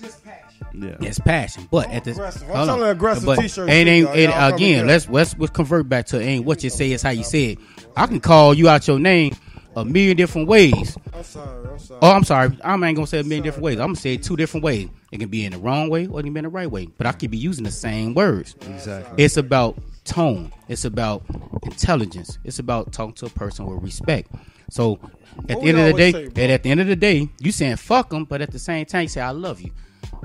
Yeah, it's passion. But at this, I'm telling aggressive t-shirt. Again, let's convert back to ain't what you say is how you say it. I can call you out your name a million different ways. I'm sorry. Oh, I'm sorry. I ain't gonna say a million different ways. I'm gonna say it 2 different ways. It can be in the wrong way or it can be in the right way. But I could be using the same words. Exactly. It's about tone. It's about intelligence. It's about talking to a person with respect. So at the end of the day, you saying fuck them, but at the same time you say I love you.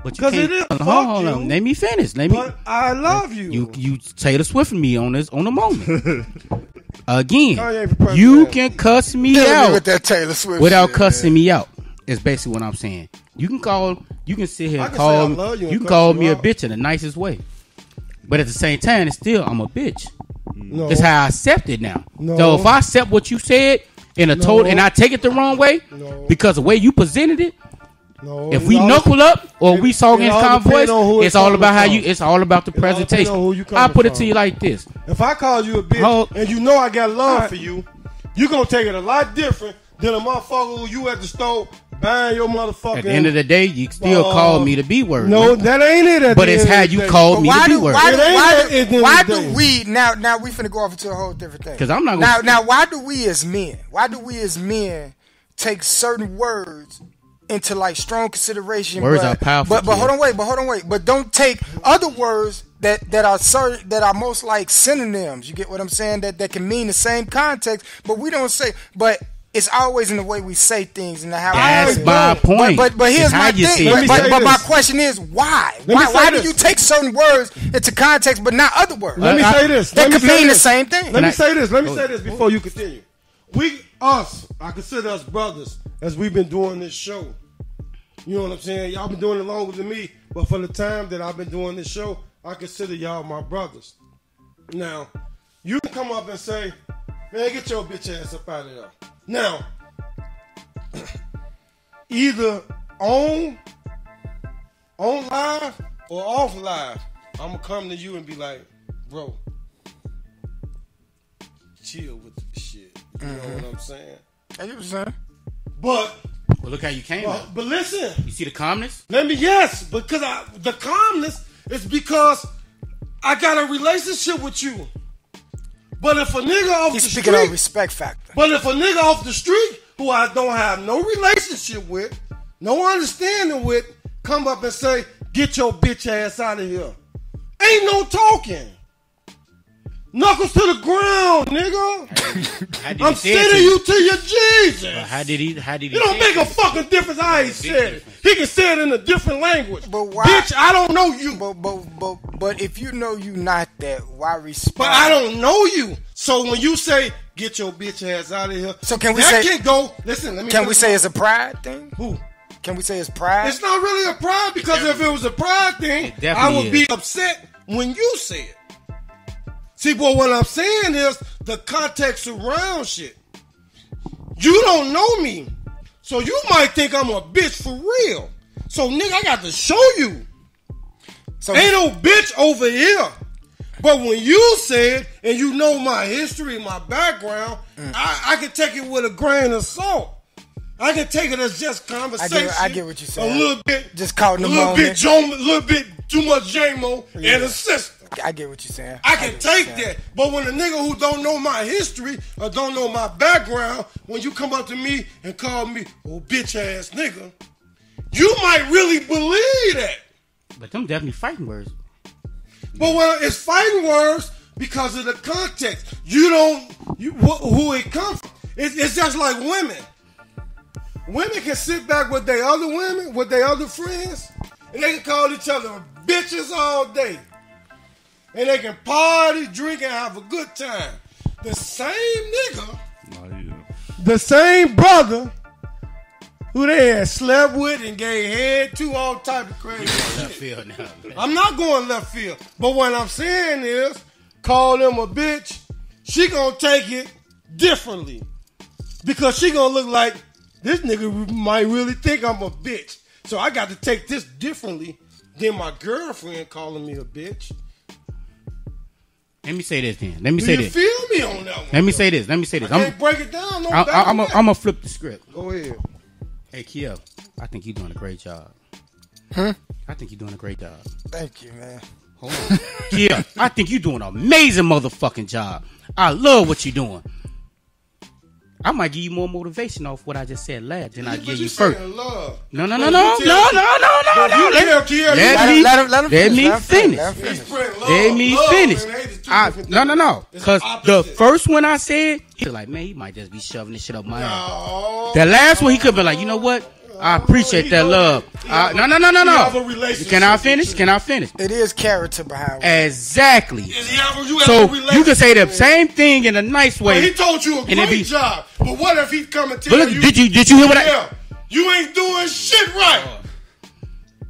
But you can't. It is hold you, on. Let me finish. But I love you. You Taylor Swift me on the moment. Again, you can cuss me out with that Taylor Swift without shit, cussing me out. Is basically what I'm saying. You can sit here and call me a bitch in the nicest way, but at the same time, it's still I'm a bitch. No. It's how I accept it now. No. So if I accept what you said in a total and I take it the wrong way because the way you presented it. No, if we knuckle up or we talk in calm voice, it's all about how you. It's all about the presentation. I'll put it to you like this: if I call you a bitch and you know I got love for you, you gonna take it a lot different than a motherfucker who you at the store buying your motherfucker. At the end of the day, you still call me the B word. No, that ain't it. But it's how you call me the B word. Why do we now we finna go off into a whole different thing? Because I'm not now. Why do we as men take certain words into like strong consideration? Words are powerful. But hold on, wait. But don't take other words that are most like synonyms. You get what I'm saying? That can mean the same context, but we don't say. But it's always in the way we say things and how. That's my point. But here's my thing. But my question is why? Why do you take certain words into context but not other words? Let me say this. That could mean the same thing. Let me say this before you continue. I consider us brothers as we've been doing this show. You know what I'm saying? Y'all been doing it longer than me, but for the time that I've been doing this show, I consider y'all my brothers. Now, you can come up and say, man, get your bitch ass up out of there. Now, either on live or off live, I'm going to come to you and be like, bro, chill with the shit. You know what I'm saying? I get what you're saying. But look how you came up. But listen. You see the calmness? Because the calmness is because I got a relationship with you. But if a nigga off the street... He's speaking of respect factor. But if a nigga off the street who I don't have no relationship with, no understanding with, come up and say, get your bitch ass out of here. Ain't no talking. Knuckles to the ground, nigga. I'm sending you to your Jesus. How did he? It don't make a fucking difference how he said it. He can say it in a different language. But why? Bitch, I don't know you. But if you know you not that, why respect? But I don't know you. So when you say get your bitch ass out of here, so can we that say? Can't go. Listen, let me. Can we say it's a pride thing? Who? Can we say it's pride? It's not really a pride because if it was a pride thing, I would be upset when you say it. See, but what I'm saying is the context around shit. You don't know me. So you might think I'm a bitch for real. So, nigga, I got to show you. So ain't no bitch over here. But when you say it, and you know my history, my background, I can take it with a grain of salt. I can take it as just conversation. I get what you're saying. A little bit. Just caught in the moment. A little bit too much JMO and a sister. I get what you're saying. I can take that. But when a nigga who don't know my history or don't know my background, when you come up to me and call me, oh, bitch ass nigga, you might really believe that. But them definitely fighting words. But when it's fighting words because of the context. Who it comes from. It's just like women. Women can sit back with their other women, with their other friends, and they can call each other bitches all day. And they can party, drink, and have a good time. The same nigga, the same brother who they had slept with and gave head to, all type of crazy Left shit. field now, man. I'm not going left field. But what I'm saying is, call them a bitch, she gonna take it differently. Because she gonna look like, this nigga might really think I'm a bitch. So I got to take this differently than my girlfriend calling me a bitch. Let me say this then. Let me say Do you this. feel me on that one? Let me say this. Let me say this. I can't break it down. No I'm gonna flip the script. Go ahead. Hey, Kia, I think you're doing a great job. Huh? I think you're doing a great job. Thank you, man. Hold on. Kia, I think you're doing an amazing motherfucking job. I love what you're doing. I might give you more motivation off what I just said last than I give you first. Love. No. Let me finish. No. Because the first one I said, he was like, man, he might just be shoving this shit up my ass. The last one, he could be like, you know what? I appreciate that love. No. Can I finish? It is character behind it. Exactly. So you can say the same thing in a nice way. But he told you a great job. But what if he come and tell you? Did you hear what I? You ain't doing shit right.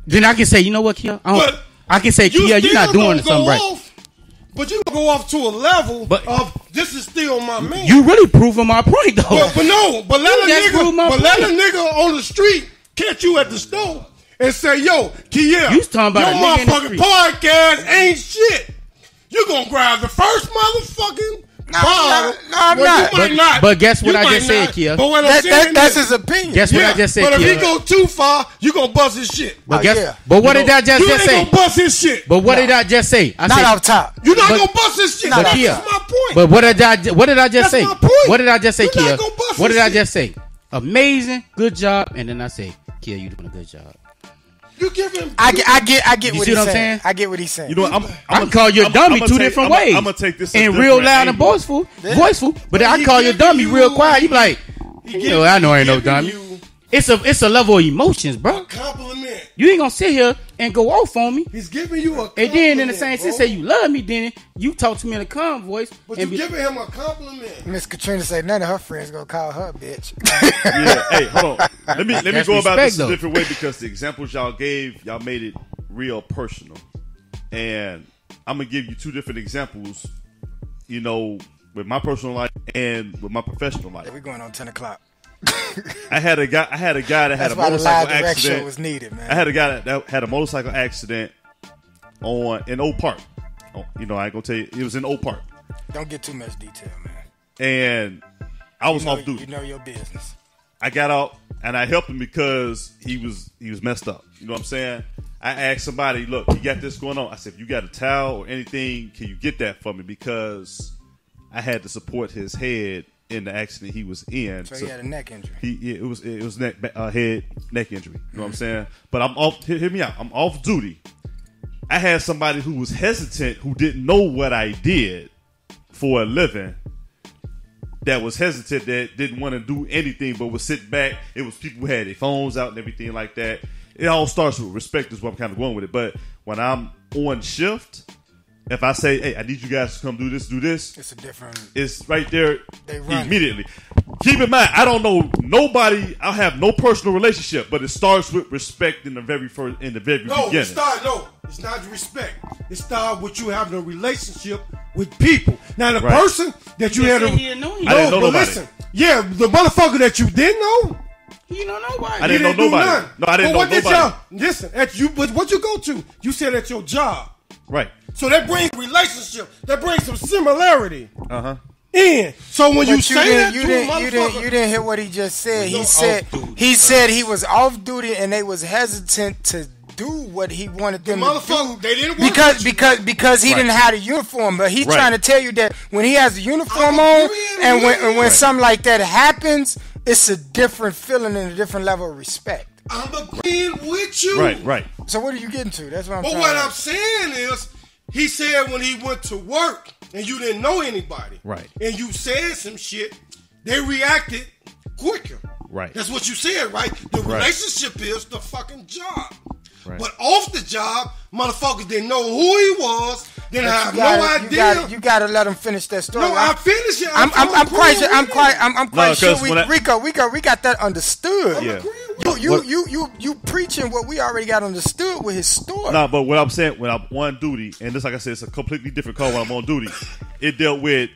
Then I can say, you know what, Kia? I can say, Kia, you're not doing something right. But you go off to a level of this is still my man. You really proving my point though. But let a nigga on the street catch you at the store and say, yo, Kia, you talking about your motherfucking podcast ain't shit. You gonna grab the first motherfucking bottle. No, I'm not. But guess what I just said, Kia? But what I'm saying that's his opinion. Guess what I just said, But Kia? if he go too far, you gonna bust his shit. But what did I just say? You ain't gonna bust his shit. But what did I just say? I Not said, off top. You're not gonna bust his shit. That's my point. But what did I just say? That's my point. What did I just say, You're Kia? not gonna bust What his did I shit. just say? Amazing, good job, and then I say, Kia, you doing a good job. You give him. I get You what see he's what I'm saying. saying? I get what he's saying. You know what? I can call you a dummy two different ways. I'm gonna take this in real loud and voiceful. But I call you a dummy real quiet. You be like, I know I ain't no dummy. It's a level of emotions, bro. A compliment. You ain't gonna sit here and go off on me. He's giving you a compliment. And then in the same sense, say you love me, then you talk to me in a calm voice. But you giving him a compliment. Miss Katrina said none of her friends gonna call her bitch. Yeah, hey, hold on. Let me go about this though. a different way because the examples y'all gave, y'all made it real personal. And I'm gonna give you two different examples, you know, with my personal life and with my professional life. Yeah, we're going on 10 o'clock. I had a guy that had a motorcycle accident. Was needed, man. I had a guy that had a motorcycle accident in Oak Park. You know, I ain't gonna tell you, it was in Oak Park. Don't get too much detail, man. And I was off duty. You know your business. I got out and I helped him because he was messed up. You know what I'm saying? I asked somebody, look, you got this going on. I said, if you got a towel or anything, can you get that for me? Because I had to support his head in the accident he was in. So he had a neck injury. It was head neck injury. You know what I'm saying? But I'm off. Hear me out. I'm off duty. I had somebody who was hesitant, who didn't know what I did for a living. That was hesitant, that didn't want to do anything, but would sit back. It was people who had their phones out and everything like that. It all starts with respect, is what I'm kind of going with it. But when I'm on shift, if I say, hey, I need you guys to come do this. It's a different. It's right there They run immediately. Keep in mind, I don't know nobody. I have no personal relationship, but it starts with respect in the very beginning. It's not respect. It starts with you having a relationship with people. Now the person that you had, I didn't know nobody. Listen, yeah, the motherfucker that you didn't know. You don't know nobody. I didn't know nobody. No, I didn't know nobody. Listen, what you go to? You said at your job. Right. So that brings relationship. That brings some similarity. Uh-huh. In. So when you say that you to a motherfucker, you didn't hear what he just said. He said he was off duty and they was hesitant to do what he wanted them to do. They didn't want because he didn't have a uniform. But he's trying to tell you that when he has a uniform on and when something like that happens, it's a different feeling and a different level of respect. I'm agreeing with you. Right. So what are you getting to? That's what I'm But trying what to I'm saying is, he said when he went to work and you didn't know anybody, right, and you said some shit, they reacted quicker. Right. That's what you said, right? The relationship is the fucking job. Right. But off the job, motherfuckers didn't know who he was. Didn't have no idea. You gotta let him finish that story. No, I'm finishing. I'm quite sure. I'm quite sure. No, We got that understood. Yeah. You preaching what we already got understood with his story. Nah, but what I'm saying, when I'm on duty, and this, like I said, it's a completely different call when I'm on duty. It dealt with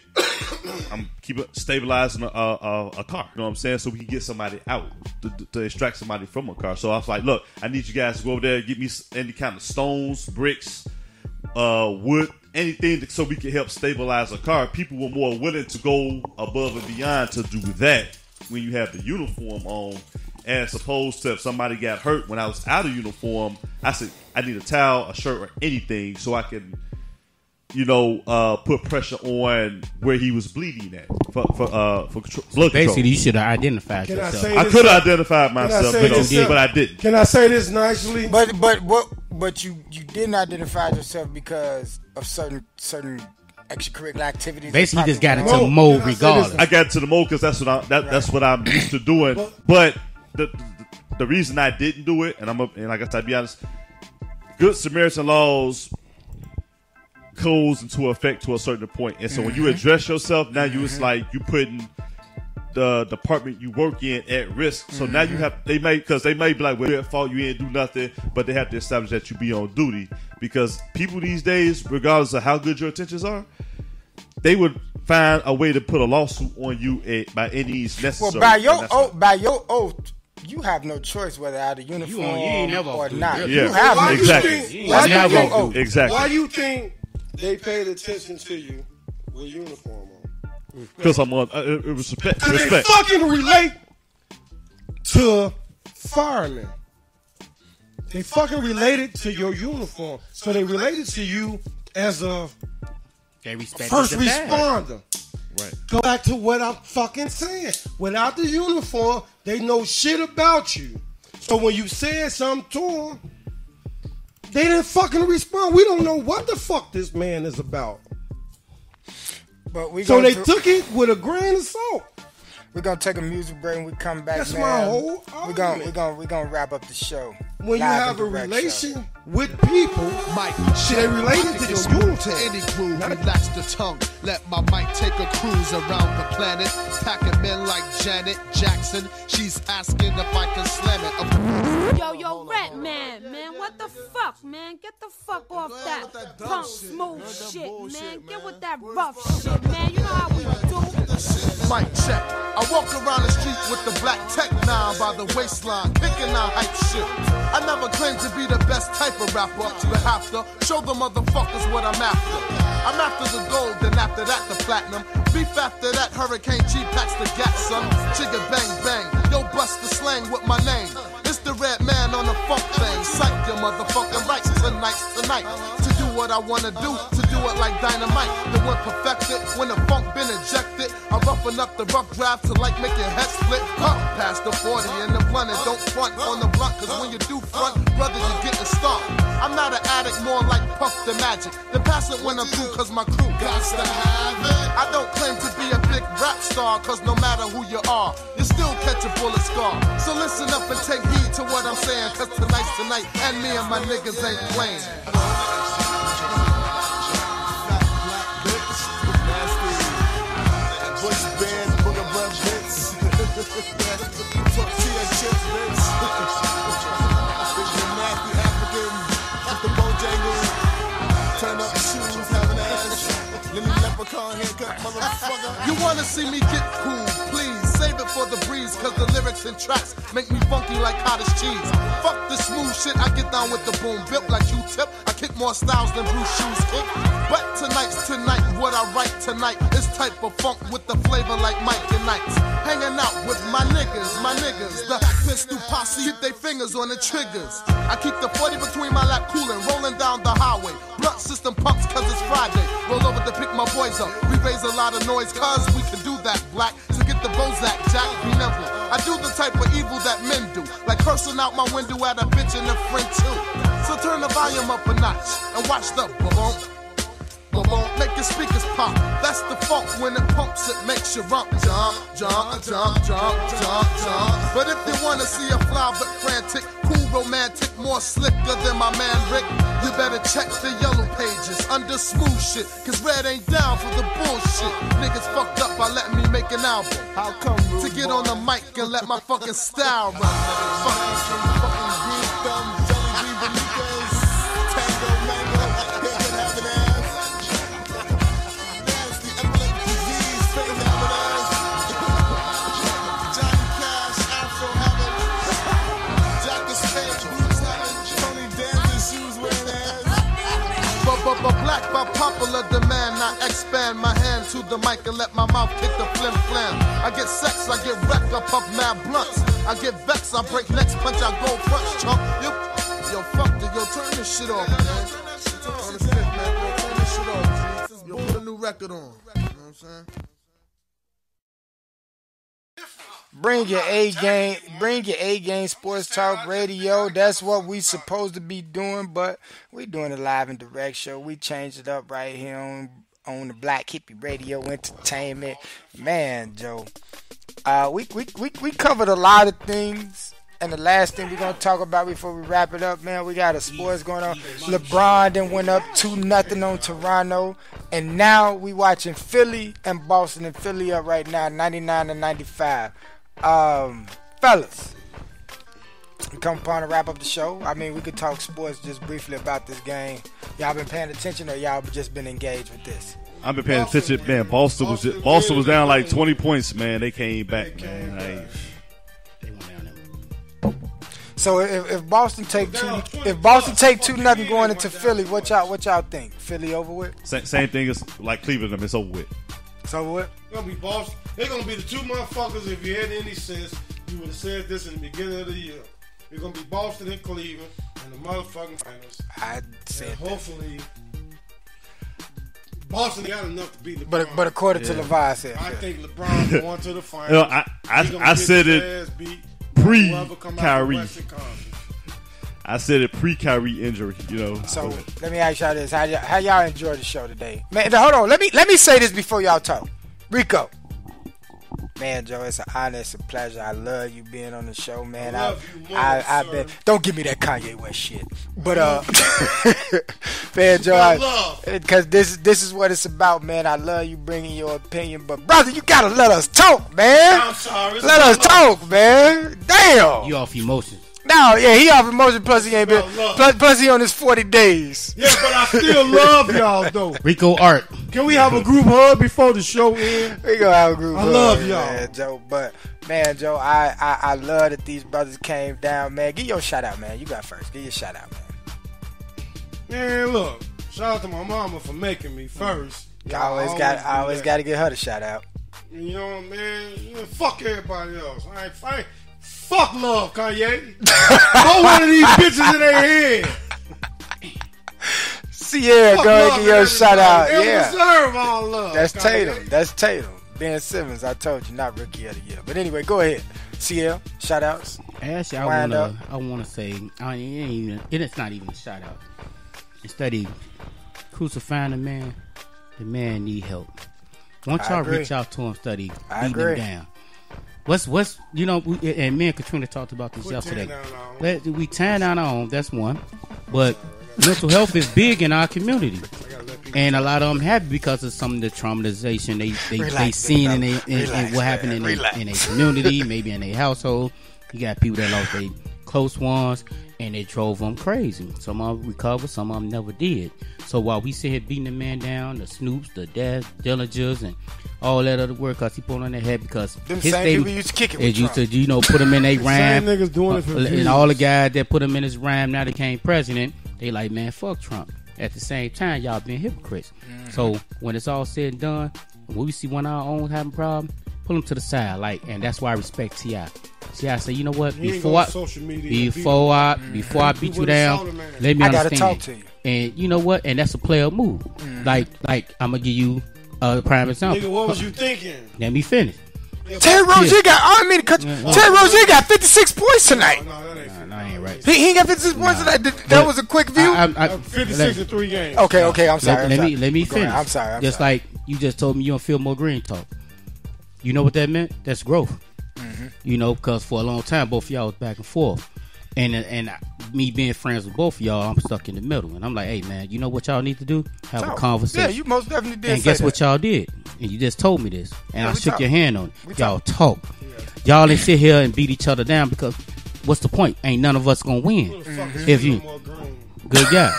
I'm stabilizing a car. You know what I'm saying? So we can get somebody out to extract somebody from a car. So I was like, look, I need you guys to go over there and get me any kind of stones, bricks, wood, anything so we can help stabilize a car. People were more willing to go above and beyond to do that when you have the uniform on, as opposed to if somebody got hurt when I was out of uniform. I said, I need a towel, a shirt, or anything so I can, put pressure on where he was bleeding at for blood control. Basically, you should have identified yourself. I could have identified myself, but I didn't. Can I say this nicely? But you didn't identify yourself because of certain extracurricular activities. Basically, just got into mode regardless. I got into the mode because that's what I'm used to doing. But the reason I didn't do it, and like I said, to be honest, Good Samaritan laws goes into effect to a certain point, and so when you address yourself, now it's like you putting the department you work in at risk. So now you have they may be like, well, you're at fault, you ain't do nothing, but they have to establish that you be on duty, because people these days, regardless of how good your intentions are, they would find a way to put a lawsuit on you by any means necessary. Well, by your oath, you have no choice whether out of uniform or not. Yeah. You have no Exactly. Exactly. Why do you think they paid attention to you with uniform on? Because I'm on. It was respect. They fucking relate to firemen. They fucking related to your uniform, so they related to you as a first responder. Right. Go back to what I'm fucking saying. Without the uniform, they know shit about you. So when you said something to them, they didn't fucking respond. We don't know what the fuck this man is about. But they took it with a grain of salt. We're gonna take a music break and we come back. That's man. my whole argument. We're gonna wrap up the show. When you have a relation with people, shit, they related to your uniform. Any groove, relax the tongue. Let my mic take a cruise around the planet. Packing men like Janet Jackson. She's asking if I can slam it. Yo, Rat Man, what the fuck, man? Get the fuck off that punk smooth shit, man. Get with that rough shit, man. You know how we do. Mic check. I walk around the street with the black tech 9 by the waistline, kicking out hype shit. I never claimed to be the best type of rapper, but have to show the motherfuckers what I'm after. I'm after the gold, then after that the platinum. Beef after that, Hurricane G packs the gat, son. Chigga bang bang, yo bust the slang with my name. It's the red man on the funk thing. Psych your motherfucking rights tonight. To do what I wanna do, to do it like dynamite. The one perfected, when the funk been injected. I roughen up the rough draft to like make your head split. Past the 40 and the blunt, and don't front on the blunt, cause when you do front, brother, you getting stomped. I'm not an addict, more like Puff the Magic. Then pass it when I'm through, cause my crew got to have it. I don't claim to be a big rap star, cause no matter who you are, you still catch a bullet scar. So listen up and take heed to what I'm saying, cause tonight's tonight, and me and my niggas ain't playing. Bush band, booger breath hits. Tortilla chips, bitch. Nasty African, with the Bojangles. Turn up the shoes, have an ass. Let me leprechaun haircut, motherfucker. You wanna see me get cool, please. Save it for the breeze, cause the lyrics and tracks make me funky like cottage cheese. Fuck the smooth shit, I get down with the boom. Built like Q-tip, I kick more styles than Bruce Shoes kick. But tonight's tonight, what I write tonight is type of funk with the flavor like Mike and Knights. Hanging out with my niggas. The pistol posse hit their fingers on the triggers. I keep the 40 between my lap cooling, rolling down the highway. Blunt system pumps cause it's Friday. Roll over to pick my boys up. We raise a lot of noise cause we can do that black. So get the Bozak, Jack, be nimble. I do the type of evil that men do, like cursing out my window at a bitch and a friend too. So turn the volume up a notch and watch the boom. Make your speakers pop. That's the funk when it pumps, it makes you jump. But if you wanna see a fly but frantic, cool romantic, more slicker than my man Rick. You better check the yellow pages under smooth shit, cause red ain't down for the bullshit. Niggas fucked up by letting me make an album. How come? To get on the mic and let my fucking style run. But black by popular demand, I expand my hand to the mic and let my mouth kick the flim flam. I get sex, I get wrecked, I puff mad blunts. I get vexed, I break necks, punch out gold fronts, chump. Yo, fuck it, yo, turn this shit off, man. On the fifth, man, yo, turn this shit off. Yo, put a new record on. You know what I'm saying? Bring your A game Sports Talk Radio. That's what we supposed to be doing, but we doing a live and direct show. We changed it up right here on the Black Hippie Radio Entertainment. Man, Joe, we covered a lot of things, and the last thing we're gonna talk about before we wrap it up, man, we got a sports going on. LeBron then went up 2-0 on Toronto, and now we watching Philly and Boston, and Philly up right now 99-95. Fellas, we come upon to wrap up the show. I mean, we could talk sports just briefly about this game. Y'all been paying attention, or y'all just been engaged with this? I've been paying attention, man. Boston was down like 20 points, man. They came back, man. So if Boston take 2-0 going into Philly, what y'all think? Philly over with? Same thing as like Cleveland. It's over with. It's over with. It's gonna be Boston. They're gonna be the two motherfuckers. If you had any sense, you would have said this in the beginning of the year. It's gonna be Boston and Cleveland and the motherfucking finals. I said hopefully Boston got enough to beat LeBron. But according to Levi said, I think LeBron going to the finals. I said it pre-Kyrie. I said it pre-Kyrie injury, you know. So let me ask y'all this: how y'all enjoy the show today? Man, hold on. Let me say this before y'all talk. Rico, man, Joe, it's an honor, it's a pleasure. I love you being on the show, man. I've been. Don't give me that Kanye West shit, but man, Joe, because this is what it's about, man. I love you bringing your opinion, but brother, you gotta let us talk, man. I'm sorry. Let us talk, man. Damn. You off emotion. No, yeah, he off emotion. Plus he ain't been. Plus he on his 40 days. Yeah, but I still love y'all though. Rico Art. Can we have a group hug before the show ends? We gonna have a group hug. I love y'all, man, Joe. But man, Joe, I love that these brothers came down, man. Give your shout out, man. You got first. Give your shout out, man. Man, look, shout out to my mama for making me first. I always got to give her the shout out. You know, man. Fuck everybody else. I ain't fuck love, Kanye. Throw one of these bitches in their head. Sierra, go ahead and give your shout out. They Yeah. deserve all love. That's Kanye. Tatum. Ben Simmons, I told you, not Rookie of the Year. But anyway, go ahead. Sierra, shout outs. Actually, I wanna say it's not even a shout out. Instead of crucifying the man need help. Once y'all reach out to him, study beating him down. What's and me and Katrina talked about this yesterday. We tear down our own, that's one. But mental health is big in our community. And a lot of them have because of some of the traumatization they seen in what happened in their community, maybe in their household. You got people that lost their close ones and they drove them crazy. Some of them recovered, some of them never did. So while we sit here beating the man down, the Snoops, the Dillingers, and all that other word, because he put on their head because them same people used to kick it with used to, put him in their rhyme. Same niggas doing it for and all the guys that put him in his rhyme now they became president, they like, man, fuck Trump. At the same time, y'all being hypocrites. Mm-hmm. So when it's all said and done, when we see one of our own having a problem, pull them to the side, and that's why I respect T.I. T.I. say, you know what? Before I beat you down, let me understand. I gotta talk to you. And you know what? And that's a player move. Mm-hmm. Like I'm gonna give you a prime example. Nigga, what was you thinking? Let me finish. Terry Rozier got 56 points tonight. No, I ain't right. He got 56 points tonight. That was a quick view. 56 in 3 games. Okay. I'm sorry. Let me finish. I'm sorry. Just like you just told me you don't feel more green talk. You know what that meant? That's growth. Mm-hmm. Because for a long time both of y'all was back and forth. And me being friends with both of y'all, I'm stuck in the middle. And I'm like, hey, man, you know what y'all need to do? Have a conversation. Yeah, you most definitely did. And guess what y'all did? And you just told me this. And I shook your hand on it. Y'all talk. Y'all didn't sit here and beat each other down because what's the point? Ain't none of us going to win. If you... Good guy.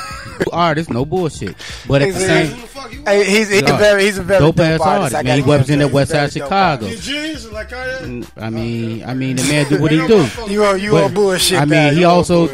Artist, no bullshit. But at the same... He's a very dope ass artist. Man, he represented West Side Chicago. I mean, the man do what he do. You on bullshit. I mean, they also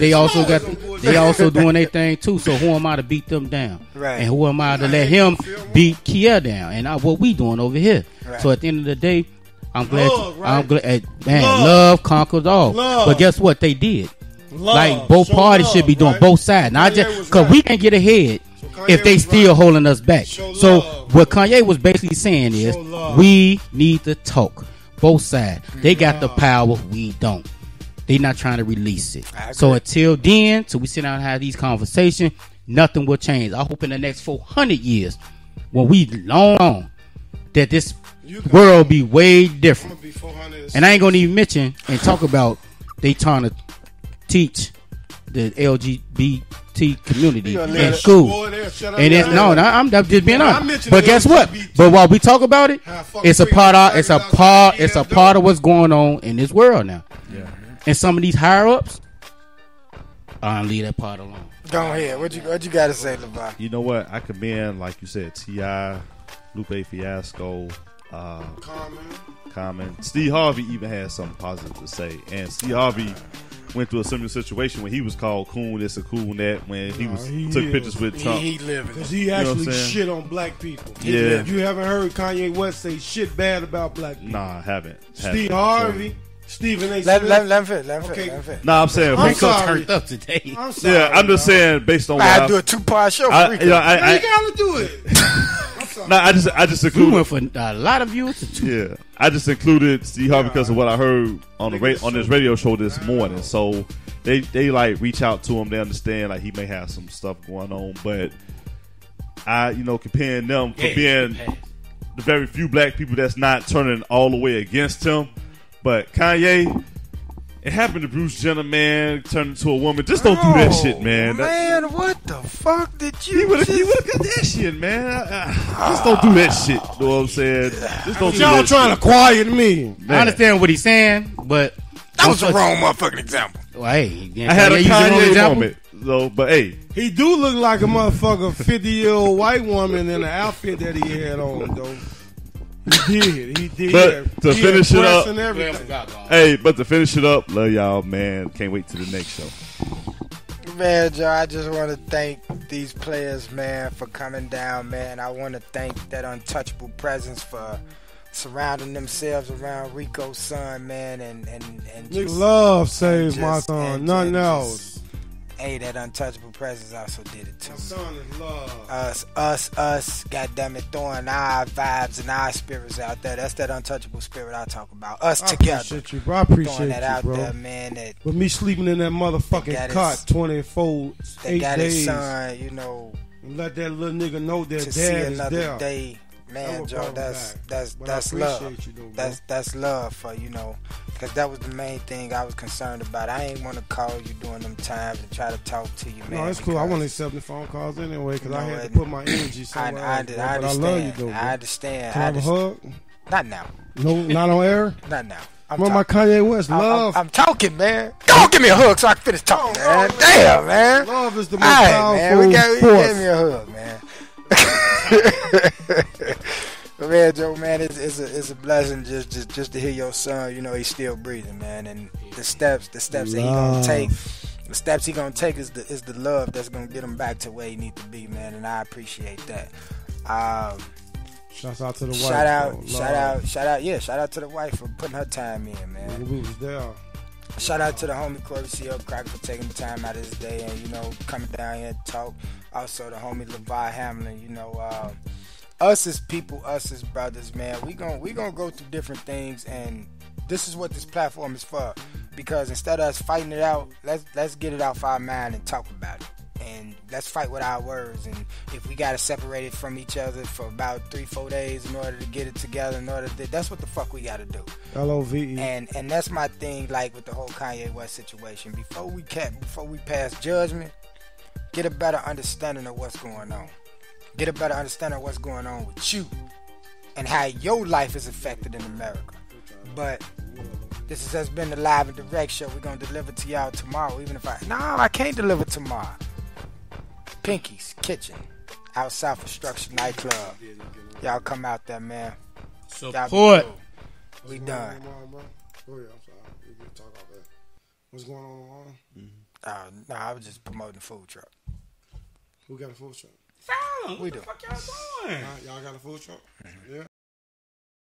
doing their thing too. So who am I to beat them down? Right. And who am I to let him beat Kia down? And what we doing over here? Right. So at the end of the day, I'm glad. Love conquers all. But guess what? They did. Like both parties should be doing both sides. Not just because we can't get ahead if they still holding us back. So what Kanye was basically saying is we need to talk. Both sides. They got the power. We don't. They not trying to release it. So until then, till we sit down and have these conversations, nothing will change. I hope in the next 400 years, when we long on, that this world be way different. And I ain't gonna even mention and talk about they trying to teach the LGBT community in school. And it's I'm just being honest. But guess what? But while we talk about it, it's a part of what's going on in this world now. Yeah. And some of these higher ups, I'll leave that part alone. Go ahead. What you got to say, LeVar? You know what? I commend, like you said, T.I., Lupe Fiasco, Common. Steve Harvey even had something positive to say. And Steve Harvey went through a similar situation when he was called coon this and coon that, when he took pictures with Trump. He living. Because he actually shit on black people. Yeah. You haven't heard Kanye West say shit bad about black people. Nah, I haven't. Steve Harvey. Stephen A. Let him fit. Nah, I'm saying I'm sorry. Turned up today. I'm sorry. Yeah, I'm just saying based on what I do a 2-part show. You gotta do it. Nah, I just included. We went for a lot of views. Yeah, I just included Steve Harvey because of what I heard on on this radio show this morning. So they like reach out to him. They understand like he may have some stuff going on, but I comparing them for being the very few black people that's not turning all the way against him. But Kanye, it happened to Bruce Jenner, man, turned into a woman. Just don't do that shit, man. Man, what the fuck did you? He would have got that shit, man. Just don't do that shit. You know what I'm saying? Just don't do y'all that trying shit. to quiet me. Man. I understand what he's saying, but that was the wrong motherfucking example. Well, hey, I had a Kanye moment, though. But hey, he do look like a motherfucker 50-year-old white woman in the outfit that he had on, though. He did. But to finish it up, but to finish it up, love y'all, man. Can't wait to the next show. Man, Joe, I just want to thank these players, man, for coming down, man. I want to thank that untouchable presence for surrounding themselves around Rico's son, man, and just, love saves my son, nothing else. Hey, that untouchable presence also did it too. My son is love. Us, goddammit, throwing our vibes and our spirits out there. That's that untouchable spirit I talk about. Us together. Appreciate you, bro. I appreciate throwing that out bro. there, man. With me sleeping in that motherfucking cot 24, 8 got days. His son, and let that little nigga know that to dad see is another there. Day. Man, Joe, that's love. You though, that's love for because that was the main thing I was concerned about. I ain't want to call you during them times and try to talk to you, man. No, it's cool. I want to accept the phone calls anyway because I had to put my energy somewhere else. But I love you, though. Bro. I understand. Can I have a hug? Not now. No, not on air. Not now. Where my Kanye West love? I'm talking, man. Go give me a hug so I can finish talking, man. Damn, man. Love is the most powerful force. Give me a hug, man. But man, Joe, man, it's a blessing just to hear your son. He's still breathing, man, and the steps that he gonna take, is the love that's gonna get him back to where he need to be, man, and I appreciate that. Shouts out to the wife. Shout out to the wife for putting her time in, man. We was there. Shout out to the homie Corey C.L. Cracker for taking the time out of his day and coming down here to talk. Also the homie LeVar Hamlin, us as people, us as brothers, man, we gonna go through different things, and this is what this platform is for. Because instead of us fighting it out, let's get it out for our mind and talk about it, and let's fight with our words. And if we gotta separate it from each other for about 3-4 days in order to get it together, that's what the fuck we gotta do. LOVE. And that's my thing, like with the whole Kanye West situation. Before we pass judgment, get a better understanding of what's going on. Get a better understanding of what's going on with you and how your life is affected in America. But this has been the Live and Direct show. We're gonna deliver to y'all tomorrow, even if I can't deliver tomorrow. Pinky's Kitchen, out south of Structure Nightclub. Y'all come out there, man. Support. We done. Oh yeah, I'm sorry. We can talk about that. What's going on tomorrow? No, I was just promoting the food truck. Who got a food truck? What We the do. fuck y'all doing? Y'all got a food truck? Yeah.